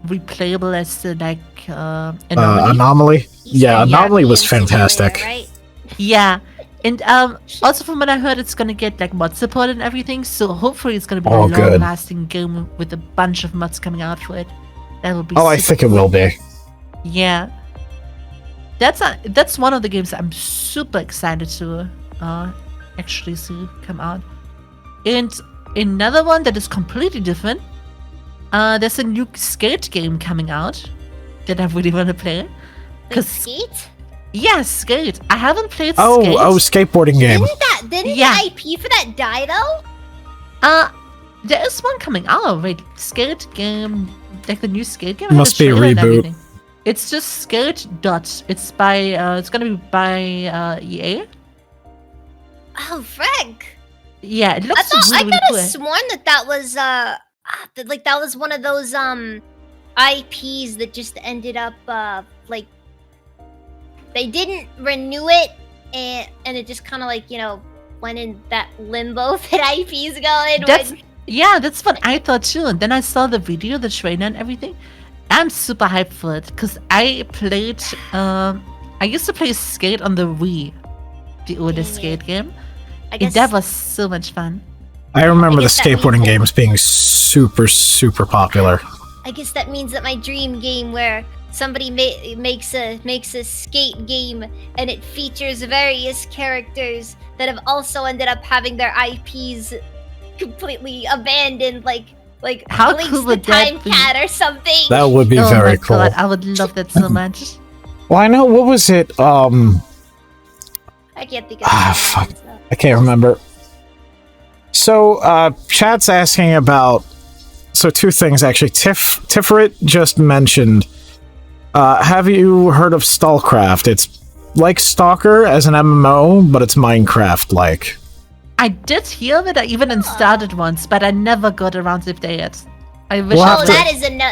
replayable as the like Anomaly. Anomaly? Yeah, Yeah, Anomaly was being fantastic. simulator, right? Yeah. And also from what I heard, it's going to get like mod support and everything. So hopefully it's going to be Oh, a good. long-lasting game with a bunch of mods coming out for it. That will be Oh, I super think it cool. will be. Yeah. That's one of the games I'm super excited to actually see come out. And another one that is completely different. There's a new skate game coming out that I really want to play. Wait, 'Cause- Skate? Yeah, Skate. I haven't played Oh, Skate. skateboarding game. Didn't Yeah. the IP for that die though? There is one coming out. Wait, Skate game, like the new Skate game. I Must have be a trailer and reboot. everything. It's just Skate Dot. It's by. It's gonna be by EA. Oh, Frank. Yeah, it looks I really, could really have cool. sworn that was like that was one of those IPs that just ended up like they didn't renew it and it just kind of like went in that limbo that IPs go in. That's what I thought too. And then I saw the video, the trailer, and everything. I'm super hyped for it because I played. I used to play Skate on the Wii, the oldest Skate game. I And guess that was so much fun. I remember the guess that skateboarding means that- games being super, super popular. I guess that means that my dream game where somebody makes a skate game and it features various characters that have also ended up having their IPs completely abandoned, like How Blinks cool the would that Time be? Cat or something. That would be Oh very my cool. god, I would love that so much. Well, I know, what was it? I can't think of fuck. I can't remember. So, chat's asking about. So, two things actually. Tiferet just mentioned. Have you heard of Stalcraft? It's like Stalker as an MMO, but it's Minecraft-like. I did hear that I even installed it once, but I never got around to it yet. I wish We'll I have Oh, would.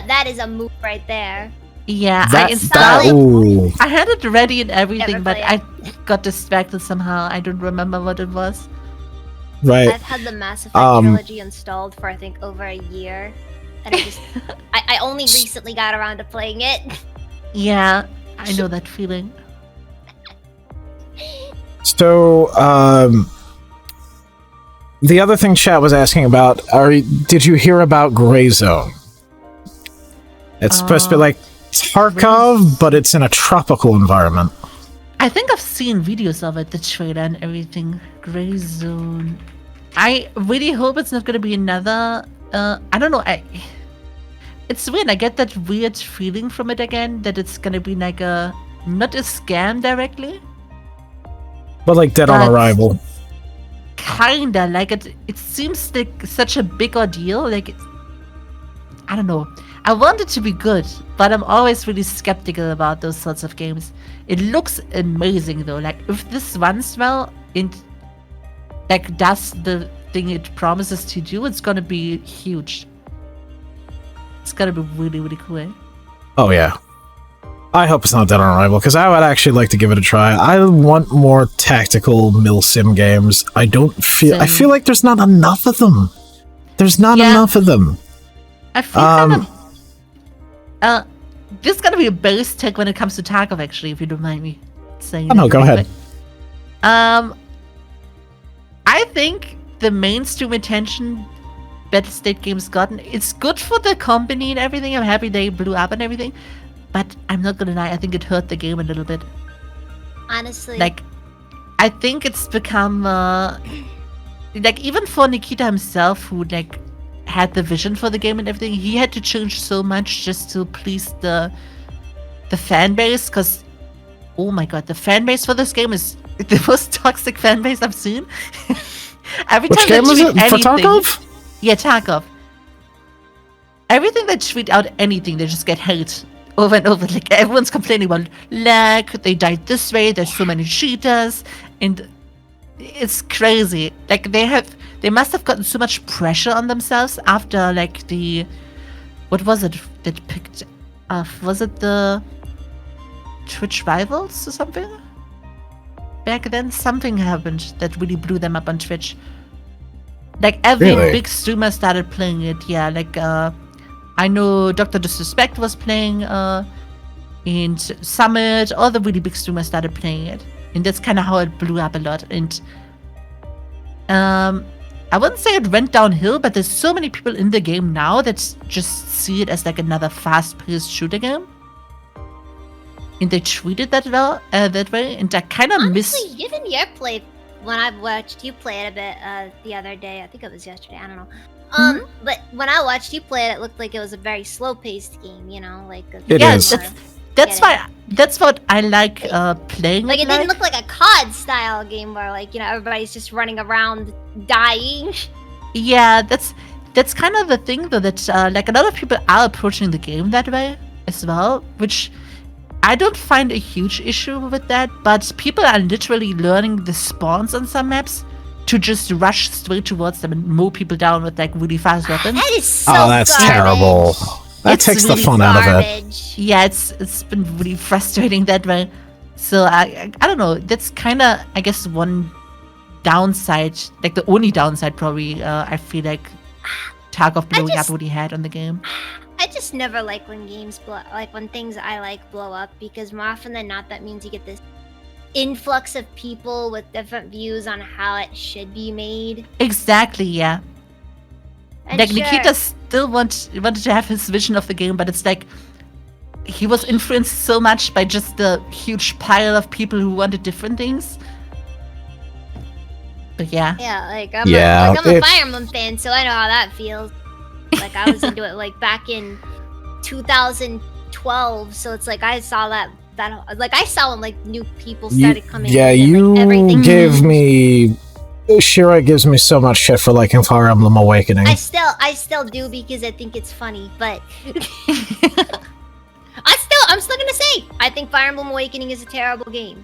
that is a move right there. Yeah, I That, installed it. ooh. I had it ready and everything, Never but played I got distracted somehow. I don't remember what it was. Right. I've had the Mass Effect trilogy installed for I think over a year, and I only recently got around to playing it. Yeah, I know that feeling. So, the other thing chat was asking about, did you hear about Gray Zone? It's supposed to be like Tarkov, but it's in a tropical environment. I think I've seen videos of it, the trailer and everything. Gray Zone. I really hope it's not going to be another... I don't know. It's weird. I get that weird feeling from it again, that it's going to be like not a scam directly. But like Dead on Arrival. Kinda. Like it seems like such a big ordeal. Like, I don't know. I want it to be good, but I'm always really skeptical about those sorts of games. It looks amazing though. Like if this runs well and like does the thing it promises to do, it's gonna be huge. It's gonna be really, really cool. Oh yeah. I hope it's not Dead on Arrival, because I would actually like to give it a try. I want more tactical milsim games. I feel like there's not enough of them. There's not enough of them. I feel kind of... this is gonna be a base take when it comes to Tarkov, actually, if you don't mind me saying. Oh no, go ahead. I think the mainstream attention Battlestate games gotten, it's good for the company and everything. I'm happy they blew up and everything, but I'm not gonna lie, I think it hurt the game a little bit. Honestly, like, I think it's become like, even for Nikita himself, who like had the vision for the game and everything, he had to change so much just to please the fan base, because oh my god, the fan base for this game is the most toxic fan base I've seen. Every Which time game they was tweet it? For anything, Tarkov? Yeah, Tarkov. Everything they tweet out anything, they just get hate over and over. Like, everyone's complaining about lag, they died this way, there's so many cheaters, and it's crazy. Like, they must have gotten so much pressure on themselves after, like, what was it that picked off? Was it the Twitch rivals or something? Back then, something happened that really blew them up on Twitch. Like, every big streamer started playing it. Yeah, like, I know Dr. Disrespect was playing, and Summit, all the really big streamers started playing it. And that's kind of how it blew up a lot. And I wouldn't say it went downhill, but there's so many people in the game now that just see it as like another fast-paced shooter game. And they treat it that way, and I kind of miss... Honestly, even your play, when I watched you play it a bit the other day, I think it was yesterday, I don't know. But when I watched you play it, it looked like it was a very slow-paced game, you know? Like, it is. That's why. That's what I like playing. Like, it didn't look like a COD style game where, like, you know, everybody's just running around dying. Yeah, that's kind of the thing, though. That like, a lot of people are approaching the game that way as well, which I don't find a huge issue with that. But people are literally learning the spawns on some maps to just rush straight towards them and mow people down with like really fast weapons. That is so that's garbage. terrible. That takes the fun out of it. Yeah, it's been really frustrating that way. So I don't know. That's kind of, I guess, one downside, like the only downside probably. I feel like Tarkov blowing up what he had on the game. I just never like when games when things I like blow up, because more often than not that means you get this influx of people with different views on how it should be made. Exactly, yeah. And like, sure, Nikita still wanted to have his vision of the game, but it's like he was influenced so much by just the huge pile of people who wanted different things. But yeah. Yeah, I'm a Fire Emblem fan, so I know how that feels. Like, I was into it like back in 2012, so it's like I saw that like I saw when like new people started coming. Yeah, in, you like, everything gave me. Shiroi gives me so much shit for liking Fire Emblem Awakening. I still do, because I think it's funny, but I'm still gonna say I think Fire Emblem Awakening is a terrible game.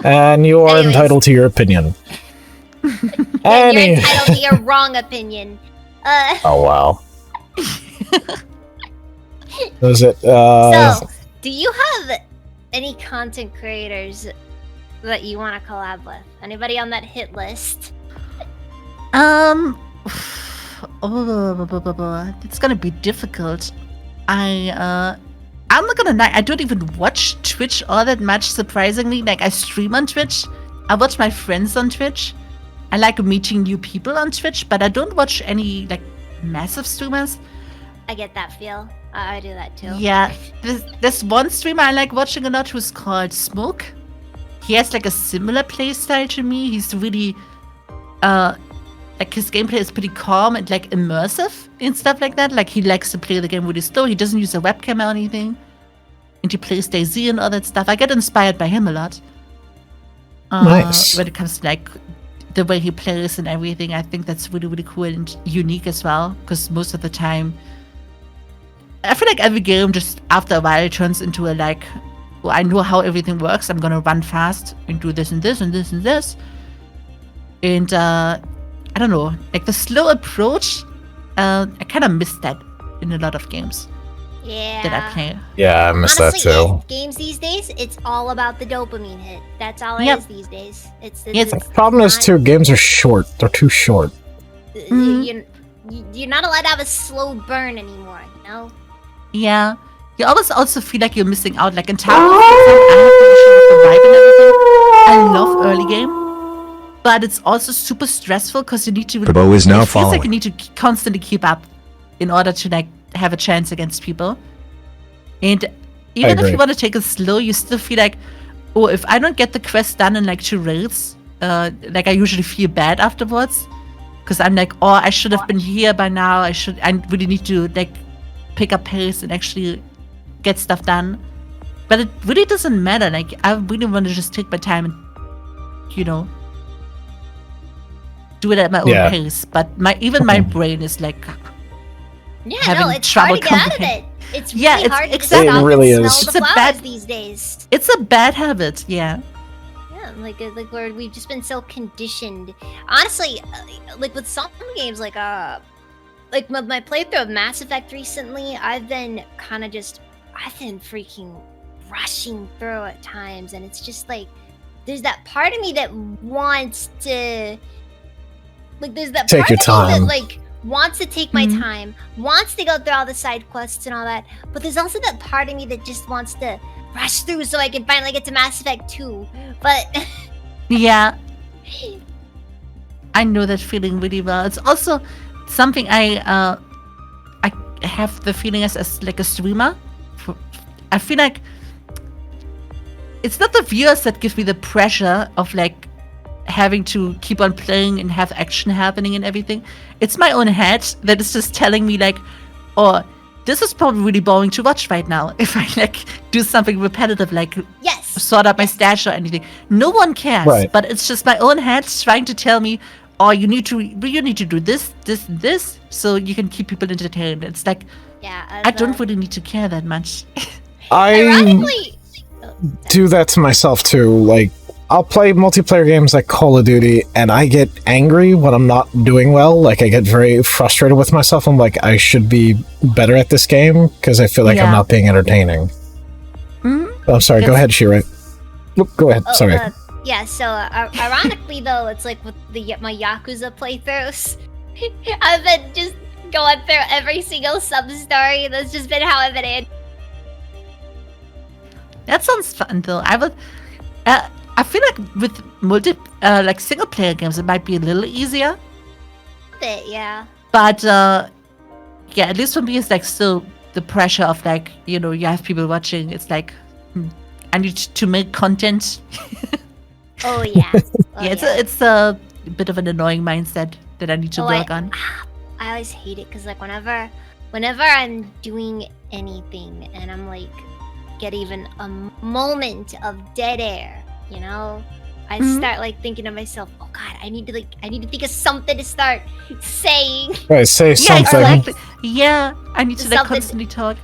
And you are entitled to your opinion. And you're entitled to your wrong opinion. Oh wow. Is it? So, do you have any content creators that you want to collab with? Anybody on that hit list? It's gonna be difficult. I'm not gonna lie, I don't even watch Twitch all that much, surprisingly. Like, I stream on Twitch. I watch my friends on Twitch. I like meeting new people on Twitch, but I don't watch any, like, massive streamers. I get that feel. I do that too. Yeah, there's one streamer I like watching a lot who's called Smoke. He has, like, a similar playstyle to me. He's really, like, his gameplay is pretty calm and, like, immersive and stuff like that. Like, he likes to play the game really slow. He doesn't use a webcam or anything. And he plays DayZ and all that stuff. I get inspired by him a lot. Nice. When it comes to, like, the way he plays and everything, I think that's really, really cool and unique as well. Because most of the time, I feel like every game just after a while turns into a, like, well, I know how everything works. I'm gonna run fast and do this and this and this and this. And, I don't know, like the slow approach, I kind of miss that in a lot of games that I play. Yeah, I miss Honestly, that too. games these days, it's all about the dopamine hit. That's all it Yep. is these days. The problem is not- too, games are short. They're too short. You're not allowed to have a slow burn anymore, you know? Yeah. You always also feel like you're missing out. Like in Taco, for example, I have the issue with the vibe and everything. I love early game, but it's also super stressful because you need to. The bow is now it feels like following. you need to constantly keep up in order to like have a chance against people. And even if agree. you want to take it slow, you still feel like, oh, if I don't get the quest done in like 2 raids, like I usually feel bad afterwards because I'm like, oh, I should have been here by now. I really need to like pick up pace and actually get stuff done. But it really doesn't matter. Like, I really want to just take my time and, you know, do it at my own Yeah. pace. But my brain is like, Yeah, having no, it's trouble hard to get out of comprehend- it. It's Yeah, really it's hard to just exactly- stop It really and is. smell It's the a flowers bad- these days. it's a bad habit. Yeah. Yeah, like where we've just been so conditioned. Honestly, like with some games, like with my playthrough of Mass Effect recently, I've been freaking rushing through at times, and it's just like there's that part of me that wants to, like, there's that Take part your of me time. that like wants to take my Mhm. time, wants to go through all the side quests and all that, but there's also that part of me that just wants to rush through so I can finally get to Mass Effect 2. But Yeah. I know that feeling really well. It's also something I have the feeling as like a streamer. I feel like it's not the viewers that give me the pressure of like having to keep on playing and have action happening and everything. It's my own head that is just telling me like, oh, this is probably really boring to watch right now if I like do something repetitive like yes, sort out my stash or anything. No one cares, Right. but it's just my own head trying to tell me, oh, you need to do this, this, so you can keep people entertained. It's like, yeah. I don't really need to care that much. I Ironically, do that to myself too. Like, I'll play multiplayer games like Call of Duty, and I get angry when I'm not doing well. Like, I get very frustrated with myself. I'm like, I should be better at this game because I feel like I'm Yeah. not being entertaining. Mhm. Oh, sorry. Go Yes. ahead, Shiroi. Oop, go ahead. Sorry. yeah. So ironically, though, it's like with my Yakuza playthroughs, I've been just going through every single sub story. That's just been how I've been in. That sounds fun though. I feel like with like single player games, it might be a little easier. It, yeah. But yeah, at least for me, it's like still the pressure of like, you know, you have people watching. It's like, I need to make content. Oh yeah. Oh, Yeah, it's a bit of an annoying mindset that I need to work on. I always hate it because like whenever I'm doing anything and I'm like get even a moment of dead air, you know, I Mhm. start like thinking to myself, oh god, I need to think of something to start saying. Right, say Yeah, something. exactly. Yeah, I need to like Something- constantly talk.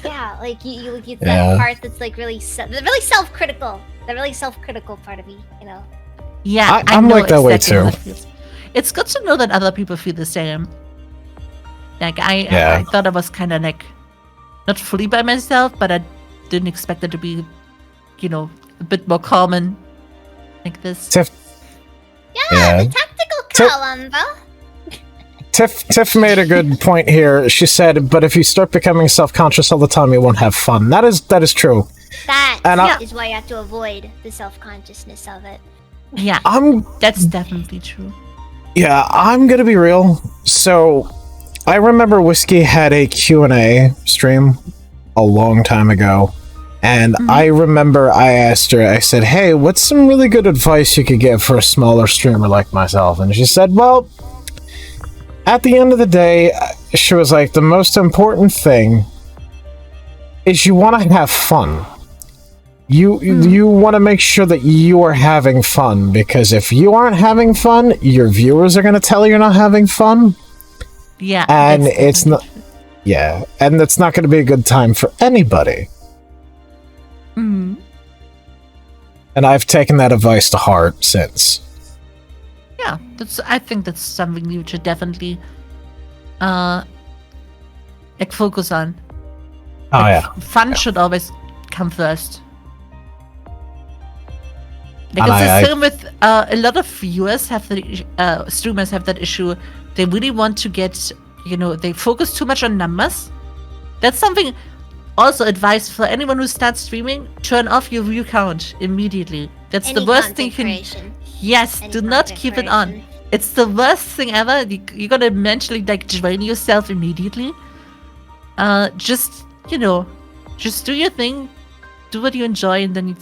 Yeah, like you get Yeah. that part that's like really self-critical. The really self-critical part of me, you know. Yeah, I'm know like that way exactly how too. that feels. It's good to know that other people feel the same. Like I Yeah. thought I was kind of like not fully by myself, but I didn't expect it to be, you know, a bit more common like this. It's Yeah, Yeah. the tactical tell them, bro. Tiff made a good point here. She said, "But if you start becoming self-conscious all the time, you won't have fun." That is true. That is why you have to avoid the self-consciousness of it. Yeah, that's definitely true. Yeah, I'm gonna be real. So, I remember Whiskey had a Q&A stream a long time ago, and I remember I asked her, I said, "Hey, what's some really good advice you could give for a smaller streamer like myself?" And she said, "Well, at the end of the day," she was like, "the most important thing is you want to have fun. You want to make sure that you are having fun, because if you aren't having fun, your viewers are going to tell you you're not having fun." Yeah. And it's not... Yeah, and it's not going to be a good time for anybody. Mm-hmm. And I've taken that advice to heart since. Yeah, I think that's something you should definitely focus on. Oh, yeah. Fun should always come first. Like, And it's the same with a lot of viewers have the streamers have that issue. They really want to get, they focus too much on numbers. That's something. Also, advice for anyone who starts streaming: turn off your view count immediately. That's the worst thing you can. Yes, do not keep it on. It's the worst thing ever. You're gonna mentally drain yourself immediately. Just do your thing. Do what you enjoy, and then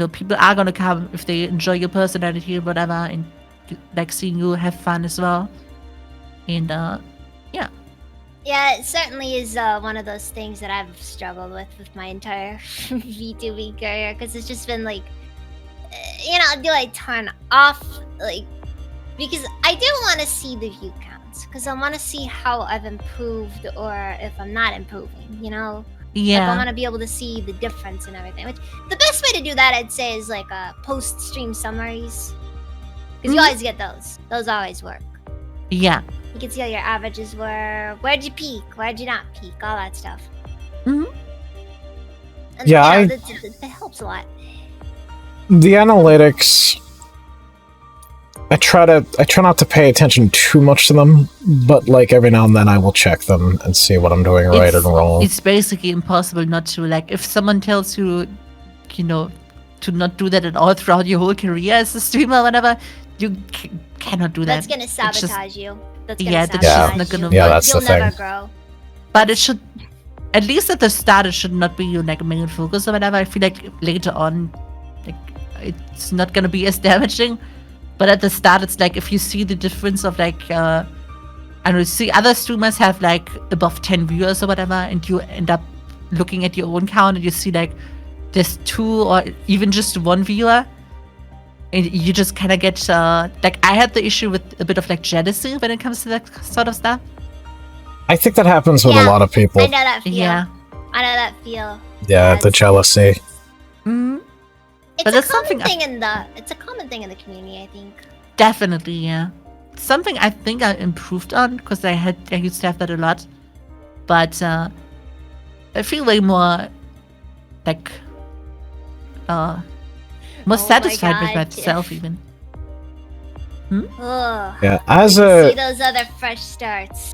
people are gonna come if they enjoy your personality or whatever, and seeing you have fun as well. And yeah. Yeah, it certainly is one of those things that I've struggled with my entire VTuber career, because it's just been do I turn off because I do want to see the view counts, because I want to see how I've improved or if I'm not improving. Yeah. I want to be able to see the difference and everything. Which the best way to do that, I'd say, is post-stream summaries, because you always get those. Those always work. Yeah. You can see how your averages were. Where'd you peak? Where'd you not peak? All that stuff. Mm-hmm. And, yeah, it helps a lot. The analytics, I try not to pay attention too much to them, but every now and then I will check them and see what I'm doing right and wrong. It's basically impossible not to. If someone tells you, to not do that at all throughout your whole career as a streamer or whatever, you cannot do that. That's gonna sabotage you. That's gonna that's sabotage just not gonna Yeah, work. that's You'll the thing. never grow. But it should, at least at the start, it should not be your main focus or whatever. I feel like later on, it's not gonna be as damaging. But at the start, it's if you see the difference of see other streamers have above 10 viewers or whatever, and you end up looking at your own count and you see there's 2 or even just 1 viewer, and you just kind of get I had the issue with a bit of jealousy when it comes to that sort of stuff. I think that happens with a lot of people. I know that feel. Yeah. I know that feel. Yeah, the jealousy. Mm-hmm. It's But a that's common something thing it's a common thing in the community, I think. Definitely, yeah. Something I think I improved on, because I used to have that a lot, but I feel way more more satisfied with myself even. Ugh. Yeah, See those other fresh starts.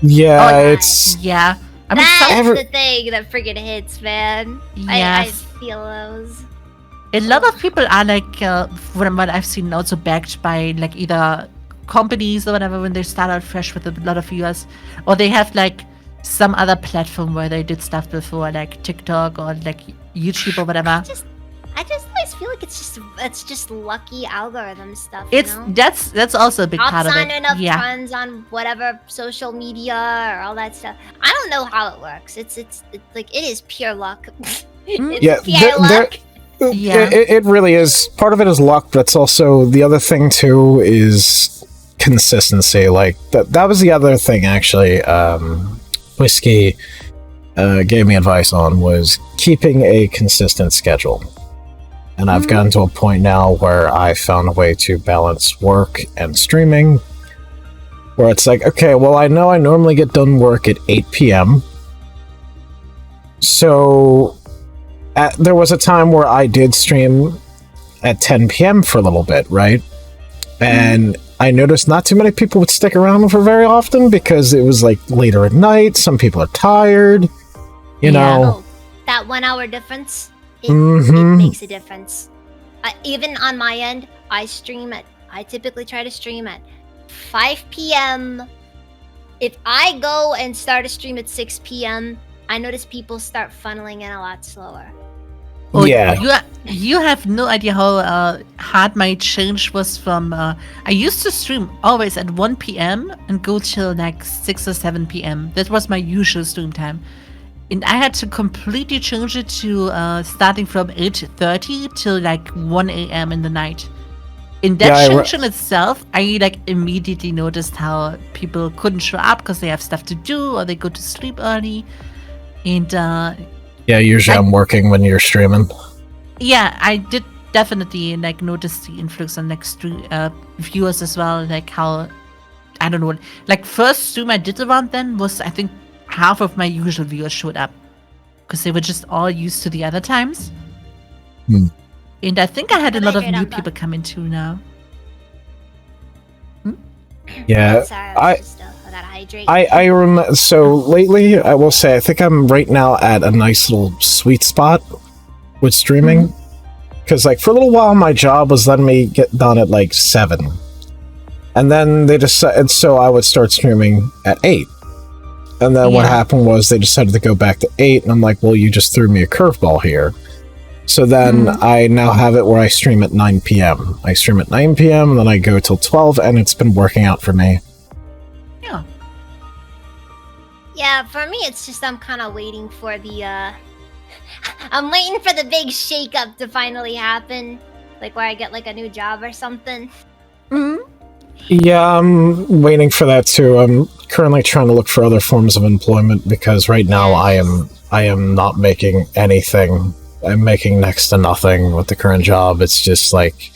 Yeah, Oh, it's... Yeah. I mean, That's the thing that freaking hits, man. I Yes. feel those. A lot of people are from what I've seen, also backed by either companies or whatever when they start out fresh with a lot of viewers, or they have some other platform where they did stuff before, TikTok or YouTube or whatever. I just always feel like it's just lucky algorithm stuff. That's also a big part of on it. enough Yeah. tons on whatever social media or all that stuff. I don't know how it works. It's it is pure luck. It's pure luck. Yeah. It really is. Part of it is luck, but it's also the other thing too is consistency. That was the other thing actually. Whiskey gave me advice on was keeping a consistent schedule. And I've gotten to a point now where I found a way to balance work and streaming, where it's okay, well, I know I normally get done work at 8 p.m. So there was a time where I did stream at 10 p.m. for a little bit, right? And I noticed not too many people would stick around for very often because it was like later at night. Some people are tired, you know. Oh, that 1 hour difference, it Mhm. makes a difference. Even on my end, I typically try to stream at 5 p.m. If I go and start a stream at 6 p.m., I notice people start funneling in a lot slower. Oh, Yeah. you have no idea how hard my change was from. I used to stream always at 1 p.m. and go till like 6 or 7 p.m. That was my usual stream time. And I had to completely change it to starting from 8:30 till like 1 a.m. in the night. In that change in itself, I like immediately noticed how people couldn't show up because they have stuff to do or they go to sleep early. And Yeah, usually I'm working when you're streaming. yeah, I did definitely like notice the influx on like viewers as well. Like how, I don't know, like first stream I did around then was, I think, half of my usual viewers showed up because they were just all used to the other times. And I think I had a lot of new people coming too now. Yeah, Sorry, I gotta hydrate. I remember. So lately, I will say, I think I'm right now at a nice little sweet spot with streaming. Because, like, for a little while, my job was letting me get done at like 7, and then they decided, so I would start streaming at 8. And then what happened was they decided to go back to 8, and I'm like, well, you just threw me a curveball here. So then I now have it where I stream at 9 p.m. I stream at 9 p.m. and then I go till 12, and it's been working out for me. Yeah. Yeah, for me, it's just I'm kind of waiting for the, I'm waiting for the big shakeup to finally happen. Like, where I get, like, a new job or something. Yeah, I'm waiting for that too. I'm currently trying to look for other forms of employment because right now I am not making anything. I'm making next to nothing with the current job. It's just like,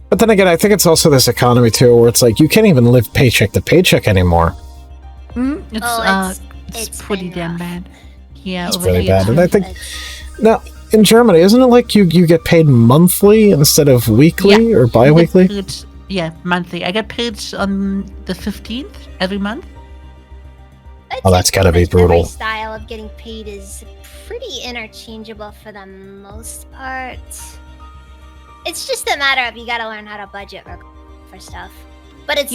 but then again, I think it's also this economy too, where it's like you can't even live paycheck to paycheck anymore. It's pretty damn rough. bad. Yeah, It's over really here bad, too. and I think now in Germany, isn't it like you get paid monthly instead of weekly or bi-weekly? I get paid, yeah, monthly. I get paid on the 15th every month. Oh, that's gotta be brutal. Every style of getting paid is pretty interchangeable for the most part. It's just a matter of you gotta learn how to budget for stuff. But it's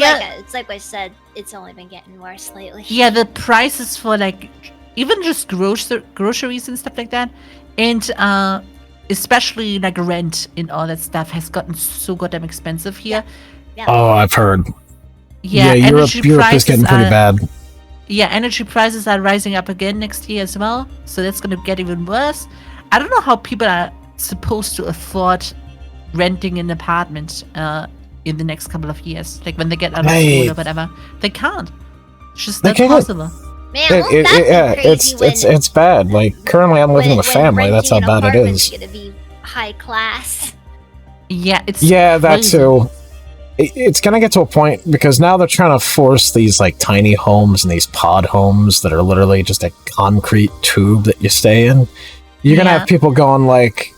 like I said, it's only been getting worse lately. Yeah, the prices for like even just groceries and stuff like that, and especially like rent and all that stuff has gotten so goddamn expensive here. Yeah. Oh, I've heard. Yeah, Europe is getting pretty bad. Yeah, energy prices are rising up again next year as well, so that's gonna get even worse. I don't know how people are supposed to afford renting an apartment in the next couple of years, like when they get out of school or whatever. They can't. It's just not possible. Man, It's bad. Like currently, I'm living with a family. That's how bad it is. Gonna be high class. Yeah, it's that crazy. too. It's gonna get to a point because now they're trying to force these like tiny homes and these pod homes that are literally just a concrete tube that you stay in. You're gonna have people going like,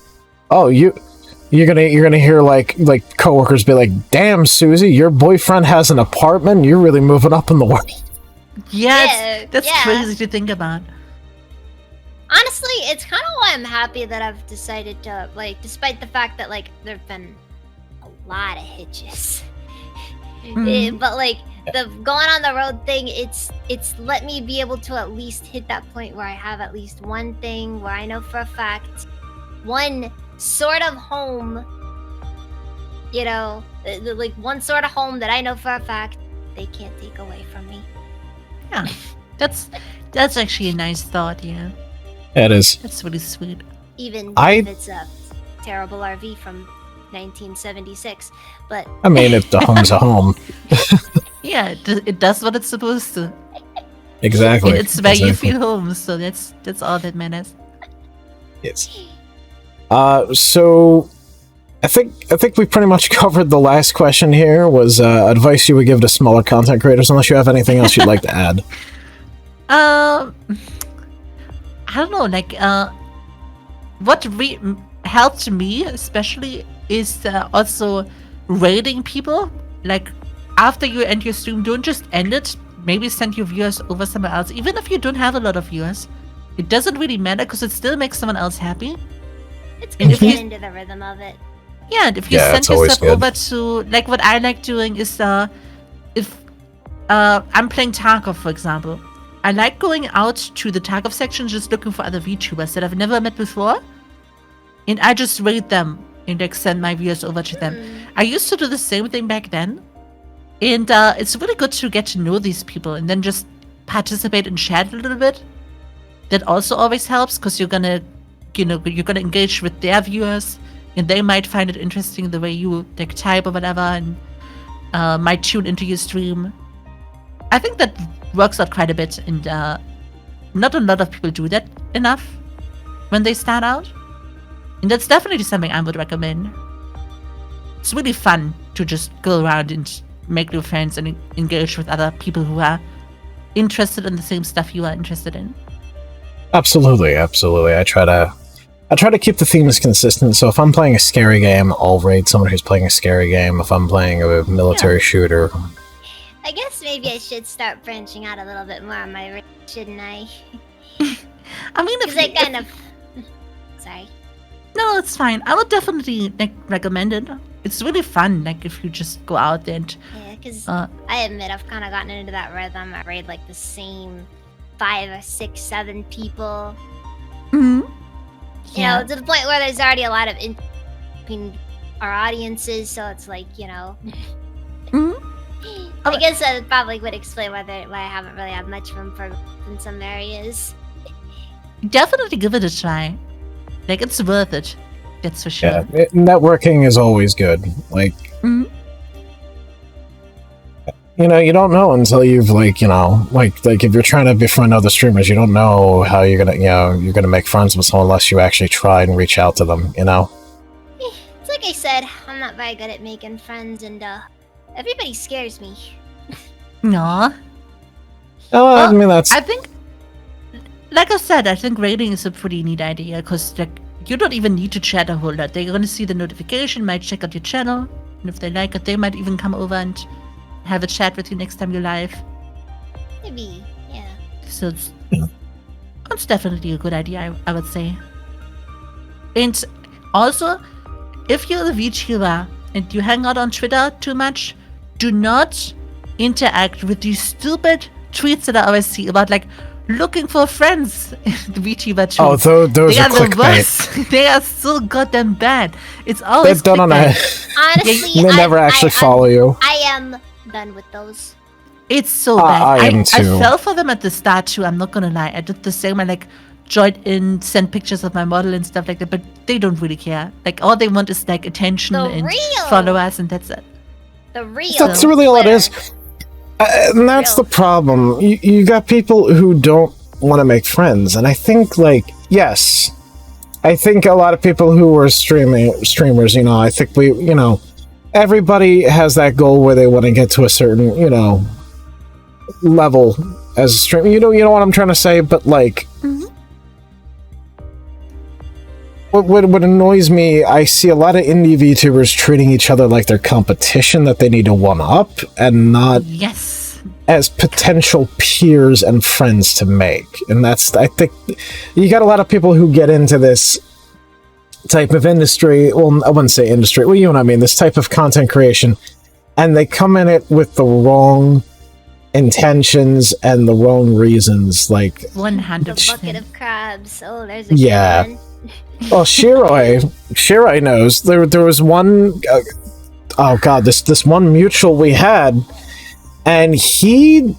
"Oh, you're gonna hear like coworkers be like, "Damn, Susie, your boyfriend has an apartment. You're really moving up in the world." Yeah, that's crazy to think about. Honestly, it's kind of why I'm happy that I've decided to, like, despite the fact that, like, there've been a lot of hitches. But, like, the going on the road thing, it's let me be able to at least hit that point where I have at least one thing where I know for a fact, one sort of home, you know, like one sort of home that I know for a fact they can't take away from me. Yeah, that's actually a nice thought. Yeah, It is. that's really sweet. Even if it's a terrible RV from 1976, but I mean, if the home's a home. Yeah, it does what it's supposed to. Exactly. It's where you feel home, so that's all that matters. Yes. So I think we pretty much covered the last question here. Was advice you would give to smaller content creators, unless you have anything else you'd like to add. I don't know. Like, what helped me especially is also rating people. Like, after you end your stream, don't just end it. Maybe send your viewers over somewhere else. Even if you don't have a lot of viewers, it doesn't really matter because it still makes someone else happy. It's good to get into the rhythm of it. Yeah, and if you send yourself over to, like, what I like doing is, if I'm playing Tarkov, for example, I like going out to the Tarkov section just looking for other VTubers that I've never met before, and I just rate them and like send my viewers over to them. I used to do the same thing back then, and it's really good to get to know these people and then just participate and chat a little bit. That also always helps because you're gonna engage with their viewers, and they might find it interesting the way you like type or whatever, and might tune into your stream. I think that works out quite a bit, and not a lot of people do that enough when they start out. And that's definitely something I would recommend. It's really fun to just go around and make new friends and engage with other people who are interested in the same stuff you are interested in. Absolutely. I try to keep the themes consistent. So if I'm playing a scary game, I'll raid someone who's playing a scary game. If I'm playing a military shooter, I guess maybe I should start branching out a little bit more on my raid, shouldn't I? I mean, Sorry. No, it's fine. I would definitely recommend it. It's really fun, if you just go out there and... Yeah, because I admit I've kind of gotten into that rhythm. I raid, the same 5 or 6, 7 people. Mm-hmm. You know, to the point where there's already a lot of between our audiences, so it's Mm-hmm. I guess that probably would explain why I haven't really had much room for in some areas. Definitely give it a try. It's worth it. That's for sure. yeah, networking is always good. Mm-hmm. You don't know until you've if you're trying to befriend other streamers, you don't know how you're gonna make friends with someone unless you actually try and reach out to them. It's like I said, I'm not very good at making friends, and everybody scares me. No. I mean that's. I think, like I said, I think raiding is a pretty neat idea because you don't even need to chat a whole lot. They're gonna see the notification, might check out your channel, and if they like it, they might even come over and have a chat with you next time you're live. Maybe, yeah. So it's definitely a good idea, I would say. And also, if you're a VTuber and you hang out on Twitter too much, do not interact with these stupid tweets that I always see about looking for friends in the VTuber tweets. Oh, those are the clickbait. worst. They are so goddamn bad. It's always They're done on a. Honestly, They never actually follow you. I am done with those. It's so bad. I am too. I fell for them at the start too. I'm not gonna lie. I did the same. I joined in, sent pictures of my model and stuff like that. But they don't really care. All they want is attention and followers, and that's it. The real. That's really all it is. And that's the problem. You got people who don't want to make friends, and I think yes, I think a lot of people who are streamers. I think everybody has that goal where they want to get to a certain level as a streamer. You know what I'm trying to say, but Mm-hmm. What annoys me, I see a lot of indie VTubers treating each other like they're competition that they need to one up, and not as potential peers and friends to make. And I think you got a lot of people who get into this type of industry. Well, I wouldn't say industry. Well, you know what I mean. This type of content creation, and they come in it with the wrong intentions and the wrong reasons. 100%. The bucket of crabs. Oh, there's a good one. Well, Shiroi knows. There was one. Oh God, this one mutual we had, and he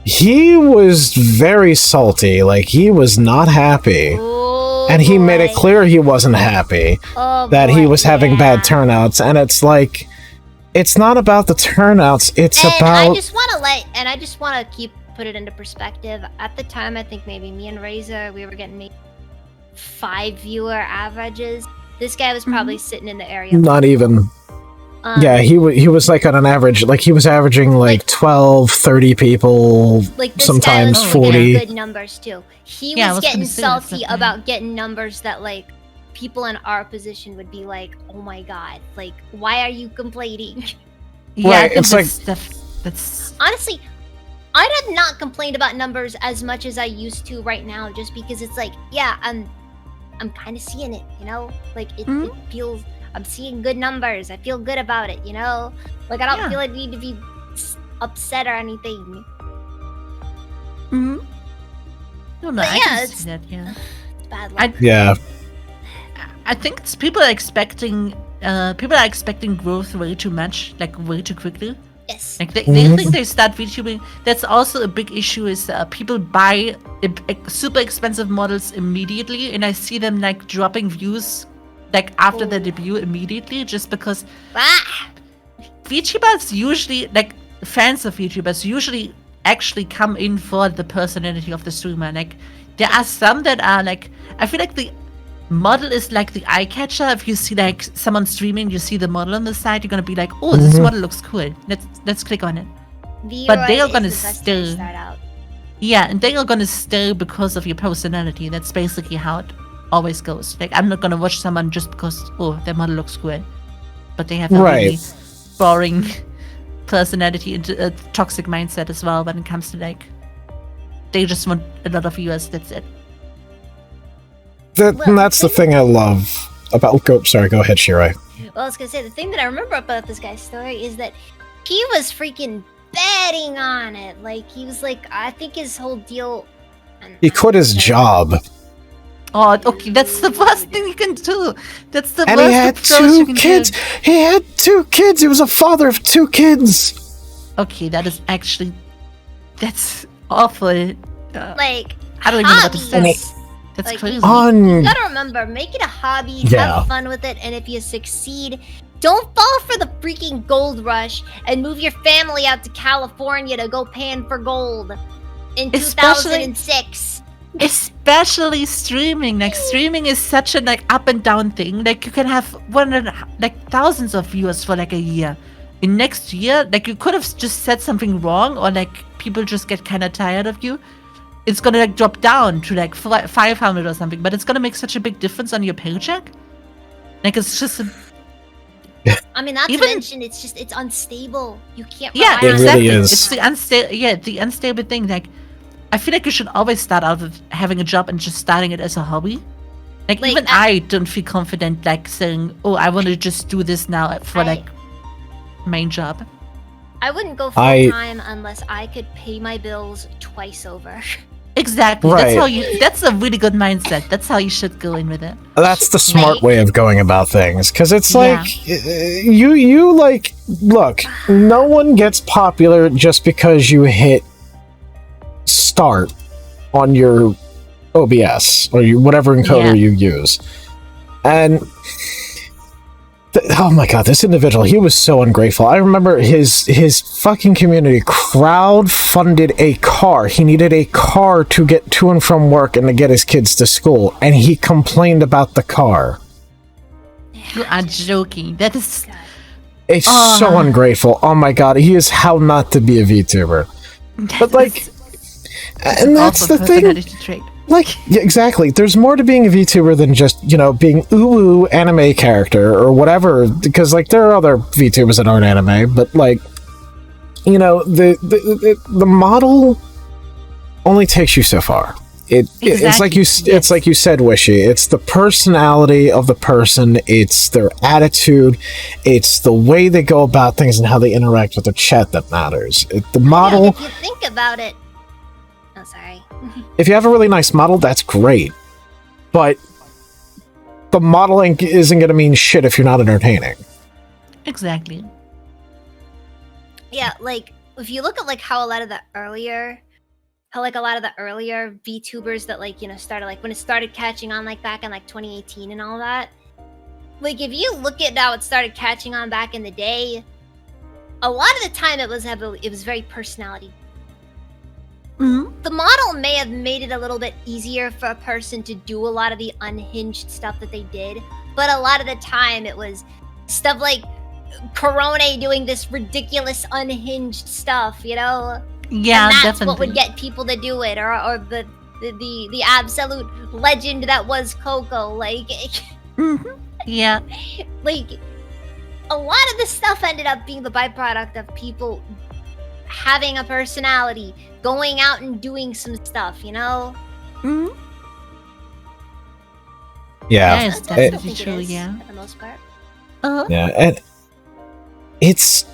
was very salty. He was not happy, and he made it clear he wasn't happy. That he was having bad turnouts, and it's it's not about the turnouts. It's about. I just want to put it into perspective. At the time, I think maybe me and Razor, we were getting maybe 5 viewer averages. This guy was probably sitting in the area. Not even. Yeah, he was on an average. He was averaging 12, 30 people. Sometimes 40. Good numbers too. He was getting salty about getting numbers that people in our position would be oh my god, why are you complaining? Yeah, Right, I think it's like- that's Honestly, I'd have not complained about numbers as much as I used to right now, just because it's like, yeah, I'm kind of seeing it, you know? Like, it feels, I'm seeing good numbers. I feel good about it, you know? Like, I don't feel I need to be upset or anything. No, But I yeah, can it's- see that, yeah. It's bad luck. Yeah. I think it's people are expecting growth way too much, like way too quickly. Yes. Like they think they start VTubing. That's also a big issue. Is people buy super expensive models immediately, and I see them like dropping views, like after their debut immediately, just because VTubers usually, like fans of VTubers usually actually come in for the personality of the streamer. Like there are some that are like, I feel like the model is like the eye catcher. If you see like someone streaming, you see the model on the side, you're gonna be like, oh, this model looks cool. Let's click on it. But they are gonna stay. Yeah, and they are gonna stay because of your personality. That's basically how it always goes. Like I'm not gonna watch someone just because their model looks cool, but they have a really boring personality and a toxic mindset as well when it comes to like they just want a lot of viewers. That's it. That's the thing I love about. Go ahead, Shiroi. Well, I was gonna say, the thing that I remember about this guy's story is that he was freaking betting on it. Like, he was like, I think his whole deal... He quit his job. Oh, okay, that's the worst thing you can do. That's the And worst he had approach you 2 can kids. do. He had 2 kids. He was a father of 2 kids. Okay, that is actually... That's awful. Like, I don't even know what to say. hobbies. That's Like, crazy. You gotta remember, make it a hobby, Yeah. have fun with it, and if you succeed, don't fall for the freaking gold rush and move your family out to California to go pan for gold in Especially- 2006. Especially streaming. Like streaming is such a like up and down thing. Like you can have thousands of viewers for like a year. In next year, like you could have just said something wrong, or like people just get kind of tired of you. It's gonna like drop down to like 500 or something, but it's gonna make such a big difference on your paycheck. Like it's just I mean, not to Even- mention, it's unstable. You can't yeah, rely on exactly. really is. It's the unstable thing. Like I feel like you should always start out with having a job and just starting it as a hobby. Like even I don't feel confident like saying, "Oh, I want to just do this now for like main job." I wouldn't go full time unless I could pay my bills twice over. Exactly. Right. That's a really good mindset. That's how you should go in with it. That's the smart Right. way of going about things, because it's Yeah. like you like look. No one gets popular just because you hit start on your OBS or whatever encoder you use, and. Oh my god, this individual, he was so ungrateful. I remember his fucking community crowd-funded a car. He needed a car to get to and from work and to get his kids to school, and he complained about the car. You are joking. That is It's so ungrateful. Oh my god, he is how not to be a VTuber. But like, and that's the thing. Trait. Like, yeah, exactly. There's more to being a VTuber than just, being ooh anime character or whatever. Because, like, there are other VTubers that aren't anime, but, like, the model only takes you so far. It's like you said, Wishy. It's the personality of the person. It's their attitude. It's the way they go about things and how they interact with their chat that matters. The model. Yeah, if you think about it. Oh, sorry. If you have a really nice model, that's great. But the modeling isn't going to mean shit if you're not entertaining. Exactly. Yeah, like if you look at like how a lot of the earlier VTubers that started when it started catching on back in 2018 and all that. Like if you look at how it started catching on back in the day, a lot of the time it was very personality. Mm-hmm. The model may have made it a little bit easier for a person to do a lot of the unhinged stuff that they did, but a lot of the time it was stuff like Corone doing this ridiculous unhinged stuff, Yeah, and that's definitely. what would get people to do it, or the absolute legend that was Coco, Mm-hmm. Yeah. like a lot of this stuff ended up being the byproduct of people having a personality, going out and doing some stuff, you know? Hmm. Yeah. Yes, That's what I definitely think true. it is, Yeah. for the most part. Yeah, and it's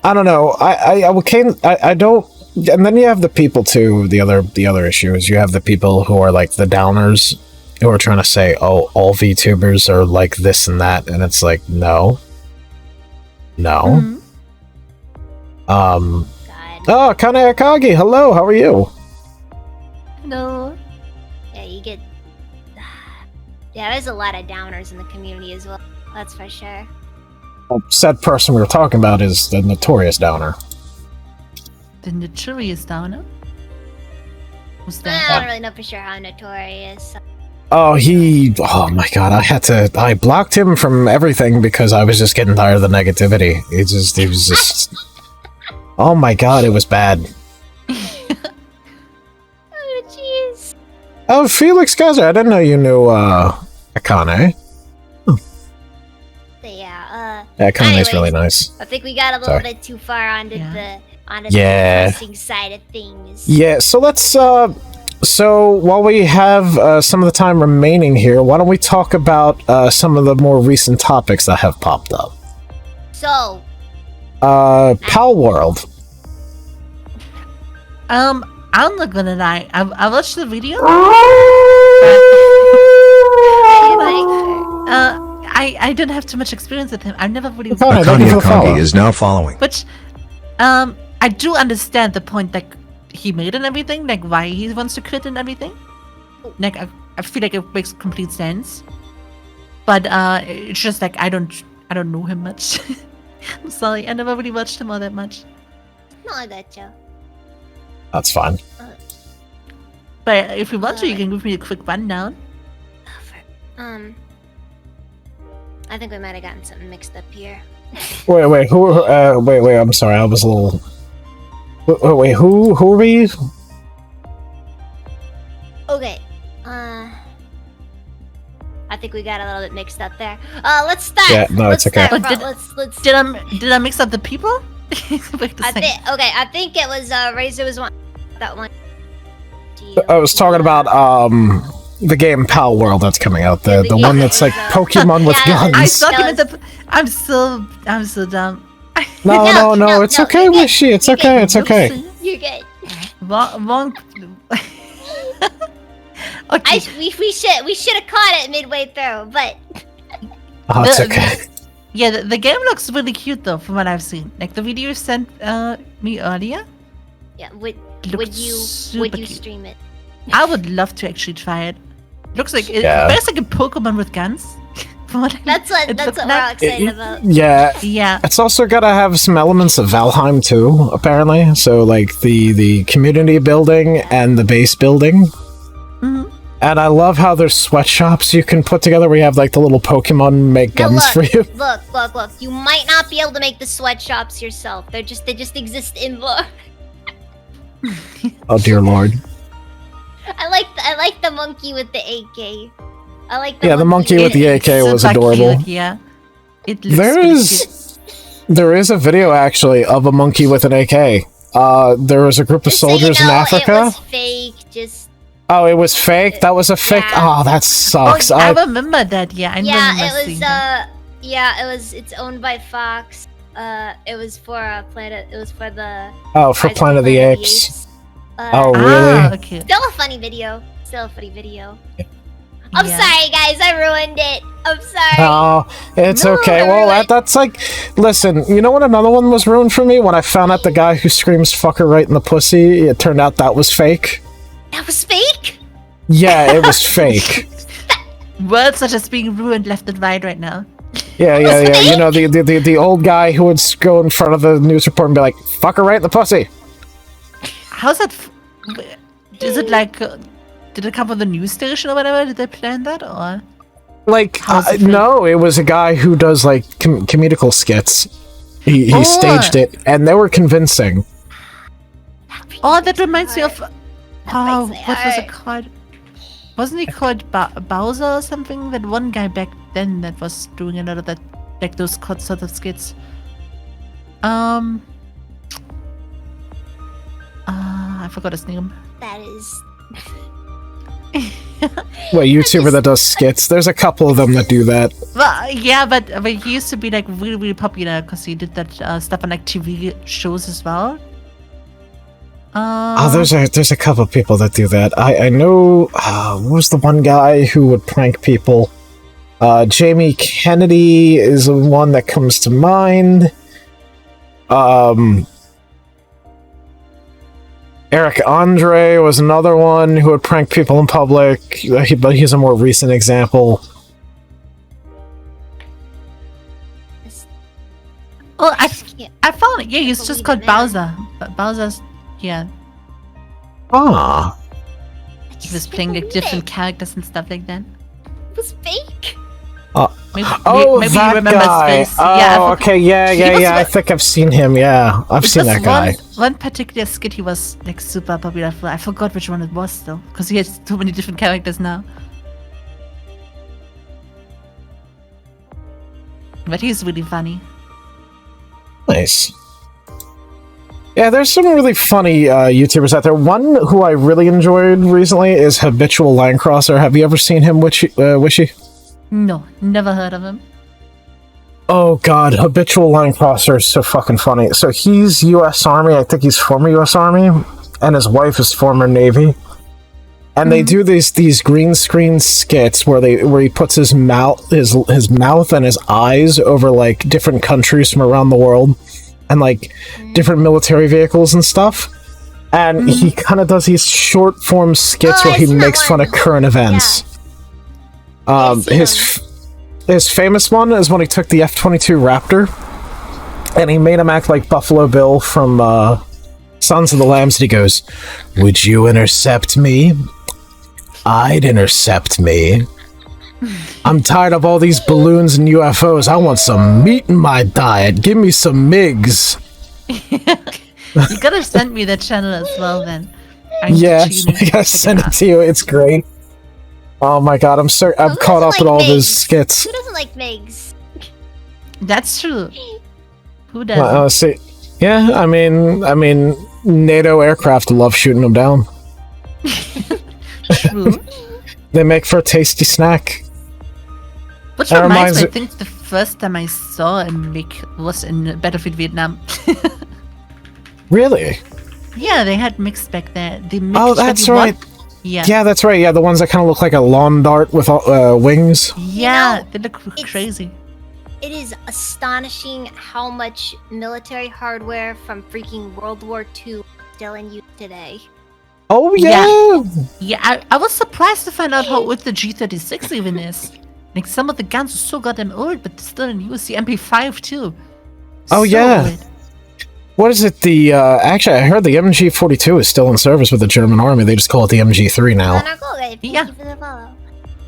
I don't know. I don't. And then you have the people too. The other issue is you have the people who are like the downers who are trying to say, "Oh, all VTubers are like this and that," and it's like, no. Mhm. God. Oh, Kane Akagi, hello. How are you? No. Yeah, you get. Yeah, there's a lot of downers in the community as well. That's for sure. Said person we were talking about is the notorious downer. The notorious downer. Who's I that? don't really know for sure how notorious. Oh, oh my god, I blocked him from everything because I was just getting tired of the negativity. It was just, oh my god, it was bad. Oh, jeez. Oh, Felix Gazer, I didn't know you knew, Akane. So, yeah, Akane's anyways, really nice. I think we got a little bit too far onto the depressing side of things. Yeah, so let's, so while we have, some of the time remaining here, why don't we talk about, some of the more recent topics that have popped up? So, Pal World. I'm not gonna lie. I watched the video. I don't have too much experience with him. I've never really. Akane Akagi is now following. But, I do understand the point like he made and everything, like why he wants to quit and everything. Like I feel like it makes complete sense. But it's just like I don't know him much. I'm sorry, I never really watched him all that much. no, I got you. That's fine. But if you want to, you can give me a quick rundown. I think we might have gotten something mixed up here. Wait, wait, I'm sorry, I was a little... Wait, who are we? Okay, I think we got a little bit mixed up there. Let's start. Yeah, no, it's okay. Start, But let's. Did I mix up the people? I think it was Razor was one. That one. I was talking about, the game Pal World that's coming out, the one that's like Pokemon with guns. I suck at the. I'm so dumb. No, it's okay, you're good. Wishy, it's okay, it's okay. You're good. Wrong. Okay. We should have caught it midway through, but Oh, it's okay. Yeah, the game looks really cute though, from what I've seen. Like the video you sent me earlier. yeah, would Looks you super cute. stream it? I would love to actually try it. Looks like it Yeah. looks like a Pokemon with guns. From what That's what it we're looked all like. excited about. Yeah, Yeah. it's also gotta have some elements of Valheim too, apparently. So like the community building and the base building. Mhm. And I love how there's sweatshops you can put together where you have like the little Pokemon make Now guns for you. Look. You might not be able to make the sweatshops yourself. They just exist in lore. Oh dear lord. I like the monkey with the AK. I like The monkey with the AK It's was super adorable. cute, yeah. It looks There really is cute. there is a video actually of a monkey with an AK. There was a group of Just so soldiers you know, in Africa. It was fake. Just Oh, it was fake? That was a fake? Yeah. Oh, that sucks. Oh, I remember that. Yeah, I remember it seeing was that. it's owned by Fox. It was for Planet. It was for the. Oh, for Rise of Planet of the Apes. Uh, Oh, really? Ah, okay. Still a funny video. I'm Yeah. sorry, guys. I ruined it. I'm sorry. Oh, it's No, okay. Well, everyone- that's like... Listen, you know what another one was ruined for me? When I found out the guy who screams fucker right in the pussy, it turned out that was fake. That was fake. Yeah, it was fake. Words are just being ruined left and right now. Yeah. You know, the old guy who would go in front of the news report and be like, fucker right in the pussy. How's that? Is it like? Did it come from the news station or whatever? Did they plan that or? Like, How's it fake? no, it was a guy who does, like, comedical skits. He Oh. staged it, and they were convincing. Oh, that reminds me of. breaks Oh, my what was heart. it called? Wasn't he called Bowser or something? That one guy back then that was doing a lot of that like those sort of skits. I forgot his name. That is. What YouTuber that does skits? There's a couple of them that do that. Well, yeah, but he used to be like really, really popular because he did that stuff on like TV shows as well. There's a couple of people that do that. I know. What was the one guy who would prank people? Jamie Kennedy is the one that comes to mind. Eric Andre was another one who would prank people in public, but he's a more recent example. Well, I found it. Yeah, he's just called Bowser. But Bowser's, yeah. Ah. He was playing like different characters and stuff like that. It was fake. Maybe that you remember guy. his face. Oh, okay, yeah. I think I've seen him. Yeah, I've seen that guy. One particular skit he was like super popular for. I forgot which one it was though, because he has too many different characters now. But he's really funny. Nice. Yeah, there's some really funny YouTubers out there. One who I really enjoyed recently is Habitual Line Crosser. Have you ever seen him, Wishy? No, never heard of him. Oh god, Habitual Line Crosser is so fucking funny. So he's U.S. Army. I think he's former U.S. Army, and his wife is former Navy. And they do these green screen skits where he puts his mouth and his eyes over like different countries from around the world, and like different military vehicles and stuff. And he kind of does these short form skits where he makes fun of current events. His famous one is when he took the F-22 Raptor and he made him act like Buffalo Bill from Sons of the Lambs, and he goes, "Would you intercept me? I'd intercept me. I'm tired of all these balloons and UFOs. I want some meat in my diet. Give me some MiGs." You gotta send me that channel as well then. I gotta send it to you. It's great. Oh my god, I'm caught up with all those skits. Who doesn't like MiGs? That's true. Who does? See, yeah, I mean, NATO aircraft love shooting them down. True. They make for a tasty snack. Which reminds me, I think the first time I saw a MiG was in Battlefield Vietnam. Really? Yeah, they had MiGs back there. The MiG oh, that's right. Yeah, that's right. Yeah, the ones that kind of look like a lawn dart with wings. Yeah, they look crazy. It is astonishing how much military hardware from freaking World War II is still in use today. Oh, yeah! Yeah, I was surprised to find out how old the G36 even is. Like, some of the guns are so goddamn old, but still in use. The MP5, too. Oh, yeah. Old. What is it? Actually, I heard the MG42 is still in service with the German army. They just call it the MG3 now. Yeah.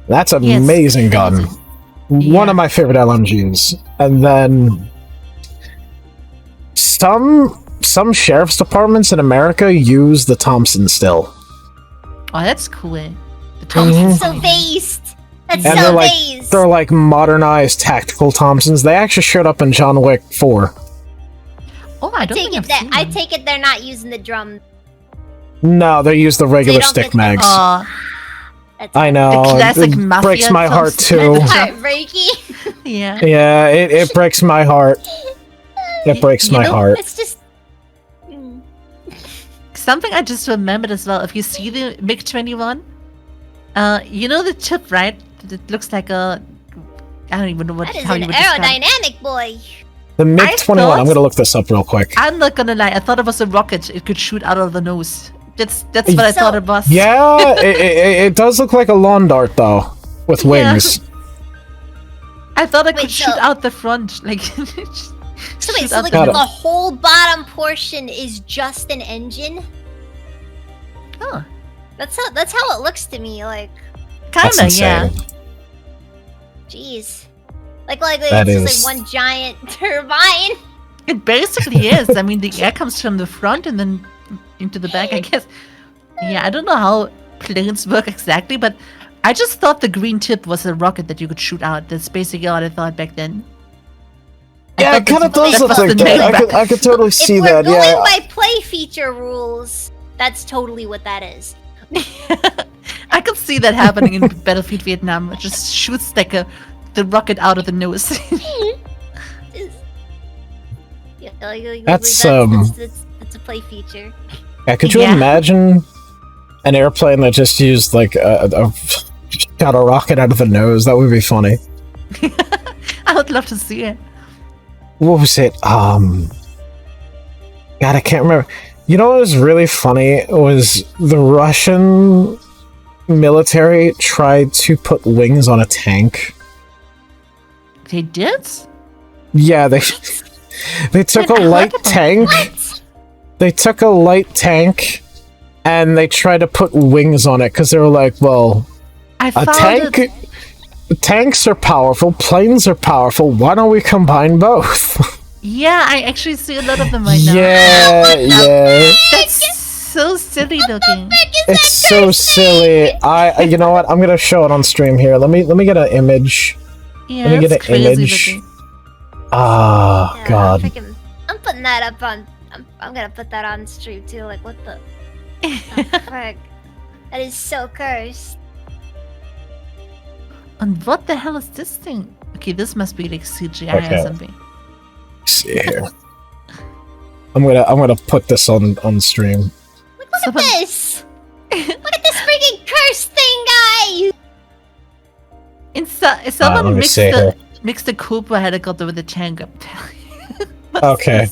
That's an amazing gun. Yeah. One of my favorite LMGs. And then some sheriff's departments in America use the Thompson still. Oh, that's cool. The Thompson's so based. That's and so based. They're like modernized tactical Thompsons. They actually showed up in John Wick 4. Oh, I take it they're not using the drum. No, they use the regular stick mags. I know. It breaks my heart too. Heartbreaking. Yeah. Yeah, it breaks my heart. It breaks my heart. It's just something I just remembered as well. If you see the MiG-21, you know the tip, right? It looks like a. I don't even know what. That is an aerodynamic boy. The MiG-21. I'm gonna look this up real quick. I'm not gonna lie. I thought it was a rocket. It could shoot out of the nose. That's what I thought it was. Yeah, it does look like a lawn dart though, with wings. I thought it could shoot out the front, like. So the whole bottom portion is just an engine. Huh. That's how it looks to me. Like. Kinda, yeah. Jeez. Like it's just like one giant turbine. It basically is. I mean, the air comes from the front and then into the back, I guess. Yeah, I don't know how planes work exactly, but I just thought the green tip was a rocket that you could shoot out. That's basically all I thought back then. Yeah, it kind of does look like that. I could totally see that. If we're Yeah. going by play feature rules, that's totally what that is. I could see that happening in Battlefield Vietnam. It just shoots like the rocket out of the nose. That's a play feature. Yeah, could you imagine an airplane that just used like got a rocket out of the nose? That would be funny. I would love to see it. What was it? God, I can't remember. You know what was really funny was the Russian military tried to put wings on a tank. They did? Yeah, they took a light tank. They took a light tank and they tried to put wings on it because they were like, well, tanks are powerful, planes are powerful, why don't we combine both? Yeah, I actually see a lot of them right now. Yeah. That's so silly looking. It's so silly. You know what? I'm gonna show it on stream here. Let me get an image. Yeah, let me get an image. Looking. God. I'm putting that up on. I'm gonna put that on stream too. Like, what the frick? That is so cursed. And what the hell is this thing? Okay, this must be like CGI or something. See here. I'm gonna put this on stream. Look at this! Look at this freaking cursed thing, guys! Someone mixed the Cobra helicopter with the tank. I'm telling you. Okay.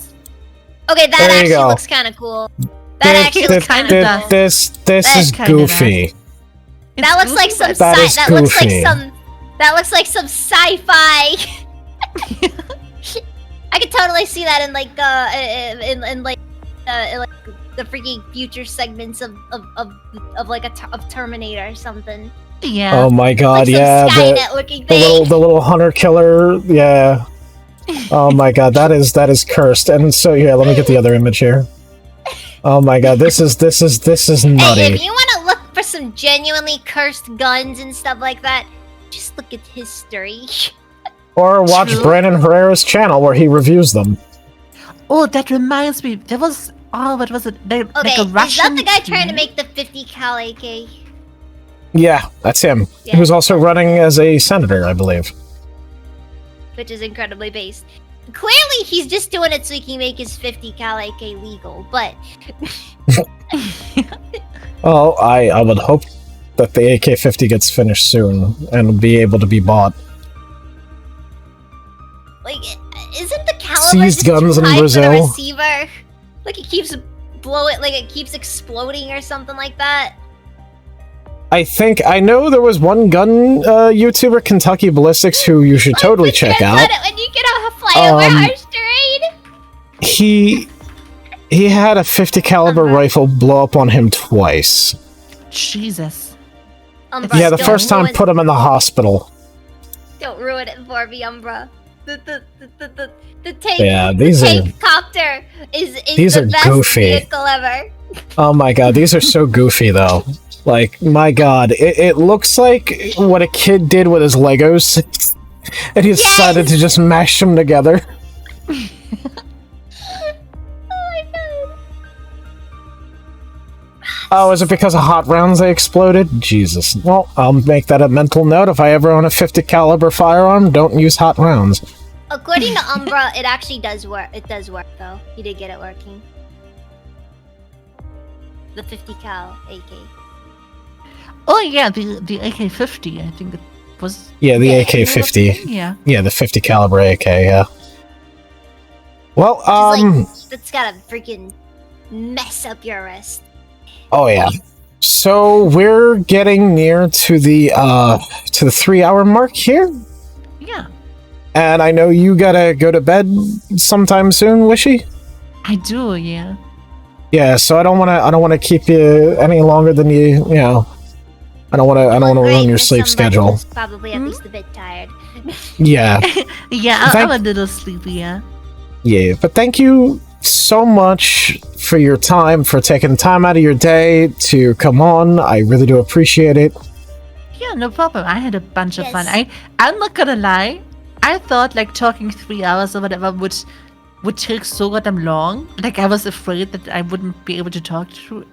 Okay, that actually looks kind of cool. That actually looks kind of dumb. This is goofy. That looks like some That looks like some sci-fi. I could totally see that in like the freaking future segments of Terminator or something. Yeah. Oh my god, like yeah. The little hunter killer, yeah. Oh my god, that is cursed. And so yeah, let me get the other image here. Oh my god, this is nutty. Hey, if you want to look for some genuinely cursed guns and stuff like that, just look at history. Or watch Brandon Herrera's channel where he reviews them. Oh, that reminds me. There was what was it? Okay, like a Russian... is that the guy trying to make the 50 cal AK? Yeah, that's him. Yeah. Who's also running as a senator, I believe. Which is incredibly based. Clearly, he's just doing it so he can make his 50 cal AK legal, but... Well, I would hope that the AK-50 gets finished soon and be able to be bought. Like, isn't the caliber Seized guns in high Brazil. for the receiver? Like it keeps it keeps exploding or something like that. I know there was one gun YouTuber, Kentucky Ballistics, who you should totally check out. When you get a flyover harsh terrain. He had a 50 caliber rifle blow up on him twice. Jesus. Yeah, the first time put him in the hospital. Don't ruin it for me, Umbra. The tank. Yeah, the tank copter is the best goofy. vehicle ever. Oh my god, these are so goofy though. Like, my god, it looks like what a kid did with his Legos, and he decided to just mash them together. Oh, is it because of hot rounds they exploded? Jesus. Well, I'll make that a mental note. If I ever own a 50 caliber firearm, don't use hot rounds. According to Umbra, it actually does work. It does work, though. He did get it working. The 50 cal AK. Oh yeah, the AK-50. I think it was. Yeah, the AK-50. Yeah. Yeah, the 50 caliber AK. Yeah. Well, that's gotta freaking mess up your wrist. Oh yeah. So we're getting near to the 3-hour mark here. Yeah. And I know you gotta go to bed sometime soon, Wishy. I do, yeah. Yeah, so I don't wanna keep you any longer than you know. I don't wanna ruin your sleep schedule. Probably at least a bit tired. Yeah. Yeah, I'm a little sleepy, yeah. Yeah, but thank you so much for your time, for taking time out of your day to come on. I really do appreciate it. Yeah, no problem. I had a bunch of fun. I'm not gonna lie. I thought like talking 3 hours or whatever would take so goddamn long. Like I was afraid that I wouldn't be able to talk to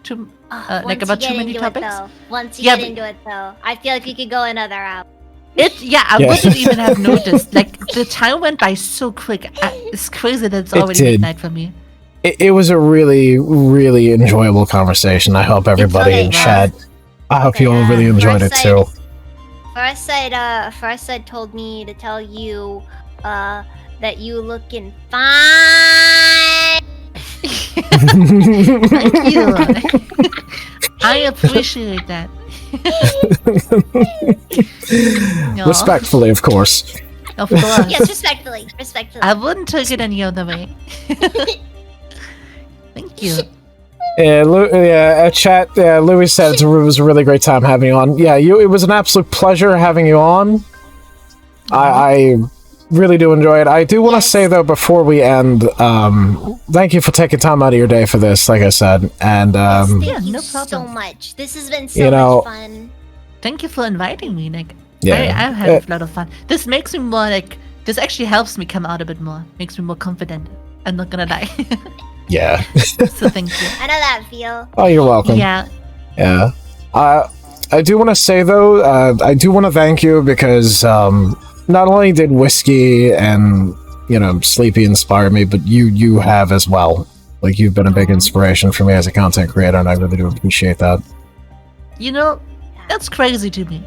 like about too many topics. Once you get into it, though, I feel like you could go another hour. I wouldn't even have noticed. Like the time went by so quick. It's crazy that it's already midnight for me. It was a really, really enjoyable conversation. I hope everybody in chat. I hope you all really enjoyed it too. Farsight told me to tell you that you looking fine. Thank you. I appreciate that. No. Respectfully, of course. Of course. Yes, respectfully. I wouldn't take it any other way. Thank you. Chat. Louis said it was a really great time having you on. Yeah, it was an absolute pleasure having you on. I really do enjoy it. I do want to say though, before we end, thank you for taking time out of your day for this. Like I said, and thank you so much. This has been so much fun. Thank you for inviting me. Like, I've had a lot of fun. This makes me more like. This actually helps me come out a bit more. Makes me more confident. I'm not gonna lie. Yeah. So thank you. I know that feel. Oh, you're welcome. Yeah. Yeah. I do want to say though, I do want to thank you because not only did Whiskey and Sleepy inspire me, but you have as well. Like you've been a big inspiration for me as a content creator, and I really do appreciate that. That's crazy to me.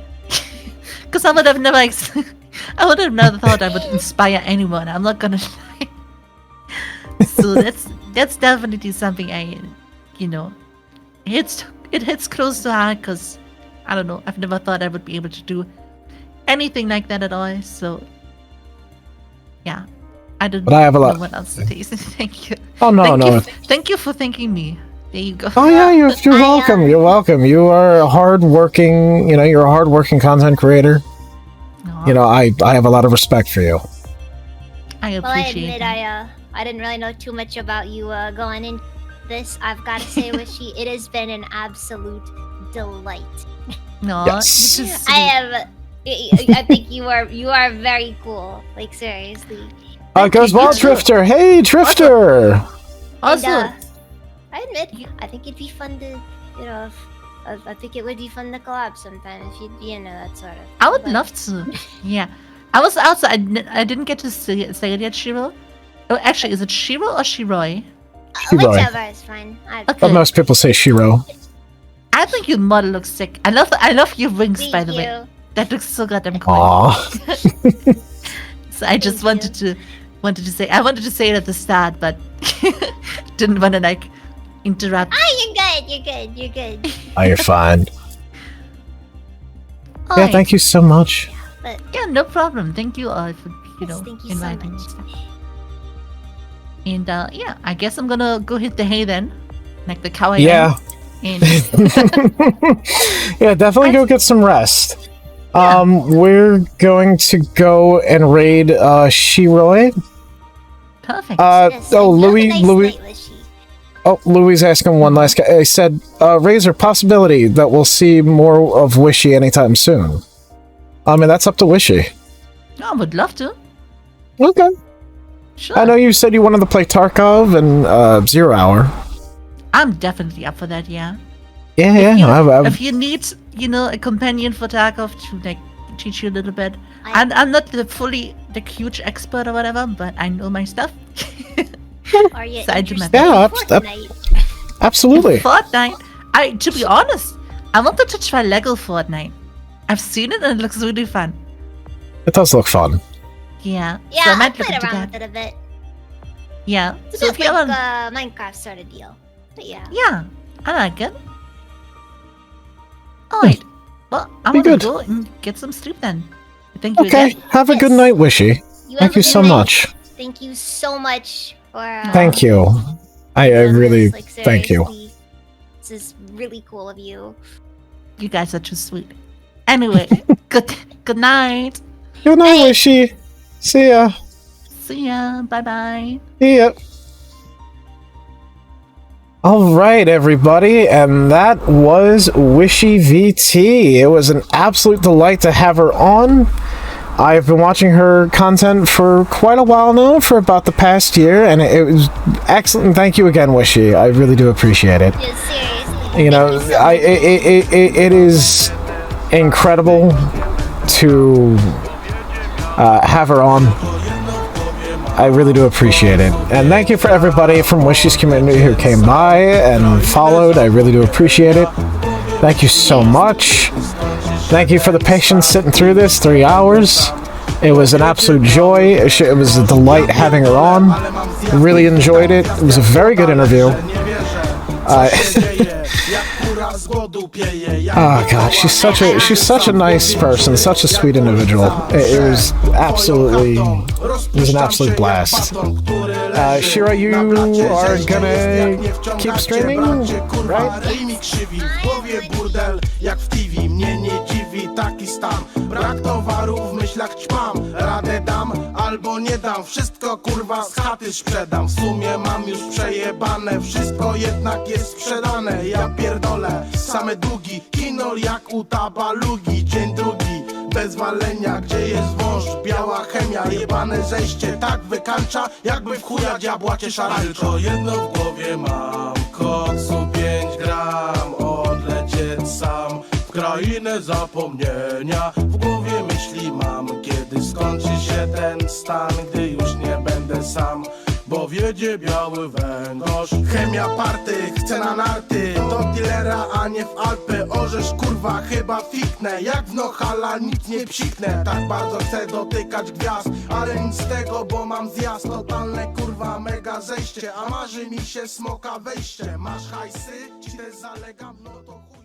Because I would have never, I would have never thought I would inspire anyone. I'm not gonna lie. So that's definitely something it hits close to heart because I don't know. I've never thought I would be able to do anything like that at all. So yeah, I don't know what else to say. Thank you. Oh no! Thank you for thanking me. There you go. Oh yeah, you're welcome. You're welcome. You are a hardworking. You're a hardworking content creator. Aww. I have a lot of respect for you. I appreciate. Well, I admit I didn't really know too much about you going into this. I've got to say, Wishy, it has been an absolute delight. No, yes. I think you are very cool. Like seriously. Goes well, Drifter. Hey, Drifter. Also, I admit, I think it'd be fun to, I think it would be fun to collab sometime if you'd be into that sort of. I would love to. Yeah, I was also. I didn't get to say it yet, Shiro. Oh, actually, is it Shiro or Shiroi? Whichever is fine. But most people say Shiro. I think your model looks sick. I love your rings, by the way. That looks so goddamn cool. Aww. So I just wanted to say. I wanted to say it at the start, but didn't want to interrupt. Oh, you're good. Oh, you're fine. Yeah, thank you so much. But yeah, no problem. Thank you all for inviting me. And I guess I'm gonna go hit the hay then, like the cow. Yeah. And yeah, definitely go get some rest. Yeah. We're going to go and raid Shiroi. Perfect. Louis. Oh, Louis asking one last guy. I said, Razor, possibility that we'll see more of Wishy anytime soon. I mean, that's up to Wishy. I would love to. Okay. Sure. I know you said you wanted to play Tarkov and 0 Hour. I'm definitely up for that, yeah. Yeah. If you need, a companion for Tarkov to teach you a little bit. I'm not the huge expert or whatever, but I know my stuff. Are you so absolutely. Fortnite. To be honest, I wanted to try Lego Fortnite. I've seen it and it looks really fun. It does look fun. Yeah. Yeah, so I played around with it a bit. Yeah. It's a bit like a Minecraft sort of deal. But yeah. Yeah, I like it. Alright. Well, I'm gonna go and get some sleep then. Thank you again. Have a good night, Wishy. Thank you so much. Thank you so much for... Thank you. I really... thank you. This is really cool of you. You guys are too sweet. Anyway, good night. Good night, Wishy. See ya. See ya. Bye-bye. See ya. All right, everybody, and that was WishyVT. It was an absolute delight to have her on. I've been watching her content for quite a while now, for about the past year, and it was excellent. Thank you again, Wishy. I really do appreciate it. Yeah, seriously. You know, it is incredible to have her on. I really do appreciate it. And thank you for everybody from Wishy's community who came by and followed. I really do appreciate it. Thank you so much. Thank you for the patience sitting through this 3 hours. It was an absolute joy. It was a delight having her on. Really enjoyed it. It was a very good interview. Oh god, she's such a nice person, such a sweet individual. It was an absolute blast. Shira, you are gonna keep streaming, right? Brak towaru w myślach ćpam, radę dam albo nie dam, wszystko kurwa z chaty sprzedam. W sumie mam już przejebane, wszystko jednak jest sprzedane. Ja pierdolę, same długi, kinol jak u tabalugi. Dzień drugi, bez walenia, gdzie jest wąż, biała chemia. Jebane zejście tak wykańcza, jakby w chuja diabła cię szaralczo. Tylko jedno w głowie mam, koksu 5 gram, odlecieć sam w krainę zapomnienia. W głowie myśli mam, kiedy skończy się ten stan, gdy już nie będę sam, bo wiedzie biały węgorz. Chemia party, chcę na narty, do dealera, a nie w Alpy. Orzesz kurwa, chyba fiknę, jak w Nohala nic nie psiknę. Tak bardzo chcę dotykać gwiazd, ale nic z tego, bo mam zjazd. Totalne kurwa mega zejście, a marzy mi się smoka wejście. Masz hajsy, ci też zalegam, no to chuj.